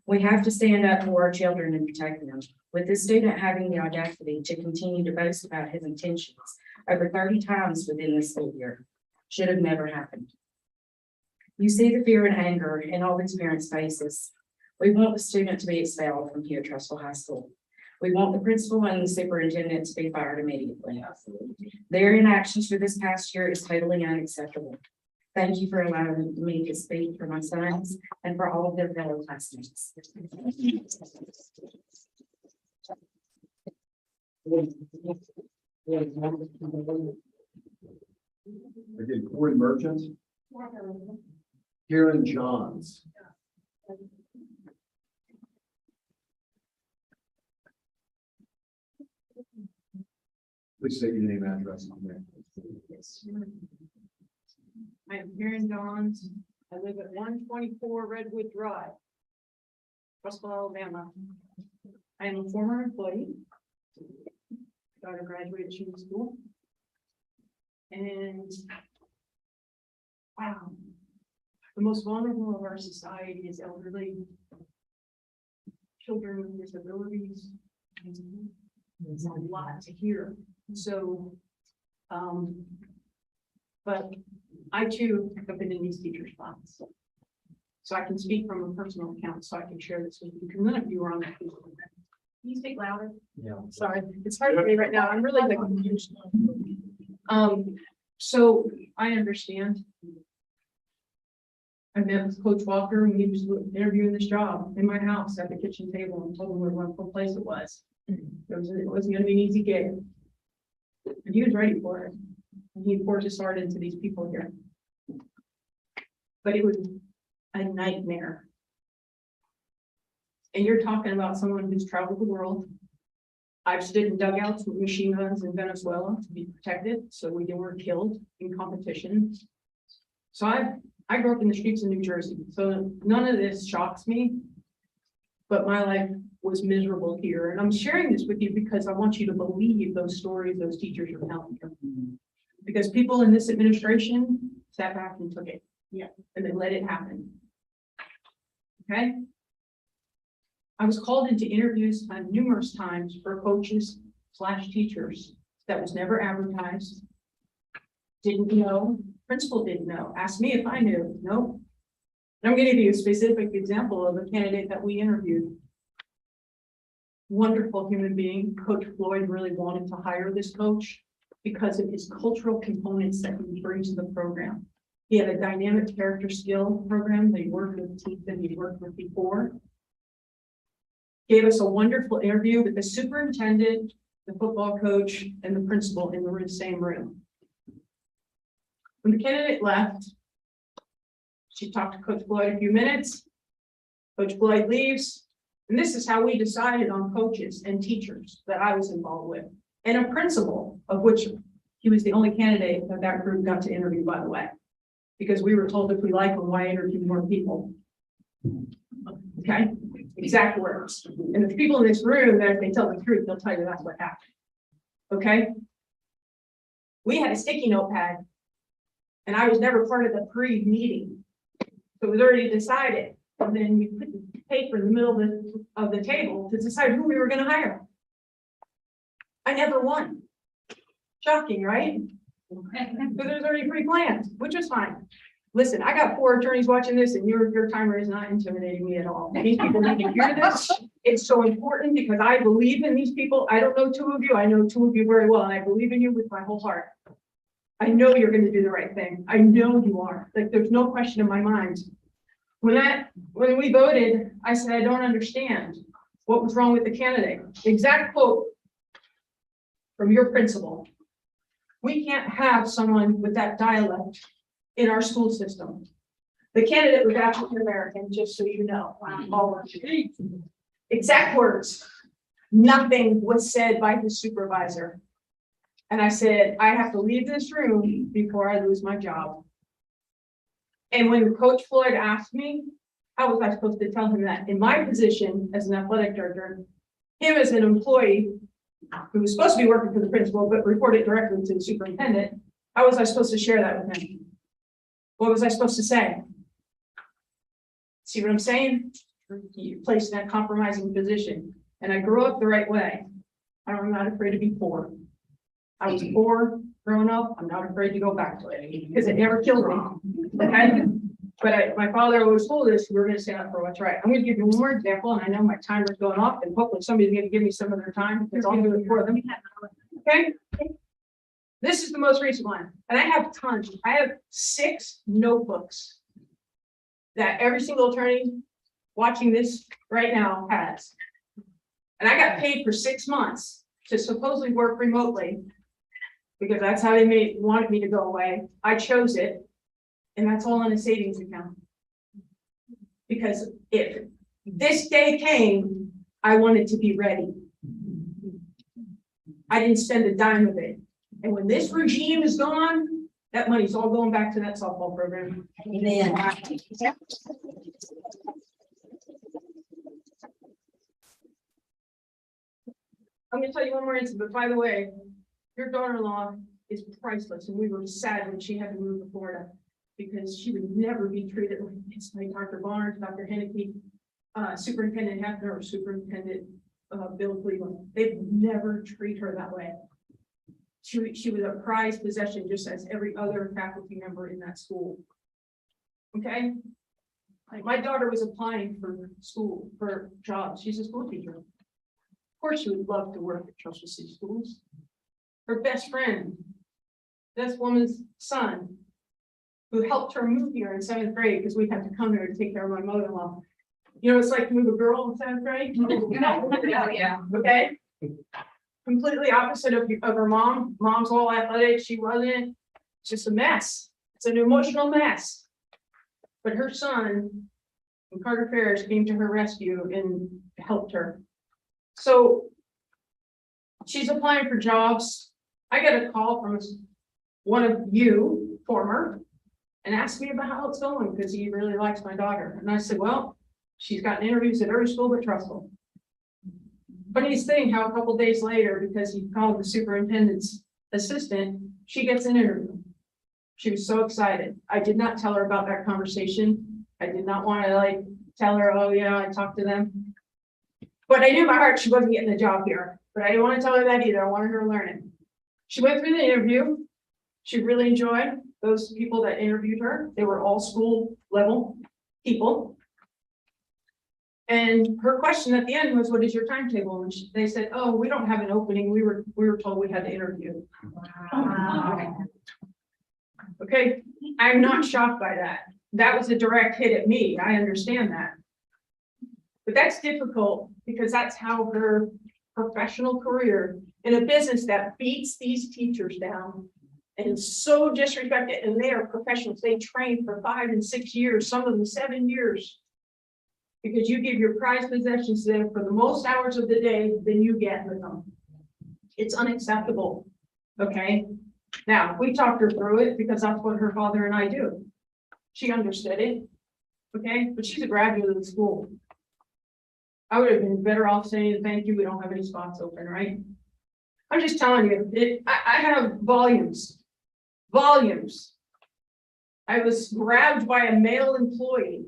We have to stand up for our children and protect them. With this student having the audacity to continue to boast about his intentions over 30 times within the school year, should have never happened. You see the fear and anger in all these parents' faces. We want the student to be expelled from here at Trussville High School. We want the principal and the superintendent to be fired immediately. Their inactions for this past year is totally unacceptable. Thank you for allowing me to speak for my sons and for all of their fellow classmates. Again, Corey Merchant. Karen Johns. Please state your name, address, and name. I'm Karen Johns. I live at 124 Redwood Drive, Trussville, Alabama. I am a former employee. Daughter graduated from school. And wow, the most vulnerable of our society is elderly, children with disabilities. It's a lot to hear. So, but I too have been in these teacher spots. So I can speak from a personal account, so I can share this with you, because none of you are on that. Can you speak louder? Yeah. Sorry, it's hard for me right now. I'm really like confused. So I understand. I met with Coach Walker when he was interviewing this job in my house at the kitchen table and told him what a wonderful place it was. It wasn't gonna be an easy gig. And he was ready for it. And he poured his heart into these people here. But it was a nightmare. And you're talking about someone who's traveled the world. I've stood in dugouts with machine guns in Venezuela to be protected, so we weren't killed in competition. So I grew up in the streets of New Jersey, so none of this shocks me. But my life was miserable here, and I'm sharing this with you because I want you to believe those stories those teachers are telling you. Because people in this administration sat back and took it, and they let it happen. Okay? I was called into interviews numerous times for coaches / teachers that was never advertised. Didn't know, principal didn't know, asked me if I knew, no. And I'm gonna give you a specific example of a candidate that we interviewed. Wonderful human being, Coach Floyd really wanted to hire this coach because of his cultural components that he brings to the program. He had a dynamic character skill program. They worked with teams that he worked with before. Gave us a wonderful interview with the superintendent, the football coach, and the principal in the same room. When the candidate left, she talked to Coach Floyd a few minutes. Coach Floyd leaves, and this is how we decided on coaches and teachers that I was involved with, and a principal, of which he was the only candidate that that group got to interview, by the way, because we were told if we like them, why interview more people? Okay, exact words. And the people in this room, that if they tell the truth, they'll tell you that's what happened. Okay? We had a sticky notepad, and I was never part of the pre-meeting. So it was already decided. And then we put the paper in the middle of the table to decide who we were going to hire. I never won. Shocking, right? So there's already pre-planned, which was fine. Listen, I got 4 attorneys watching this, and your timer is not intimidating me at all. These people need to hear this. It's so important because I believe in these people. I don't know 2 of you. I know 2 of you very well, and I believe in you with my whole heart. I know you're going to do the right thing. I know you are. Like, there's no question in my mind. When we voted, I said, I don't understand what was wrong with the candidate. Exact quote from your principal. We can't have someone with that dialect in our school system. The candidate was African American, just so you know. Exact words. Nothing was said by his supervisor. And I said, I have to leave this room before I lose my job. And when Coach Floyd asked me, how was I supposed to tell him that? In my position as an athletic director, him as an employee who was supposed to be working for the principal, but reported directly to the superintendent, how was I supposed to share that with him? What was I supposed to say? See what I'm saying? You're placed in that compromising position. And I grew up the right way. I'm not afraid to be poor. I was poor growing up. I'm not afraid to go back to it because it never killed me. Okay? But my father always told us we're going to stand up for what's right. I'm going to give you one more example, and I know my timer's going off, and hopefully somebody's going to give me some of their time because I'll do it for them. Okay? This is the most recent one, and I have tons. I have 6 notebooks that every single attorney watching this right now has. And I got paid for 6 months to supposedly work remotely because that's how they wanted me to go away. I chose it, and that's all in a savings account. Because if this day came, I wanted to be ready. I didn't spend a dime of it. And when this regime is gone, that money's all going back to that softball program. Amen. I'm gonna tell you one more incident, but by the way, your daughter-in-law is priceless, and we were sad when she had to move to Florida because she would never be treated like this by Dr. Barnes, Dr. Henneke, Superintendent Hefner, or Superintendent Bill Cleveland. They'd never treat her that way. She was a prized possession, just as every other faculty member in that school. Okay? Like, my daughter was applying for jobs. She's a school teacher. Of course, she would love to work at Trussville City Schools. Her best friend, this woman's son, who helped her move here in 7th grade, because we had to come here to take care of my mother-in-law. You know, it's like to move a girl in 7th grade. Yeah. Okay? Completely opposite of her mom. Mom's all athletic, she wasn't. It's just a mess. It's an emotional mess. But her son, Carter Ferris, came to her rescue and helped her. So she's applying for jobs. I got a call from one of you, former, and asked me about how it's going because he really likes my daughter. And I said, well, she's gotten interviews at every school but Trussville. Funniest thing, how a couple days later, because he called the superintendent's assistant, she gets an interview. She was so excited. I did not tell her about that conversation. I did not want to tell her, oh yeah, I talked to them. But I knew in my heart she wasn't getting the job here. But I didn't want to tell her that either. I wanted her to learn it. She went through the interview. She really enjoyed those people that interviewed her. They were all school level people. And her question at the end was, what is your timetable? And they said, oh, we don't have an opening. We were told we had to interview. Wow. Okay, I'm not shocked by that. That was a direct hit at me. I understand that. But that's difficult because that's how her professional career in a business that beats these teachers down and so disrespected, and they are professionals. They train for 5 and 6 years, some of them 7 years. Because you give your prized possessions to them for the most hours of the day than you get with them. It's unacceptable. Okay. Now, we talked her through it because that's what her father and I do. She understood it. Okay, but she's a graduate of the school. I would have been better off saying thank you, we don't have any spots open, right? I'm just telling you, I have volumes. I was grabbed by a male employee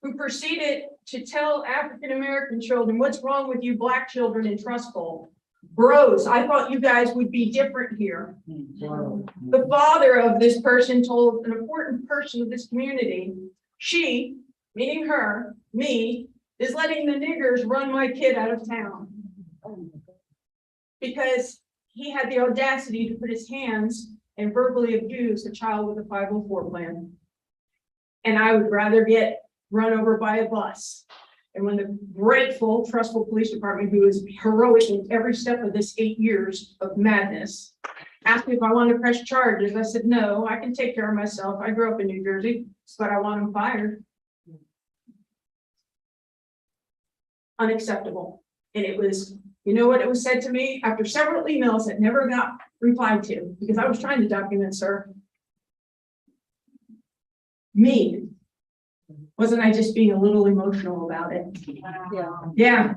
who proceeded to tell African-American children, what's wrong with you Black children in Trussville? Bros, I thought you guys would be different here. The father of this person told an important person of this community, she, meaning her, me, is letting the niggers run my kid out of town. Because he had the audacity to put his hands and verbally abuse a child with a 504 plan. And I would rather get run over by a bus. And when the grateful Trussville Police Department, who is heroic in every step of this 8 years of madness, asked me if I wanted to press charges, I said, no, I can take care of myself. I grew up in New Jersey, but I want them fired. Unacceptable. And it was, you know what it was said to me after several emails that never got replied to because I was trying to document, sir. Me. Wasn't I just being a little emotional about it? Yeah.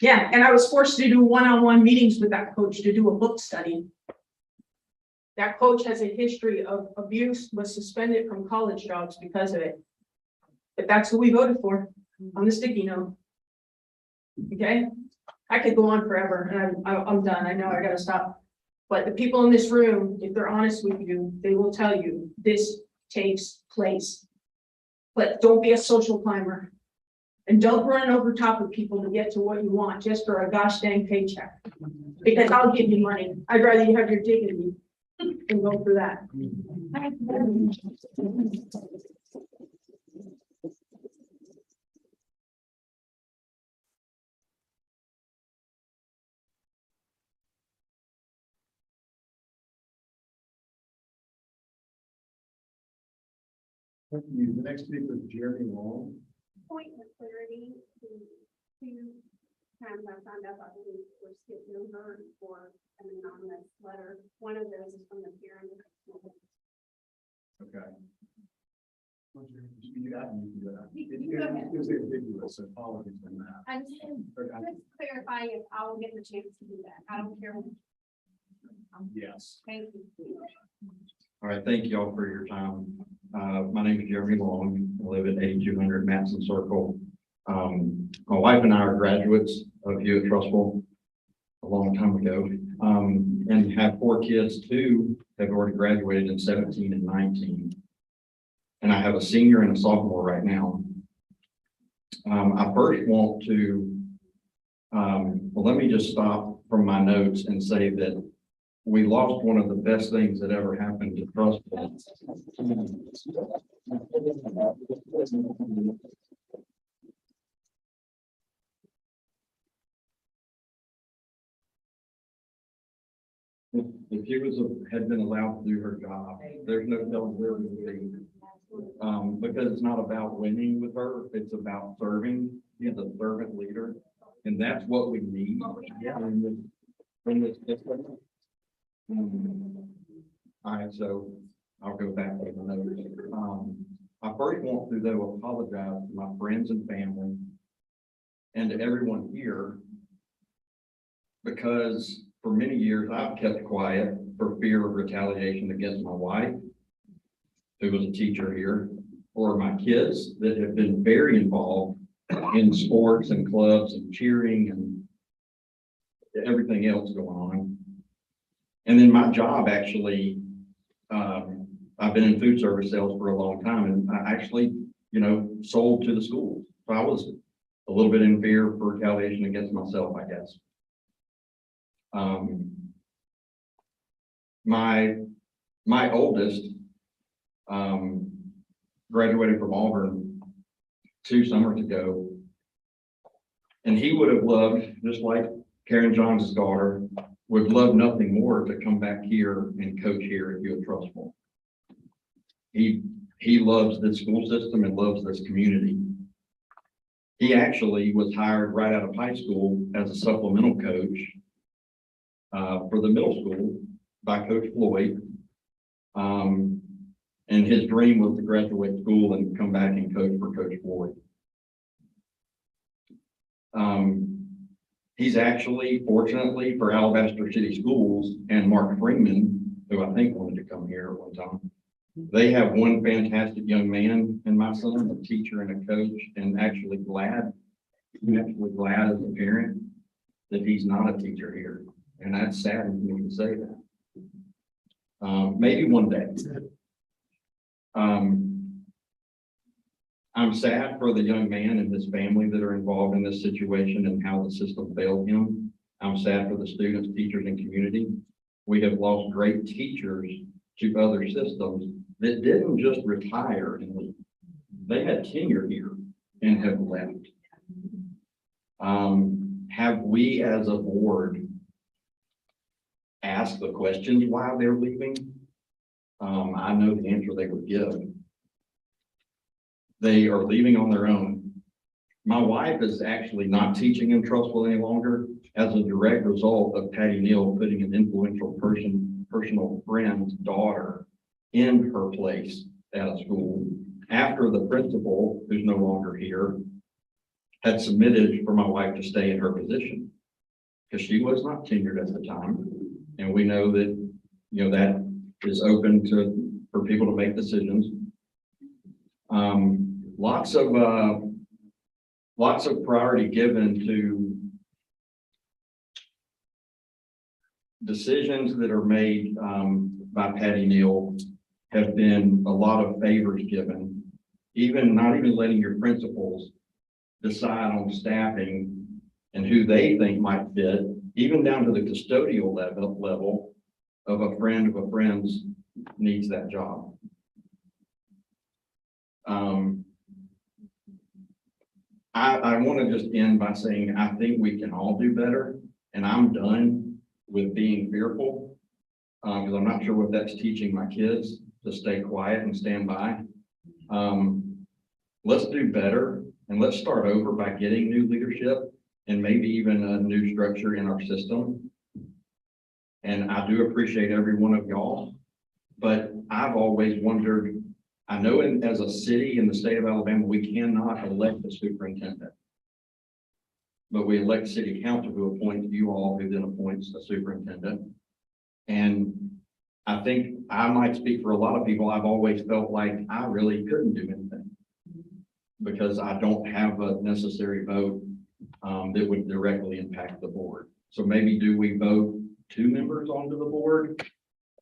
And I was forced to do one-on-one meetings with that coach to do a book study. That coach has a history of abuse, was suspended from college jobs because of it. But that's who we voted for on the sticky note. Okay, I could go on forever and I'm done. I know I gotta stop. But the people in this room, if they're honest with you, they will tell you this takes place. But don't be a social climber. And don't run over top of people to get to what you want just for a gosh dang paycheck. Because I'll give you money. I'd rather you have your dignity than go for that. Thank you. The next speaker is Jeremy Long. Point of clarity, the 2 times I found out about the were skipped over for an anonymous letter. One of those is from the parent. Okay. You got me. Go ahead. It was ambiguous, so apologies on that. I'm just clarifying if I will get the chance to do that. I don't care. Yes. Thank you. All right, thank you all for your time. My name is Jeremy Long. I live at 8200 Matson Circle. My wife and I are graduates of at Trussville a long time ago, and have 4 kids. 2 have already graduated in 17 and 19. And I have a senior and a sophomore right now. I first want to, well, let me just stop from my notes and say that we lost one of the best things that ever happened to Trussville. If she had been allowed to do her job, there's no telling where we would be. Because it's not about winning with her, it's about serving. She's a servant leader, and that's what we need. In this district. All right, so I'll go back to the notes. I first want to, though, apologize to my friends and family and to everyone here, because for many years I've kept quiet for fear of retaliation against my wife, who was a teacher here, or my kids that have been very involved in sports and clubs and cheering and everything else going on. And then my job actually, I've been in food service sales for a long time, and I actually, sold to the schools. So I was a little bit in fear for retaliation against myself, I guess. My oldest, graduated from Auburn 2 summers ago, and he would have loved, just like Karen Johns' daughter, would love nothing more to come back here and coach here at Trussville. He loves this school system and loves this community. He actually was hired right out of high school as a supplemental coach for the middle school by Coach Floyd. And his dream was to graduate school and come back and coach for Coach Floyd. He's actually, fortunately for Alabaster City Schools and Mark Freeman, who I think wanted to come here at one time, they have one fantastic young man in my son, a teacher and a coach, and actually glad as a parent that he's not a teacher here. And that's sad for me to say that. Maybe one day. I'm sad for the young man and his family that are involved in this situation and how the system failed him. I'm sad for the students, teachers, and community. We have lost great teachers to other systems that didn't just retire and leave. They had tenure here and have left. Have we as a board asked the questions why they're leaving? I know the answer they would give. They are leaving on their own. My wife is actually not teaching in Trussville any longer as a direct result of Patty Neal putting an influential personal friend's daughter in her place at a school after the principal, who's no longer here, had submitted for my wife to stay in her position because she was not tenured at the time. And we know that, that is open for people to make decisions. Lots of priority given to decisions that are made by Patty Neal. Have been a lot of favors given, not even letting your principals decide on staffing and who they think might fit, even down to the custodial level of a friend of a friend's needs that job. I want to just end by saying, I think we can all do better, and I'm done with being fearful because I'm not sure what that's teaching my kids, to stay quiet and stand by. Let's do better, and let's start over by getting new leadership and maybe even a new structure in our system. And I do appreciate every one of y'all, but I've always wondered I know as a city in the state of Alabama, we cannot elect a superintendent. But we elect city council who appoints you all, who then appoints a superintendent. And I think I might speak for a lot of people. I've always felt like I really couldn't do anything. Because I don't have a necessary vote that would directly impact the board. So maybe do we vote 2 members onto the board?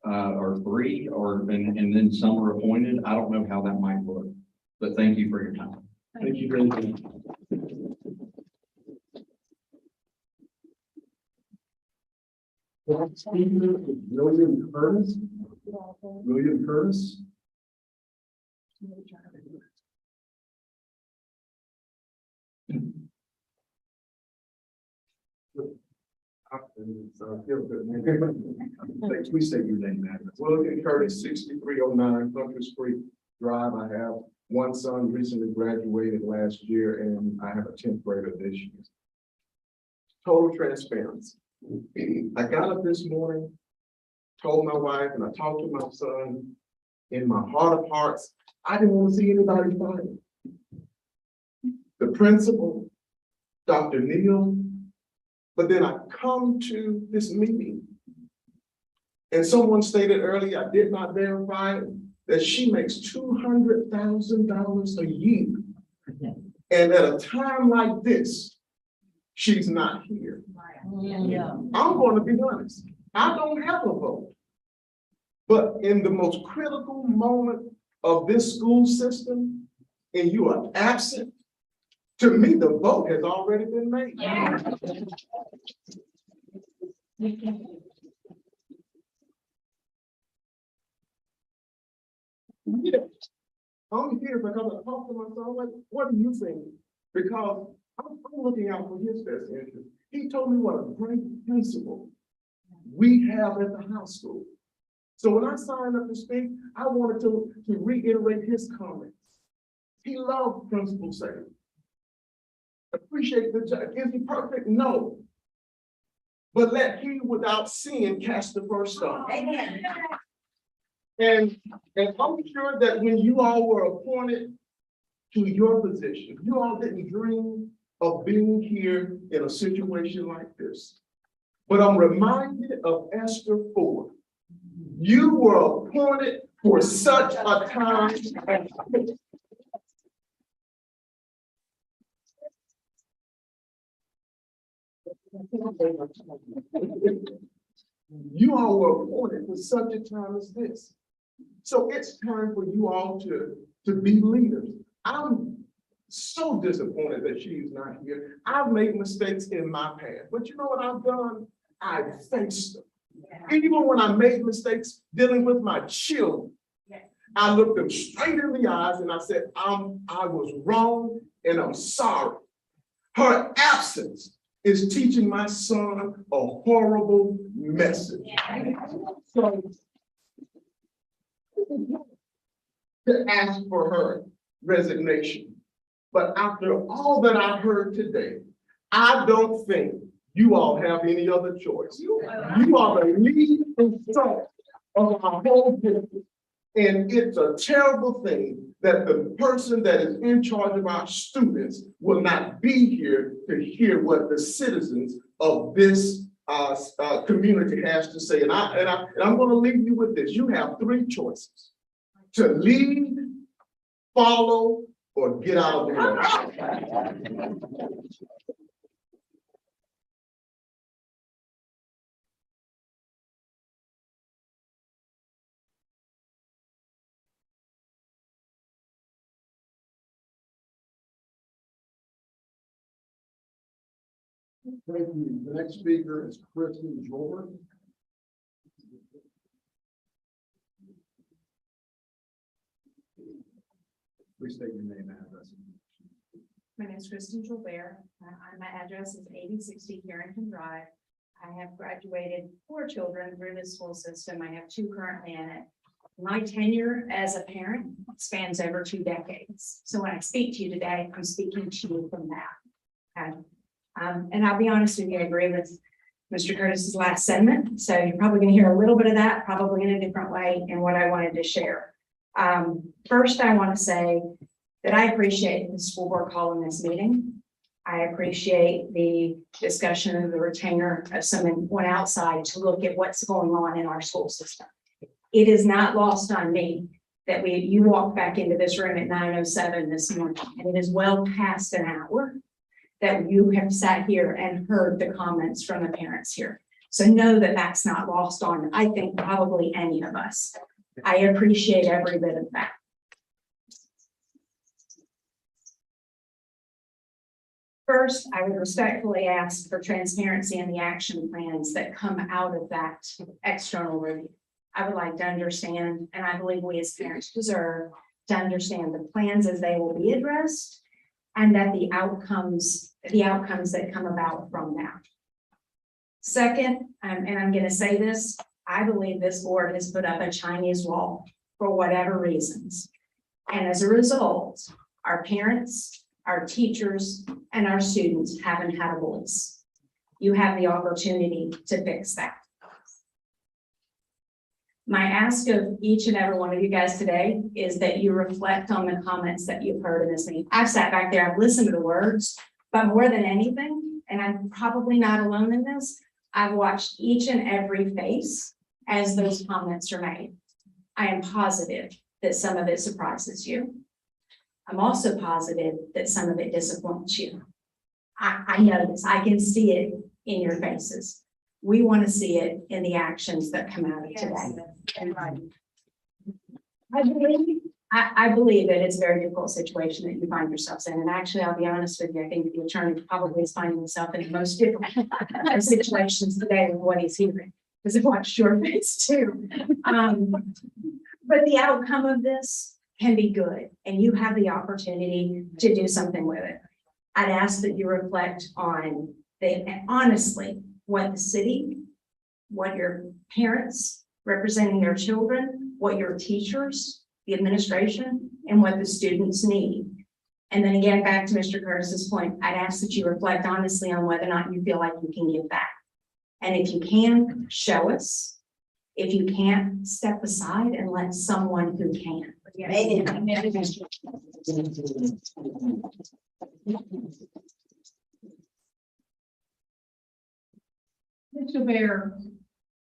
Or 3, and then some are appointed. I don't know how that might look, but thank you for your time. Thank you very much. Speaker is William Curtis. William Curtis. Please state your name, Maddox. William Curtis, 6309 Country Street Drive. I have one son recently graduated last year, and I have a 10th grader this year. Total transparency. I got up this morning, told my wife, and I talked to my son. In my heart of hearts, I didn't want to see anybody fighting. The principal, Dr. Neal, but then I come to this meeting, and someone stated earlier, I did not verify that she makes $200,000 a year. And at a time like this, she's not here. I'm going to be honest. I don't have a vote. But in the most critical moment of this school system, and you are absent, to me, the vote has already been made. Yeah. I'm here because I talked to my son, like, what do you think? Because I'm looking out for his best interest. He told me what a great principal we have at the high school. So when I signed up to speak, I wanted to reiterate his comments. He loved Principal Say. Appreciate the judge. Is he perfect? No. But let he without sin cast the first stone. Amen. And I'm sure that when you all were appointed to your position, you all didn't dream of being here in a situation like this. But I'm reminded of Esther 4. You were appointed for such a time as this. You all were appointed for such a time as this. So it's time for you all to be leaders. I'm so disappointed that she's not here. I've made mistakes in my past, but you know what I've done? I've faced them. Even when I made mistakes dealing with my children, I looked them straight in the eyes and I said, I was wrong and I'm sorry. Her absence is teaching my son a horrible message. So, to ask for her resignation. But after all that I heard today, I don't think you all have any other choice. You are the lead instructor of our whole business. And it's a terrible thing that the person that is in charge of our students will not be here to hear what the citizens of this community has to say. And I'm going to leave you with this. You have 3 choices: to lead, follow, or get out of the way. Thank you. The next speaker is Kristen Jordan. Please state your name and address. My name is Kristen Jordan. My address is 8060 Carrington Drive. I have graduated 4 children through the school system. I have 2 currently in it. My tenure as a parent spans over 2 decades. So when I speak to you today, I'm speaking to you from that. Okay. And I'll be honest with you, I agree with Mr. Curtis's last sentiment. So you're probably going to hear a little bit of that, probably in a different way, in what I wanted to share. First, I want to say that I appreciate the school board calling this meeting. I appreciate the discussion of the retainer of someone went outside to look at what's going on in our school system. It is not lost on me that you walked back into this room at 9:07 this morning, and it is well past an hour that you have sat here and heard the comments from the parents here. So know that that's not lost on, I think, probably any of us. I appreciate every bit of that. First, I would respectfully ask for transparency in the action plans that come out of that external review. I would like to understand, and I believe we as parents deserve to understand the plans as they will be addressed, and that the outcomes that come about from that. Second, and I'm going to say this, I believe this board has put up a Chinese wall for whatever reasons. And as a result, our parents, our teachers, and our students haven't had a voice. You have the opportunity to fix that. My ask of each and every one of you guys today is that you reflect on the comments that you've heard in this meeting. I've sat back there, I've listened to the words, but more than anything, and I'm probably not alone in this, I've watched each and every face as those comments are made. I am positive that some of it surprises you. I'm also positive that some of it disappoints you. I know this, I can see it in your faces. We want to see it in the actions that come out of today. I believe that it's a very difficult situation that you find yourselves in. And actually, I'll be honest with you, I think the attorney probably is finding himself in the most difficult situations today with what he's hearing. Because I've watched your face too. But the outcome of this can be good, and you have the opportunity to do something with it. I'd ask that you reflect on honestly, what the city, what your parents representing their children, what your teachers, the administration, and what the students need. And then again, back to Mr. Curtis's point, I'd ask that you reflect honestly on whether or not you feel like you can give back. And if you can, show us. If you can't, step aside and let someone who can. Mr. Bear,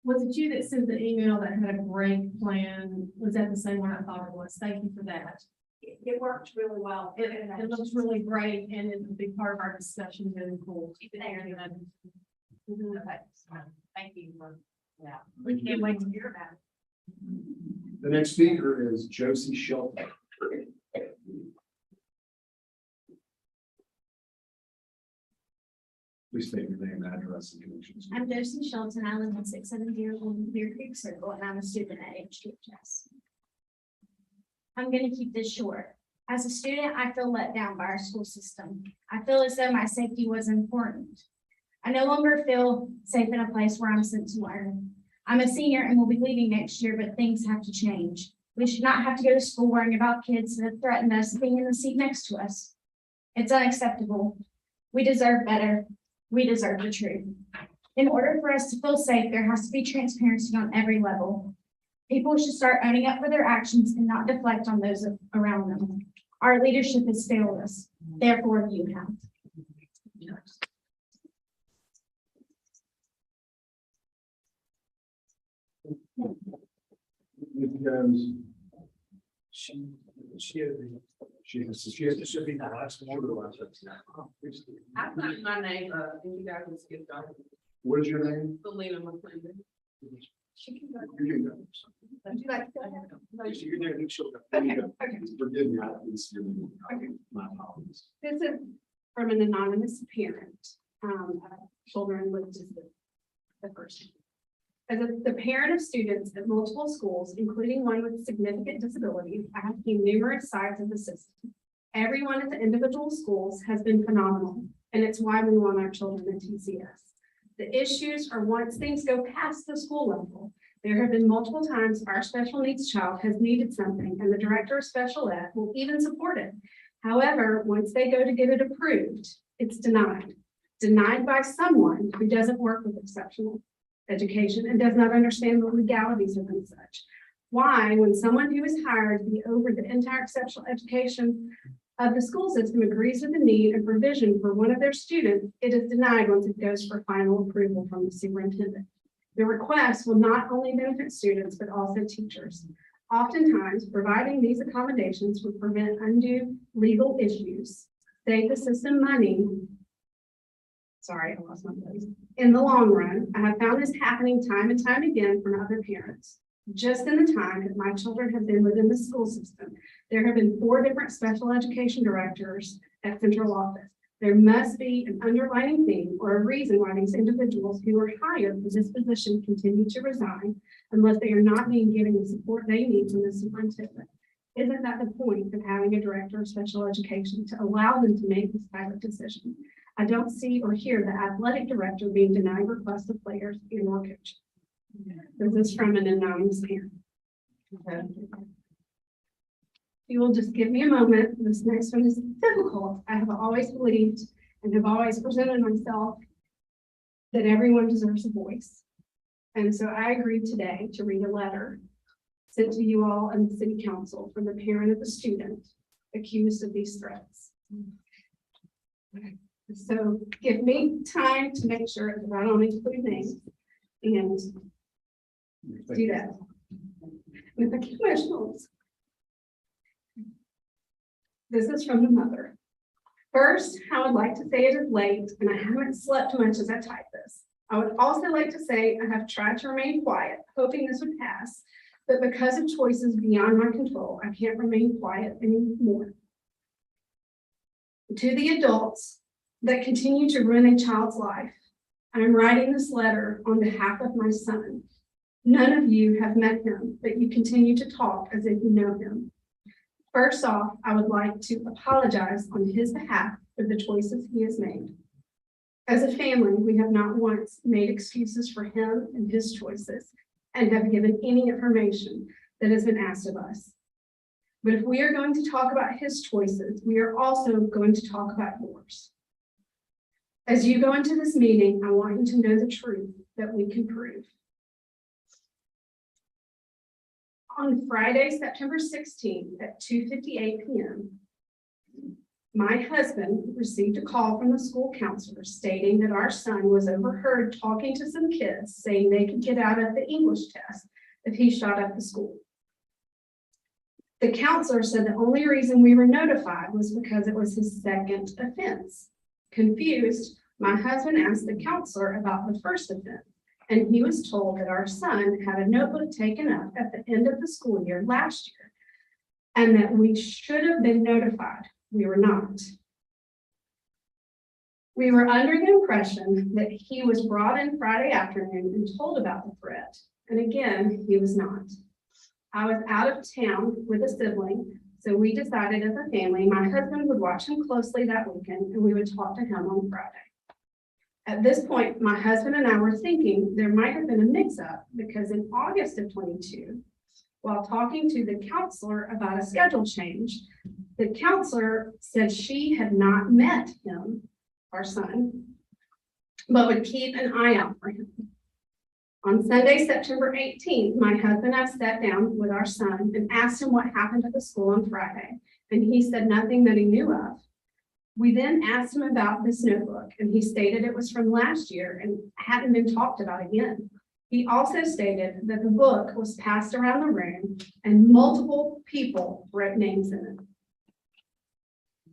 was it you that sent the email that had a break plan? Was that the same one I thought it was? Thank you for that. It worked really well. It looks really great, and it's a big part of our discussion moving forward. Thank you for that. We can't wait to hear about it. The next speaker is Josie Shelton. Please state your name, address, and connections. I'm Josie Shelton. I live in 670 Clear Creek Circle, and I'm a student at HTHS. I'm going to keep this short. As a student, I feel let down by our school system. I feel as though my safety was important. I no longer feel safe in a place where I'm sent to learn. I'm a senior and will be leaving next year, but things have to change. We should not have to go to school worrying about kids that have threatened us being in the seat next to us. It's unacceptable. We deserve better. We deserve the truth. In order for us to feel safe, there has to be transparency on every level. People should start owning up for their actions and not deflect on those around them. Our leadership has failed us. Therefore, you have. She should be the last one. I put my name up and you guys can skip on. What is your name? Selena McClendon. You can go. Would you like to go ahead? You're there, you should go. Forgive me, I didn't see your name. My apologies. This is from an anonymous parent. Children with the first. As the parent of students at multiple schools, including one with significant disabilities, I have seen numerous sides of the system. Everyone at the individual schools has been phenomenal, and it's why we want our children at TCS. The issues are once things go past the school level. There have been multiple times our special needs child has needed something, and the director of special ed will even support it. However, once they go to get it approved, it's denied. Denied by someone who doesn't work with exceptional education and does not understand the legalities of them such. Why, when someone who is hired to be over the entire exceptional education of the school system agrees with the need and provision for one of their students, it is denied once it goes for final approval from the superintendent. The request will not only benefit students, but also teachers. Oftentimes, providing these accommodations would prevent undue legal issues, save the system money. Sorry, I lost my place. In the long run, I have found this happening time and time again from other parents. Just in the time that my children have been within the school system, there have been 4 different special education directors at central office. There must be an underlying theme or a reason why these individuals who are hired for this position continue to resign unless they are not being given the support they need from the superintendent. Isn't that the point of having a director of special education, to allow them to make this type of decision? I don't see or hear the athletic director being denied requests of players and or coaches. This is from an anonymous parent. You will just give me a moment. This next one is difficult. I have always believed and have always presented myself that everyone deserves a voice. And so I agreed today to read a letter sent to you all and the city council from the parent of the student accused of these threats. So give me time to make sure that I don't include names and do that. With the commissioners. This is from the mother. First, I would like to say it is late and I haven't slept much as I type this. I would also like to say I have tried to remain quiet, hoping this would pass, but because of choices beyond my control, I can't remain quiet anymore. To the adults that continue to ruin a child's life, I'm writing this letter on behalf of my son. None of you have met him, but you continue to talk as if you know him. First off, I would like to apologize on his behalf for the choices he has made. As a family, we have not once made excuses for him and his choices and have given any information that has been asked of us. But if we are going to talk about his choices, we are also going to talk about yours. As you go into this meeting, I want you to know the truth that we can prove. On Friday, September 16th at 2:58 p.m., my husband received a call from the school counselor stating that our son was overheard talking to some kids saying they could get out of the English test if he shot up the school. The counselor said the only reason we were notified was because it was his second offense. Confused, my husband asked the counselor about the first offense, and he was told that our son had a notebook taken up at the end of the school year last year, and that we should have been notified. We were not. We were under the impression that he was brought in Friday afternoon and told about the threat, and again, he was not. I was out of town with a sibling, so we decided as a family my husband would watch him closely that weekend and we would talk to him on Friday. At this point, my husband and I were thinking there might have been a mix-up because in August of 22, while talking to the counselor about a schedule change, the counselor said she had not met him, our son, but would keep an eye out for him. On Sunday, September 18th, my husband and I sat down with our son and asked him what happened at the school on Friday, and he said nothing that he knew of. We then asked him about this notebook, and he stated it was from last year and hadn't been talked about again. He also stated that the book was passed around the room and multiple people wrote names in it.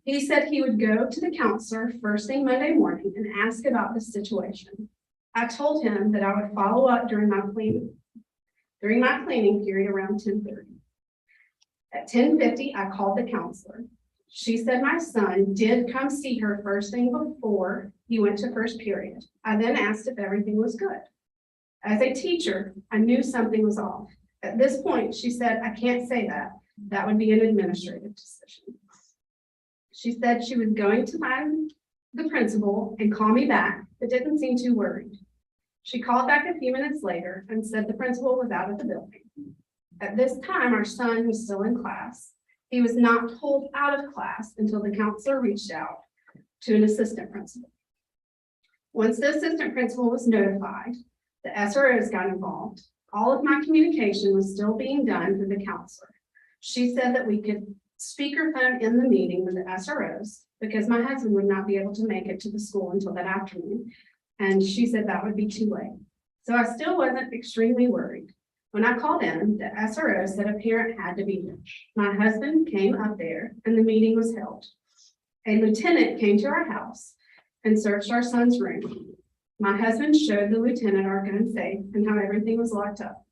He said he would go to the counselor first thing Monday morning and ask about the situation. I told him that I would follow up during my planning period around 10:30. At 10:50, I called the counselor. She said my son did come see her first thing before he went to first period. I then asked if everything was good. As a teacher, I knew something was off. At this point, she said, I can't say that. That would be an administrative decision. She said she was going to find the principal and call me back, but didn't seem too worried. She called back a few minutes later and said the principal was out of the building. At this time, our son was still in class. He was not pulled out of class until the counselor reached out to an assistant principal. Once the assistant principal was notified, the SROs got involved. All of my communication was still being done through the counselor. She said that we could speakerphone in the meeting with the SROs because my husband would not be able to make it to the school until that afternoon. And she said that would be too late. So I still wasn't extremely worried. When I called in, the SRO said a parent had to be there. My husband came up there and the meeting was held. A lieutenant came to our house and searched our son's room. My husband showed the lieutenant our gun safe and how everything was locked up.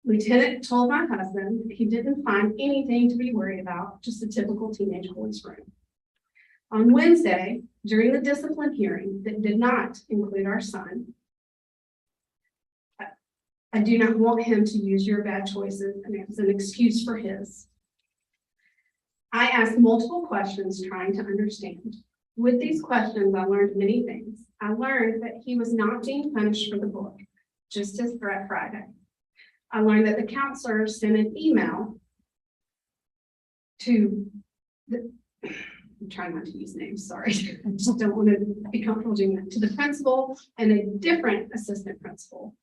Lieutenant told my husband he didn't find anything to be worried about, just a typical teenage boy's room. On Wednesday, during the discipline hearing that did not include our son, I do not want him to use your bad choices and it was an excuse for his. I asked multiple questions trying to understand. With these questions, I learned many things. I learned that he was not being punished for the book, just as Threat Friday. I learned that the counselor sent an email to the, I'm trying not to use names, sorry. I just don't want to be comfortable doing that, to the principal and a different assistant principal.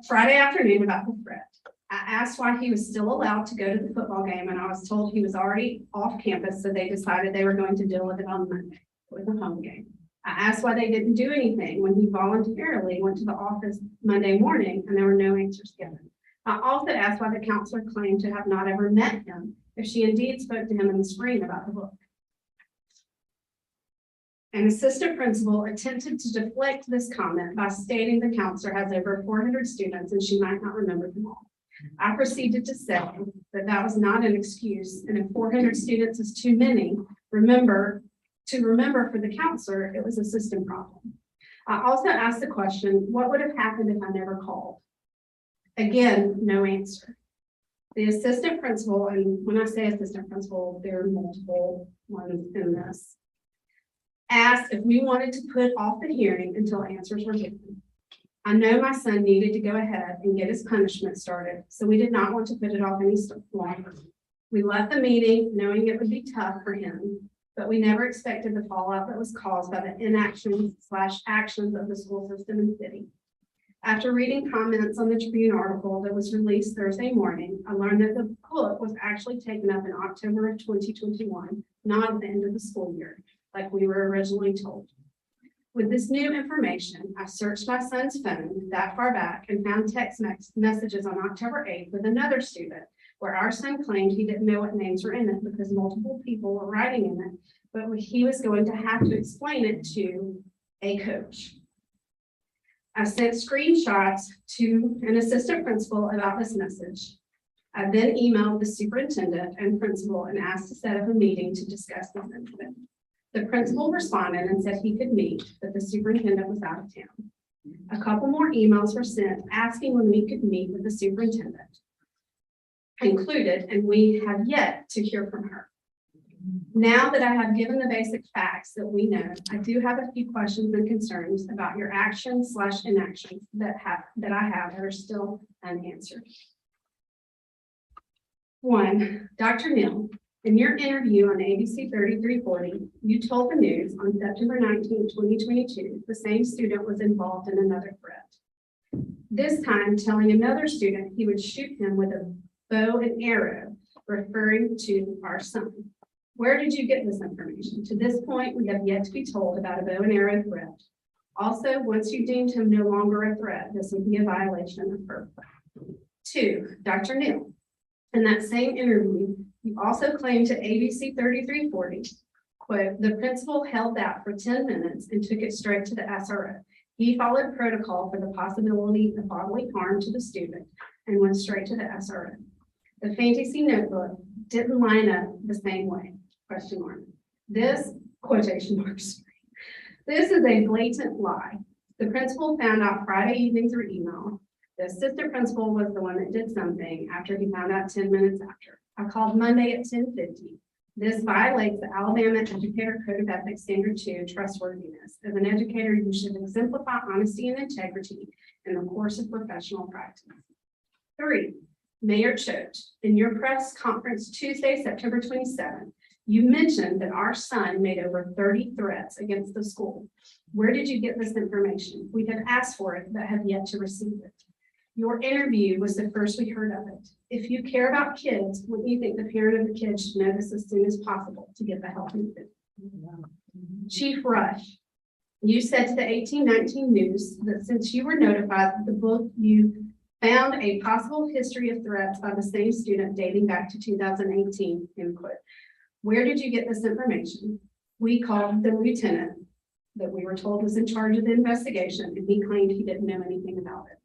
Friday afternoon about the threat. I asked why he was still allowed to go to the football game and I was told he was already off campus, so they decided they were going to deal with it on Monday with the home game. I asked why they didn't do anything when he voluntarily went to the office Monday morning and there were no answers given. I also asked why the counselor claimed to have not ever met him if she indeed spoke to him in the spring about the book. An assistant principal attempted to deflect this comment by stating the counselor has over 400 students and she might not remember them all. I proceeded to say that that was not an excuse, and if 400 students is too many, remember for the counselor, it was a system problem. I also asked the question, what would have happened if I never called? Again, no answer. The assistant principal, and when I say assistant principal, there are multiple ones in this, asked if we wanted to put off the hearing until answers were given. I know my son needed to go ahead and get his punishment started, so we did not want to put it off any longer. We left the meeting knowing it would be tough for him, but we never expected the fallout that was caused by the inaction/actions of the school system and city. After reading comments on the Tribune article that was released Thursday morning, I learned that the book was actually taken up in October of 2021, not at the end of the school year, like we were originally told. With this new information, I searched my son's phone that far back and found text messages on October 8th with another student where our son claimed he didn't know what names were in it because multiple people were writing in it, but he was going to have to explain it to a coach. I sent screenshots to an assistant principal about this message. I then emailed the superintendent and principal and asked to set up a meeting to discuss this incident. The principal responded and said he could meet, but the superintendent was out of town. A couple more emails were sent asking when we could meet with the superintendent included, and we have yet to hear from her. Now that I have given the basic facts that we know, I do have a few questions and concerns about your actions/inactions that I have that are still unanswered. One, Dr. Neal, in your interview on ABC 3340, you told the news on September 19, 2022, the same student was involved in another threat. This time telling another student he would shoot him with a bow and arrow, referring to our son. Where did you get this information? To this point, we have yet to be told about a bow and arrow threat. Also, once you deemed him no longer a threat, this would be a violation of FERPA. Two, Dr. Neal, in that same interview, you also claimed to ABC 3340, quote, the principal held that for 10 minutes and took it straight to the SRO. He followed protocol for the possibility of bodily harm to the student and went straight to the SRO. The fantasy notebook didn't line up the same way, question mark. This, quotation marks, this is a blatant lie. The principal found out Friday evening through email. The assistant principal was the one that did something after he found out 10 minutes after. I called Monday at 10:50. This violates the Alabama Educator Code of Ethics Standard 2, trustworthiness. As an educator, you should exemplify honesty and integrity in the course of professional practice. 3, Mayor Choate, in your press conference Tuesday, September 27th, you mentioned that our son made over 30 threats against the school. Where did you get this information? We have asked for it, but have yet to receive it. Your interview was the first we heard of it. If you care about kids, wouldn't you think the parent of the kid should know this as soon as possible to get the help needed? Chief Rush, you said to the 1819 News that since you were notified that the book you found a possible history of threats by the same student dating back to 2018, input. Where did you get this information? We called the lieutenant that we were told was in charge of the investigation, and he claimed he didn't know anything about it.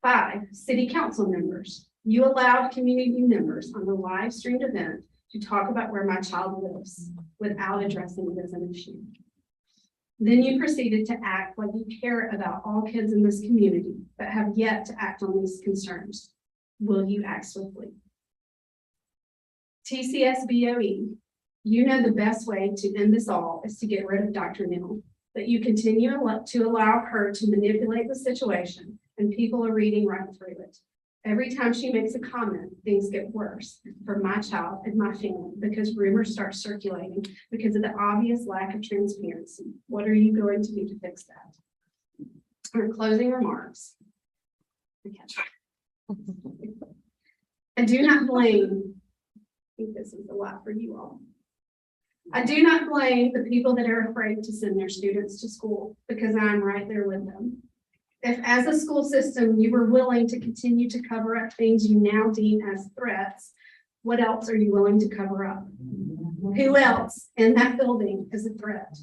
5, city council members. You allowed community members on the live streamed event to talk about where my child lives without addressing it as an issue. Then you proceeded to act like you care about all kids in this community, but have yet to act on these concerns. Will you act swiftly? TCSBOE, you know the best way to end this all is to get rid of Dr. Neal, but you continue to allow her to manipulate the situation, and people are reading right through it. Every time she makes a comment, things get worse for my child and my family because rumors start circulating because of the obvious lack of transparency. What are you going to do to fix that? Her closing remarks. I do not blame, I think this is a lot for you all. I do not blame the people that are afraid to send their students to school because I'm right there with them. If as a school system, you were willing to continue to cover up things you now deem as threats, what else are you willing to cover up? Who else in that building is a threat?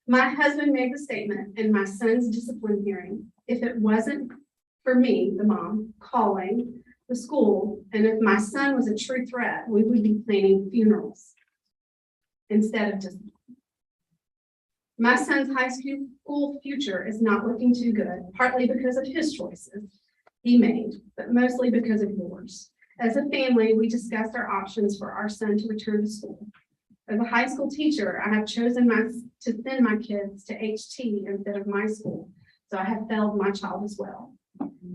My husband made the statement in my son's discipline hearing, if it wasn't for me, the mom, calling the school, and if my son was a true threat, we would be planning funerals instead of just. My son's high school future is not looking too good, partly because of his choices he made, but mostly because of yours. As a family, we discussed our options for our son to return to school. As a high school teacher, I have chosen to send my kids to HT instead of my school, so I have failed my child as well.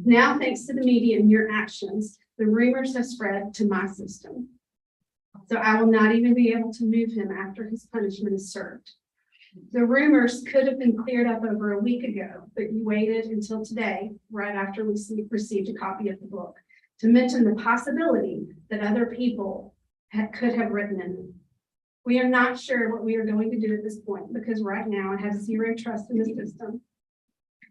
Now, thanks to the media and your actions, the rumors have spread to my system. So I will not even be able to move him after his punishment is served. The rumors could have been cleared up over a week ago, but you waited until today, right after we received a copy of the book, to mention the possibility that other people could have written in it. We are not sure what we are going to do at this point because right now I have zero trust in the system.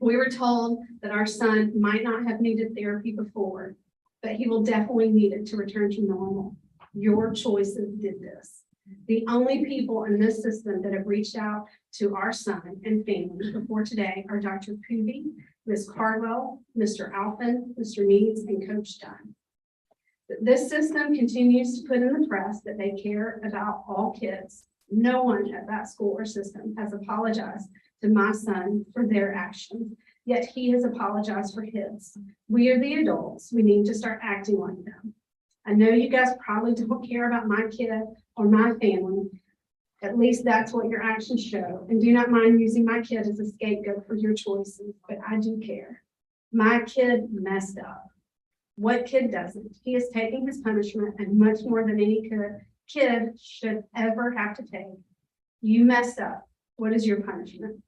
We were told that our son might not have needed therapy before, but he will definitely need it to return to normal. Your choices did this. The only people in this system that have reached out to our son and family before today are Dr. Poovey, Ms. Cardwell, Mr. Alphen, Mr. Needs, and Coach Dunn. This system continues to put in the press that they care about all kids. No one at that school or system has apologized to my son for their actions, yet he has apologized for his. We are the adults. We need to start acting like them. I know you guys probably don't care about my kid or my family. At least that's what your actions show. And do not mind using my kid as a scapegoat for your choices, but I do care. My kid messed up. What kid doesn't? He is taking his punishment and much more than any kid should ever have to take. You messed up. What is your punishment?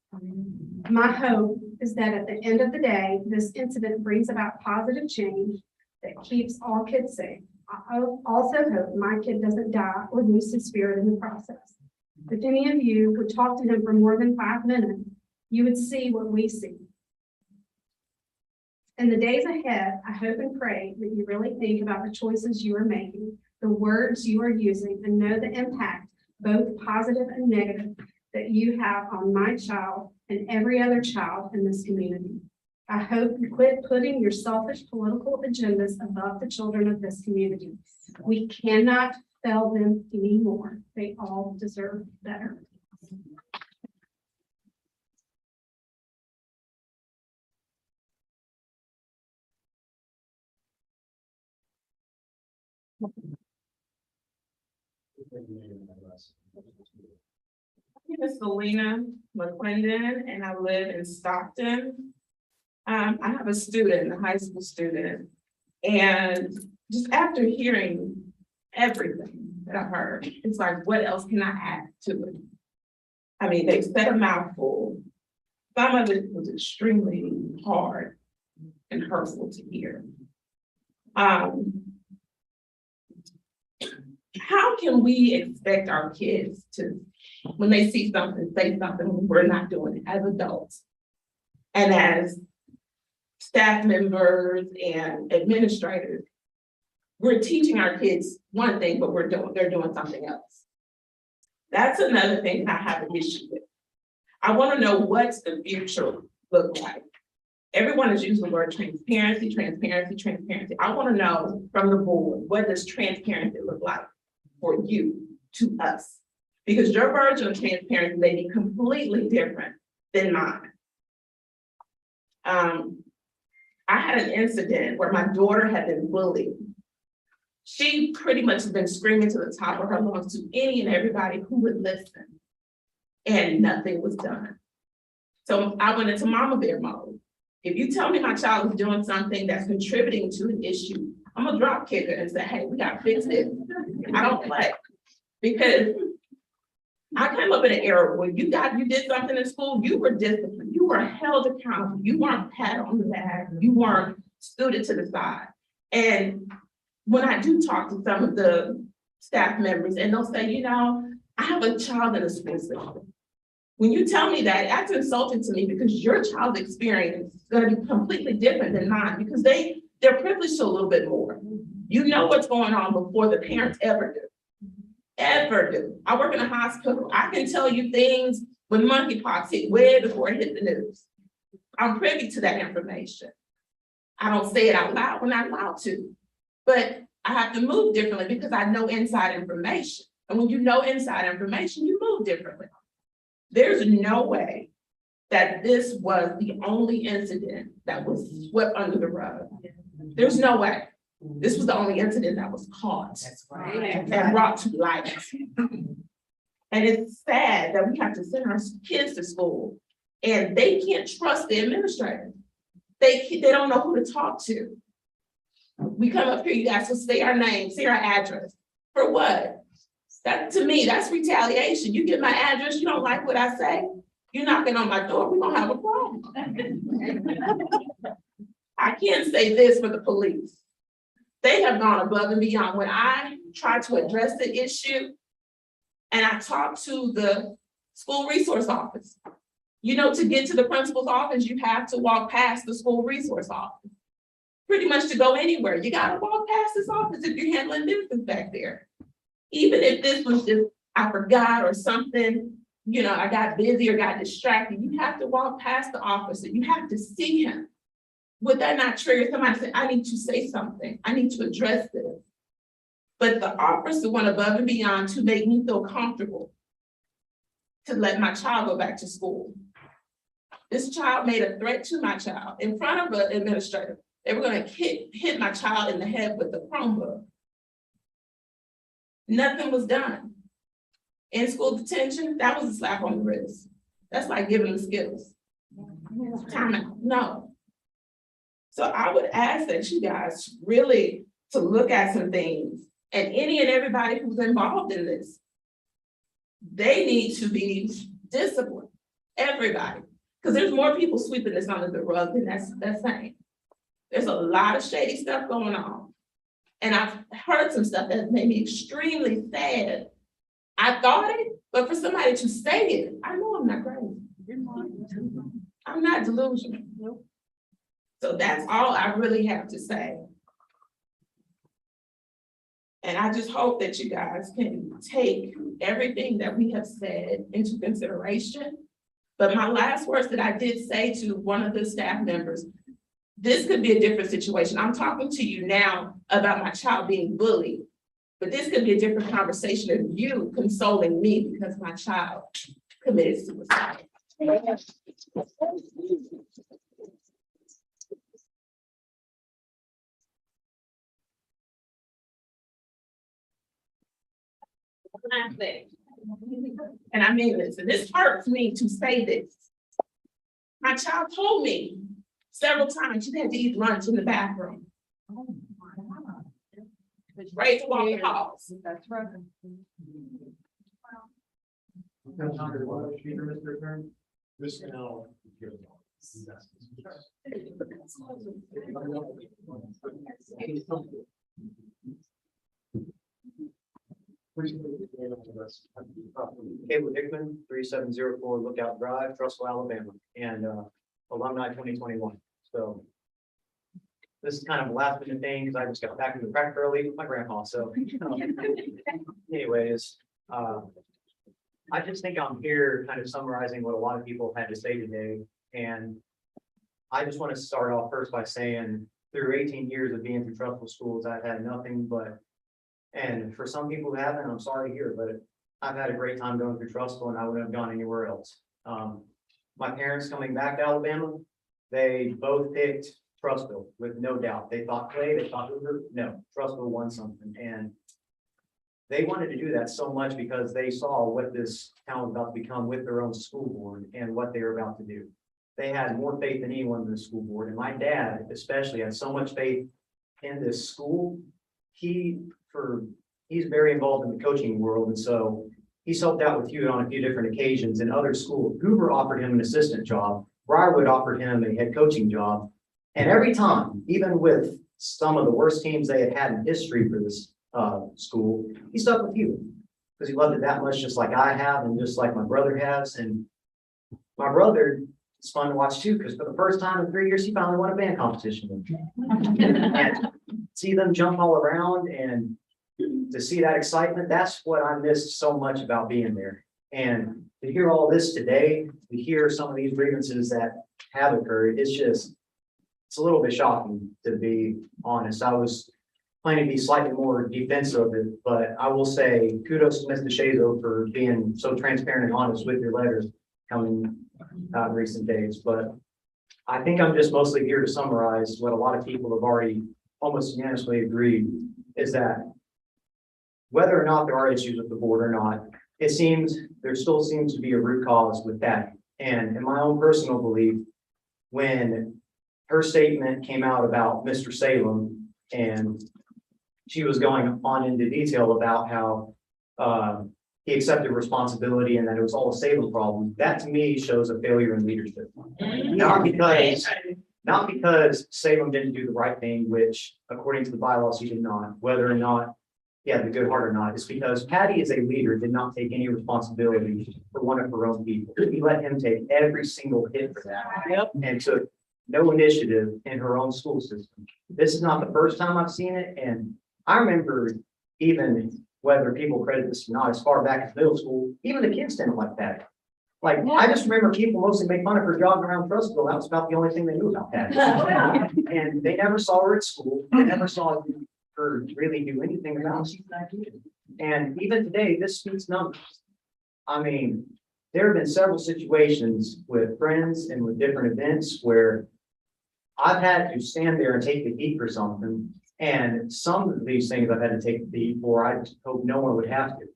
My hope is that at the end of the day, this incident brings about positive change that keeps all kids safe. I also hope my kid doesn't die or lose his spirit in the process. If any of you would talk to him for more than 5 minutes, you would see what we see. In the days ahead, I hope and pray that you really think about the choices you are making, the words you are using, and know the impact, both positive and negative, that you have on my child and every other child in this community. I hope you quit putting your selfish political agendas above the children of this community. We cannot fail them anymore. They all deserve better. My name is Selena McClendon, and I live in Stockton. I have a student, a high school student, and just after hearing everything that I heard, it's like, what else can I add to it? I mean, they said a mouthful. Some of it was extremely hard and hurtful to hear. How can we expect our kids to, when they see something, say something when we're not doing it as adults? And as staff members and administrators, we're teaching our kids one thing, but they're doing something else. That's another thing I have an issue with. I want to know what's the future look like. Everyone has used the word transparency, transparency, transparency. I want to know from the board, what does transparency look like for you, to us? Because your version of transparency may be completely different than mine. I had an incident where my daughter had been bullied. She pretty much has been screaming to the top of her lungs to any and everybody who would listen, and nothing was done. So I went into mama bear mode. If you tell me my child is doing something that's contributing to an issue, I'm gonna drop kick her and say, hey, we gotta fix this. I don't play. Because I came up in an era where you did something in school, you were disciplined, you were held accountable, you weren't pat on the back, you weren't scooted to the side. And when I do talk to some of the staff members and they'll say, you know, I have a child in a school system. When you tell me that, that's insulting to me because your child's experience is going to be completely different than mine because they're privileged a little bit more. You know what's going on before the parents ever do. Ever do. I work in a hospital. I can tell you things when monkeypox hit way before it hit the news. I'm privy to that information. I don't say it out loud when I'm allowed to, but I have to move differently because I know inside information. And when you know inside information, you move differently. There's no way that this was the only incident that was swept under the rug. There's no way. This was the only incident that was caught and brought to light. And it's sad that we have to send our kids to school and they can't trust the administrator. They don't know who to talk to. We come up here, you guys will say our name, say our address. For what? That, to me, that's retaliation. You get my address, you don't like what I say, you're knocking on my door, we're gonna have a problem. I can't say this for the police. They have gone above and beyond. When I try to address the issue and I talk to the school resource office, you know, to get to the principal's office, you have to walk past the school resource office. Pretty much to go anywhere, you gotta walk past this office if you're handling business back there. Even if this was just, I forgot or something, you know, I got busy or got distracted, you have to walk past the officer, you have to see him. Would that not trigger somebody to say, I need to say something, I need to address this? But the officer went above and beyond to make me feel comfortable to let my child go back to school. This child made a threat to my child in front of an administrator. They were gonna hit my child in the head with a Chromebook. Nothing was done. In school detention, that was a slap on the wrist. That's like giving them skills. Time out, no. So I would ask that you guys really to look at some things, and any and everybody who's involved in this, they need to be disciplined, everybody. Because there's more people sweeping this under the rug than that's saying. There's a lot of shady stuff going on. And I've heard some stuff that made me extremely sad. I thought it, but for somebody to say it, I know I'm not crazy. I'm not delusional. Nope. So that's all I really have to say. And I just hope that you guys can take everything that we have said into consideration. But my last words that I did say to one of the staff members, this could be a different situation. I'm talking to you now about my child being bullied, but this could be a different conversation of you consoling me because my child committed suicide. And I mean this, and this hurts me to say this. My child told me several times she had to eat lunch in the bathroom. Ready to walk the halls. That's right. This now. Caleb Hickman, 3704 Lookout Drive, Trussville, Alabama, and alumni 2021. So this is kind of a last minute thing because I just got back from the crack early with my grandpa. So anyways, I just think I'm here kind of summarizing what a lot of people have had to say today. And I just want to start off first by saying through 18 years of being through Trussville schools, I've had nothing but, and for some people who haven't, I'm sorry to hear, but I've had a great time going through Trussville and I wouldn't have gone anywhere else. My parents coming back to Alabama, they both picked Trussville with no doubt. They thought Clay, they thought Hoover, no, Trussville won something. And they wanted to do that so much because they saw what this town was about to become with their own school board and what they were about to do. They had more faith than anyone in the school board. And my dad especially had so much faith in this school. He's very involved in the coaching world. And so he's helped out with you on a few different occasions in other schools. Hoover offered him an assistant job. Briarwood offered him a head coaching job. And every time, even with some of the worst teams they had had in history for this school, he stuck with you because he loved it that much, just like I have and just like my brother has. And my brother, it's fun to watch too, because for the first time in 3 years, he finally won a band competition. And see them jump all around and to see that excitement, that's what I missed so much about being there. And to hear all this today, to hear some of these grievances that have occurred, it's a little bit shocking, to be honest. I was planning to be slightly more defensive of it, but I will say kudos to Mr. Shazo for being so transparent and honest with your letters coming out in recent days. But I think I'm just mostly here to summarize what a lot of people have already almost unanimously agreed, is that whether or not there are issues with the board or not, there still seems to be a root cause with that. And in my own personal belief, when her statement came out about Mr. Salem, and she was going on into detail about how he accepted responsibility and that it was all a Salem problem, that to me shows a failure in leadership. Not because Salem didn't do the right thing, which according to the bylaws he did not, whether or not he had the good heart or not, it's because Patty as a leader did not take any responsibility for one of her own people. He let him take every single hit for that. And took no initiative in her own school system. This is not the first time I've seen it. And I remember, even whether people credit this or not, as far back as middle school, even the kids didn't like Patty. Like, I just remember people mostly make fun of her jogging around Trussville. That was about the only thing they knew about Patty. And they never saw her at school. They never saw her really do anything about it. And even today, this speaks numbers. I mean, there have been several situations with friends and with different events where I've had to stand there and take the heat for something. And some of these things I've had to take the heat for, I hope no one would have to.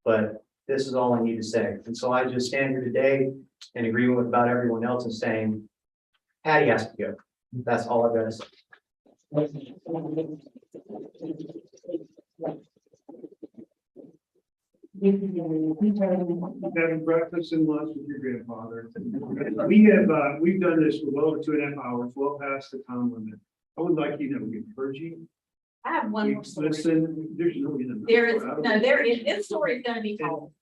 But this is all I need to say. And so I just stand here today in agreement with about everyone else and saying, Patty has to go. That's all I've got to say. Having breakfast and lunch with your grandfather. We've done this for well over 2.5 hours, well past the time limit. I would like you to know, we encourage you. I have one more story. Listen, there's no reason. This story is gonna be told.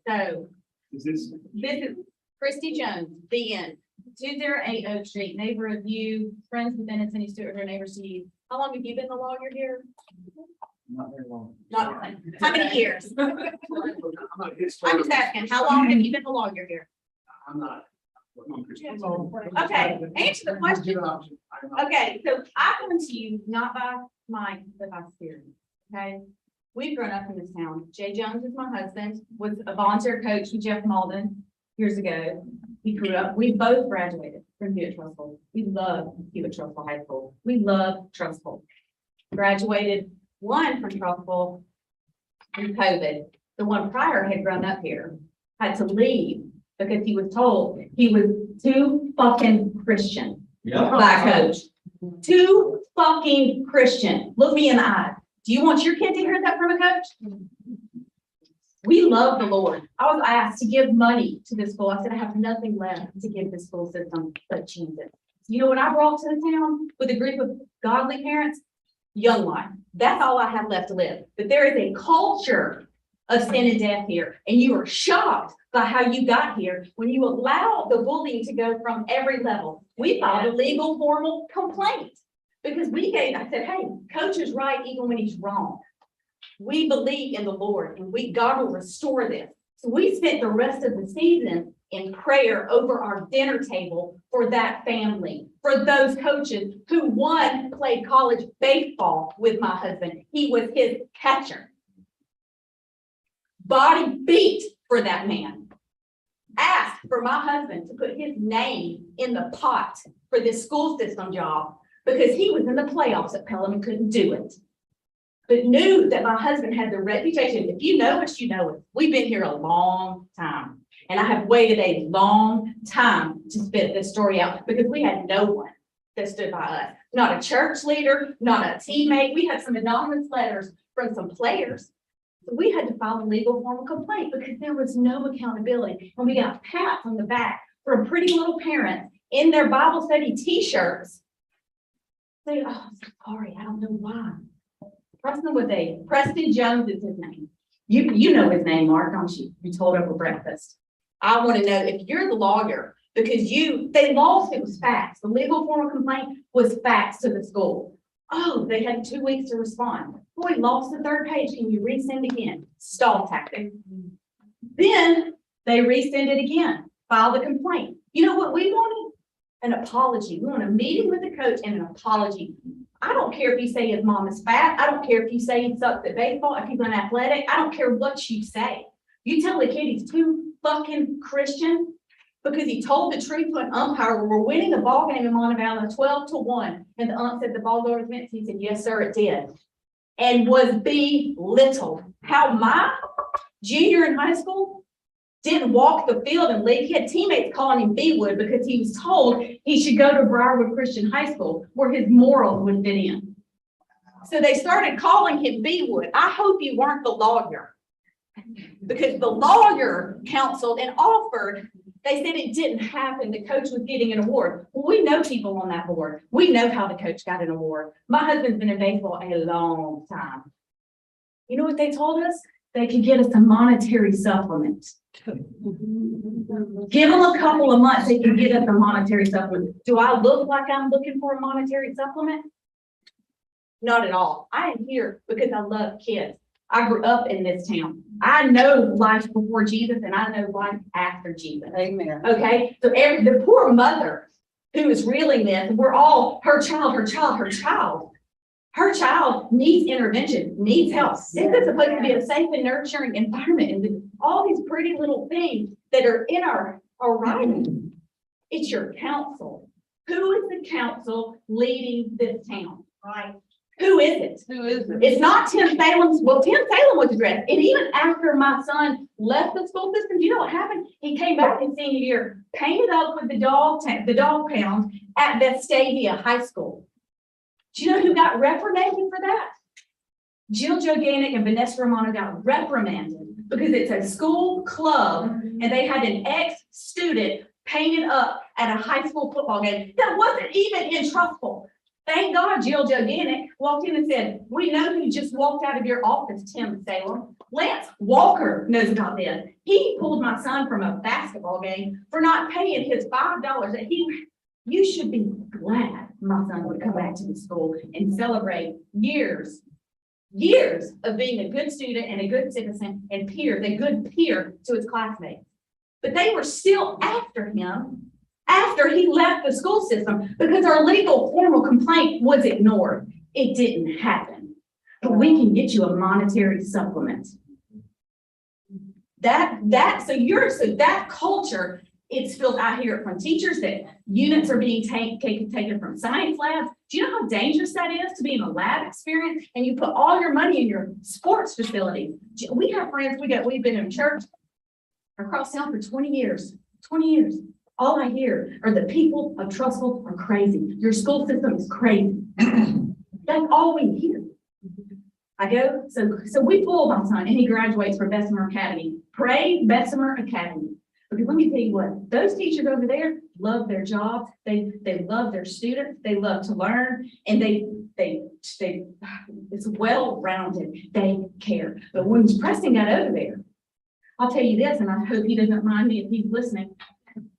So Is this? this is Christy Jones, the end. 208 Oak Street, neighbor of you, friends with Bennett, Cindy Stewart, her neighbor Steve. How long have you been the lawyer here? Not very long. Not, how many years? I'm not his I'm just asking, how long have you been the lawyer here? I'm not. Okay, answer the question. Okay, so I come to you not by might, but by spirit, okay? We've grown up in this town. Jay Jones is my husband, was a volunteer coach with Jeff Malden years ago. He grew up, we both graduated from Hewitt Trussville. We love Hewitt Trussville High School. We love Trussville. Graduated one from Trussville through COVID. The one prior had grown up here, had to leave because he was told he was too fucking Christian by a coach. Too fucking Christian. Look me in the eye. Do you want your kid to hear that from a coach? We love the Lord. I was asked to give money to this school. I said, I have nothing left to give this school system but Jesus. You know what I brought to the town with a group of godly parents? Young life. That's all I have left to live. But there is a culture of sin and death here. And you are shocked by how you got here when you allow the bullying to go from every level. We filed a legal formal complaint because I said, hey, coach is right even when he's wrong. We believe in the Lord and God will restore this. So we spent the rest of the season in prayer over our dinner table for that family, for those coaches who one played college baseball with my husband. He was his catcher. Body beat for that man. Asked for my husband to put his name in the pot for this school system job because he was in the playoffs at Pelham and couldn't do it. But knew that my husband had the reputation. If you know it, you know it. We've been here a long time. And I have waited a long time to spit this story out because we had no one that stood by us. Not a church leader, not a teammate. We had some anonymous letters from some players. So we had to file a legal formal complaint because there was no accountability. And we got pats on the back from pretty little parents in their Bible study t-shirts. Saying, oh, sorry, I don't know why. Preston Jones is his name. You know his name, Mark, don't you? You told over breakfast. I want to know if you're the lawyer because they lost, it was facts. The legal formal complaint was facts to the school. Oh, they had 2 weeks to respond. Boy, lost the third page. Can you resend again? Stall tactic. Then they resend it again. File the complaint. You know what we wanted? An apology. We want a meeting with the coach and an apology. I don't care if you say his mom is fat. I don't care if you say he sucks at baseball, if he's unathletic. I don't care what you say. You tell the kid he's too fucking Christian because he told the truth to an umpire. We're winning the ball game in Montevalla 12-1. And the ump said the ball go over the fence. He said, yes, sir, it did. And was belittled. How my junior in high school didn't walk the field and leave. He had teammates calling him B-Wood because he was told he should go to Briarwood Christian High School where his morals would fit in. So they started calling him B-Wood. I hope you weren't the lawyer because the lawyer counseled and offered. They said it didn't happen. The coach was getting an award. Well, we know people on that board. We know how the coach got an award. My husband's been in baseball a long time. You know what they told us? They could get us a monetary supplement. Give them a couple of months, they can get us a monetary supplement. Do I look like I'm looking for a monetary supplement? Not at all. I am here because I love kids. I grew up in this town. I know life before Jesus and I know life after Jesus. Amen. Okay, so the poor mother who is reeling this, we're all her child needs intervention, needs help. This is supposed to be a safe and nurturing environment. And all these pretty little things that are in our writing, it's your council. Who is the council leading this town? Right. Who is it? Who is it? It's not Tim Salem's. Well, Tim Salem was addressed. And even after my son left the school system, do you know what happened? He came back in senior year, painted up with the dog pound at Vestavia High School. Do you know who got reprimanded for that? Jill Joganic and Vanessa Romano got reprimanded because it's a school club and they had an ex-student painted up at a high school football game that wasn't even in Trussville. Thank God Jill Joganic walked in and said, we know you just walked out of your office, Tim Salem. Lance Walker knows about this. He pulled my son from a basketball game for not paying his $5 that you should be glad my son would come back to the school and celebrate years of being a good student and a good citizen and a good peer to his classmates. But they were still after him after he left the school system because our legal formal complaint was ignored. It didn't happen. But we can get you a monetary supplement. So that culture, it's filled out here from teachers that units are being taken from science labs. Do you know how dangerous that is to be in a lab experience and you put all your money in your sports facilities? We have friends, we've been in church across town for 20 years. All I hear are the people of Trussville are crazy. Your school system is crazy. That's all we hear. I go, so we pull my son and he graduates from Bessemer Academy. Pray Bessemer Academy. Because let me tell you what, those teachers over there love their jobs. They love their students. They love to learn and it's well-rounded. They care. But when Preston got over there, I'll tell you this, and I hope he doesn't mind me if he's listening.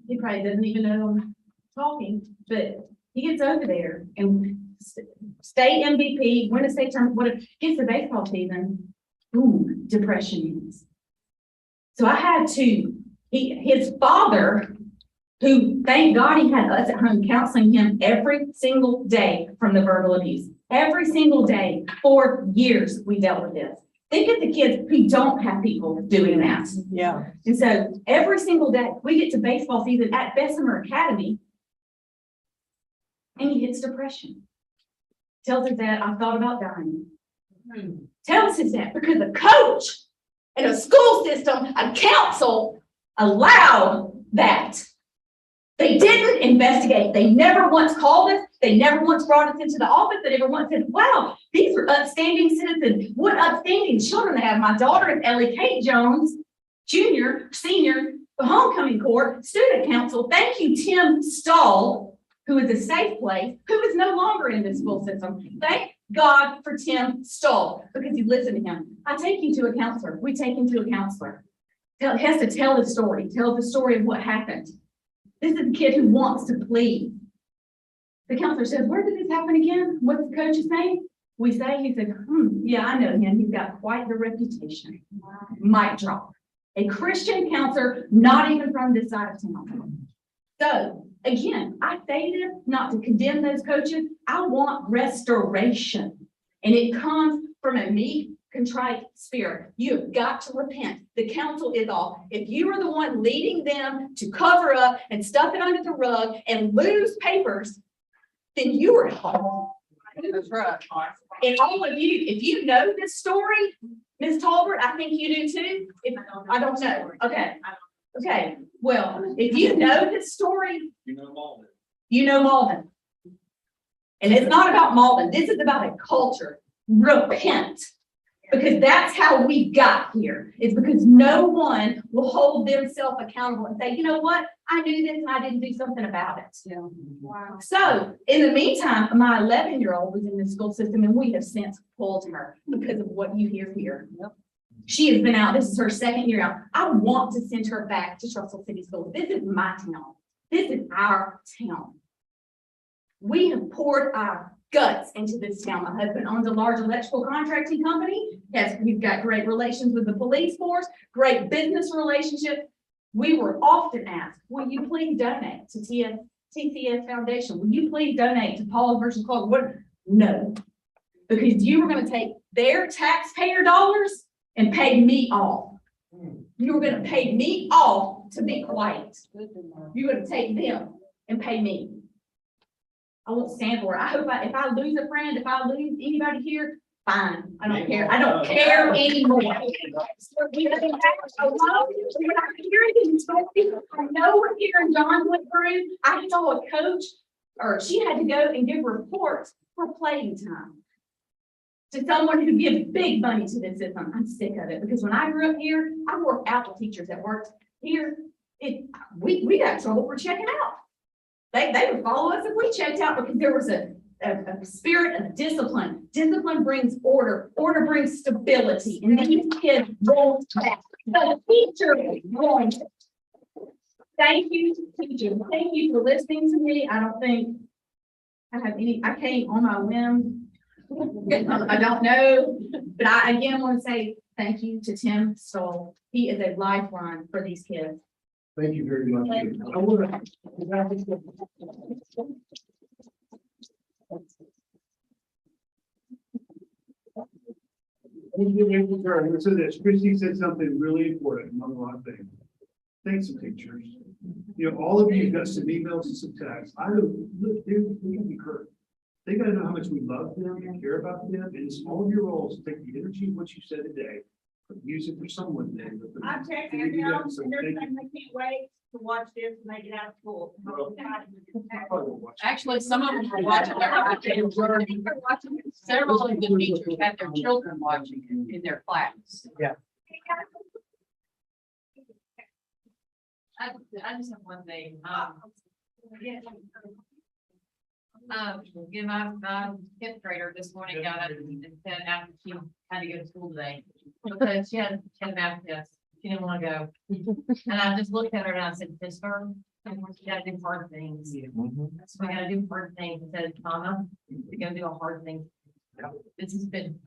He probably doesn't even know I'm talking, but he gets over there and state MVP, win a state tournament, what hits the baseball season, boom, depression is. So I had to, his father, who thank God he had us at home counseling him every single day from the verbal abuse. Every single day, for years, we dealt with this. Think of the kids who don't have people doing that. Yeah. And so every single day, we get to baseball season at Bessemer Academy, and he hits depression. Tells his dad, I thought about dying. Tells his dad, because a coach and a school system, a council allowed that. They didn't investigate. They never once called us. They never once brought us into the office. They never once said, wow, these are upstanding citizens. What upstanding children they have. My daughter is Ellie Kate Jones, junior, senior, the homecoming court, student council. Thank you, Tim Stahl, who is a safe place, who is no longer in the school system. Thank God for Tim Stahl, because you listen to him. I take you to a counselor. We take him to a counselor. He has to tell the story of what happened. This is a kid who wants to plead. The counselor says, where did this happen again? What's the coach's name? We say, he said, yeah, I know him. He's got quite the reputation. Mic drop. A Christian counselor, not even from this side of town. So again, I say this not to condemn those coaches. I want restoration. And it comes from a meek, contrite spirit. You have got to repent. The counsel is off. If you are the one leading them to cover up and stuff it under the rug and lose papers, then you are wrong. That's right. And all of you, if you know this story, Ms. Talbert, I think you do too. If I don't know. Okay. Okay. Well, if you know this story, You know Malden. you know Malden. And it's not about Malden. This is about a culture. Repent. Because that's how we got here. It's because no one will hold themselves accountable and say, you know what? I knew this and I didn't do something about it. Yeah. Wow. So in the meantime, my 11-year-old was in the school system and we have since pulled her because of what you hear here. She has been out. This is her second year out. I want to send her back to Trussville City Schools. This is my town. This is our town. We have poured our guts into this town. My husband owns a large electrical contracting company. Yes, we've got great relations with the police force, great business relationship. We were often asked, will you please donate to TCS Foundation? Will you please donate to Paul versus Clark? What? No, because you were going to take their taxpayer dollars and pay me off. You were going to pay me off to be quiet. You're going to take them and pay me. I won't stand for it. I hope if I lose a friend, if I lose anybody here, fine. I don't care. I don't care anymore. I know what Karen John went through. I saw a coach, or she had to go and give reports for playing time to someone who gives big money to this system. I'm sick of it because when I grew up here, I worked out with teachers that worked here. We got in trouble for checking out. They would follow us if we checked out because there was a spirit of discipline. Discipline brings order. Order brings stability. And these kids won't back. The teacher won't. Thank you, teacher. Thank you for listening to me. I don't think I have any, I came on my whim. I don't know, but I again want to say thank you to Tim Stoll. He is a lifeline for these kids. Thank you very much. So this, Christy said something really important among a lot of things. Thanks to teachers. You know, all of you have got some emails and some texts. I don't look, they can be hurt. They gotta know how much we love them and care about them, and it's all of your roles to take the energy of what you said today Use it for someone then. I'm checking it out, and they're saying they can't wait to watch this and make it out of school. Actually, some of them are watching. Several of the teachers had their children watching in their class. Yeah. I just have one thing, you know, my fifth grader this morning got up and said after she had to go to school today, because she had a math test, she didn't want to go. And I just looked at her and I said, sister, we gotta do hard things. We gotta do hard things. I said, Mama, we gotta do a hard thing. This has been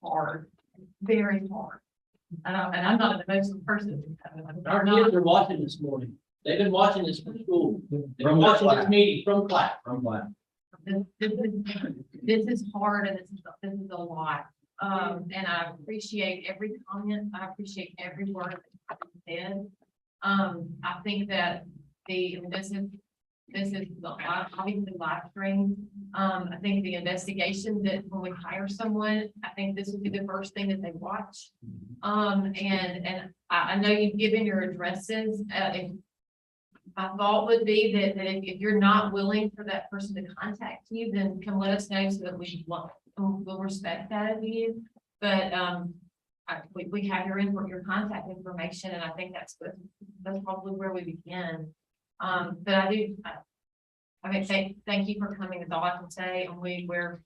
hard, very hard. And I'm not an emotional person. Our kids are watching this morning. They've been watching this from school. They've been watching this meeting from class. This is hard and this is a lot. And I appreciate every comment. I appreciate every word that you said. I think that this is obviously live stream. I think the investigation that when we hire someone, I think this would be the first thing that they watch. And I know you've given your addresses. My thought would be that if you're not willing for that person to contact you, then come let us know so that we'll respect that of you. But we have your contact information, and I think that's probably where we begin. But I mean, thank you for coming, is all I can say, and we're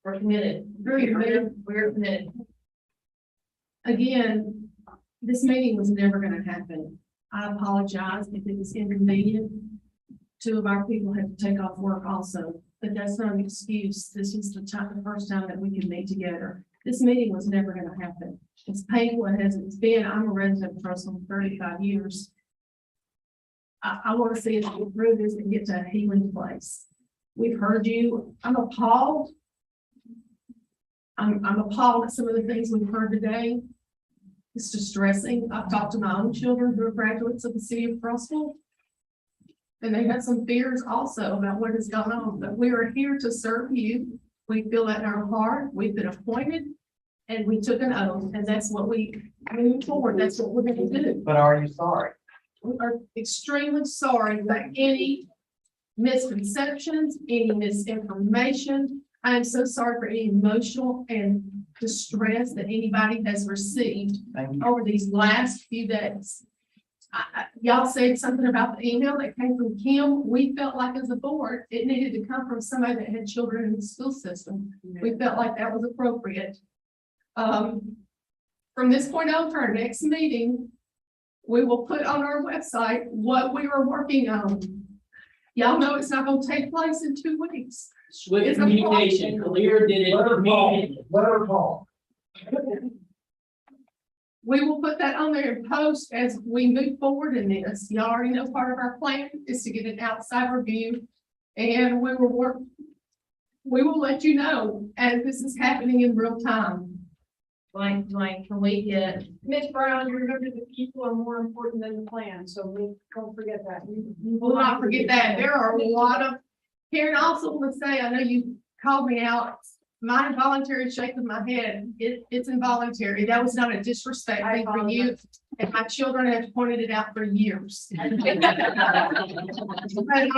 committed. We're committed. Again, this meeting was never gonna happen. I apologize if it was inconvenient. Two of our people had to take off work also, but that's not an excuse. This is the first time that we can meet together. This meeting was never gonna happen. It's painful as it's been. I'm a resident of Trussville for 35 years. I want to see us get through this and get to a healing place. We've heard you. I'm appalled. I'm appalled at some of the things we've heard today. It's distressing. I've talked to my own children who are graduates of the city of Trussville, and they have some fears also about what has gone on. But we are here to serve you. We feel that in our heart. We've been appointed, and we took an oath, and that's what we move forward. That's what we're going to do. But are you sorry? We are extremely sorry for any misconceptions, any misinformation. I am so sorry for any emotional and distress that anybody has received over these last few days. Y'all said something about the email that came from Kim. We felt like as a board, it needed to come from somebody that had children in the school system. We felt like that was appropriate. From this point on to our next meeting, we will put on our website what we are working on. Y'all know it's not going to take place in 2 weeks. Swift communication, clear did it. Let her call. We will put that on there and post as we move forward in this. You already know part of our plan is to get an outside review, and we will let you know as this is happening in real time. Dwayne, can we get? Ms. Brown, remember the people are more important than the plan, so we don't forget that. We will not forget that. There are a lot of, Karen, also want to say, I know you called me out. My involuntary shake of my head, it's involuntary. That was not a disrespect thing for you. And my children have pointed it out for years. And I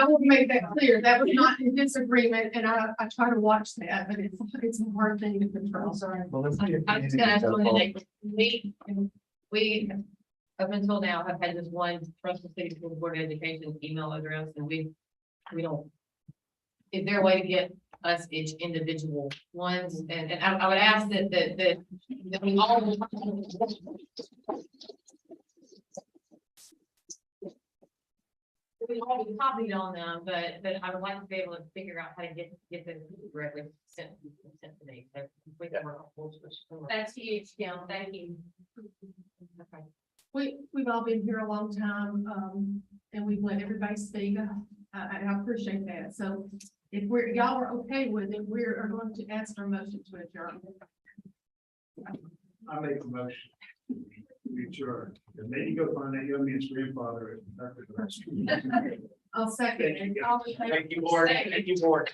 will make that clear. That was not in disagreement, and I try to watch that, but it's a hard thing to control. Sorry. I'm just gonna ask you today, we up until now have had this one Trussville City School Board of Education email address, and we don't. Is there a way to get us each individual ones? And I would ask that we all. We all be copied on them, but I would like to be able to figure out how to get them directly sent to me. So we can work on. That's huge, Kim. Thank you. Okay. We've all been here a long time, and we've let everybody speak. I appreciate that. So if y'all are okay with it, we are going to ask for a motion to adjourn. I make a motion. We adjourn. And then you go find that young man's grandfather. I'll second. Thank you, board. Thank you, board.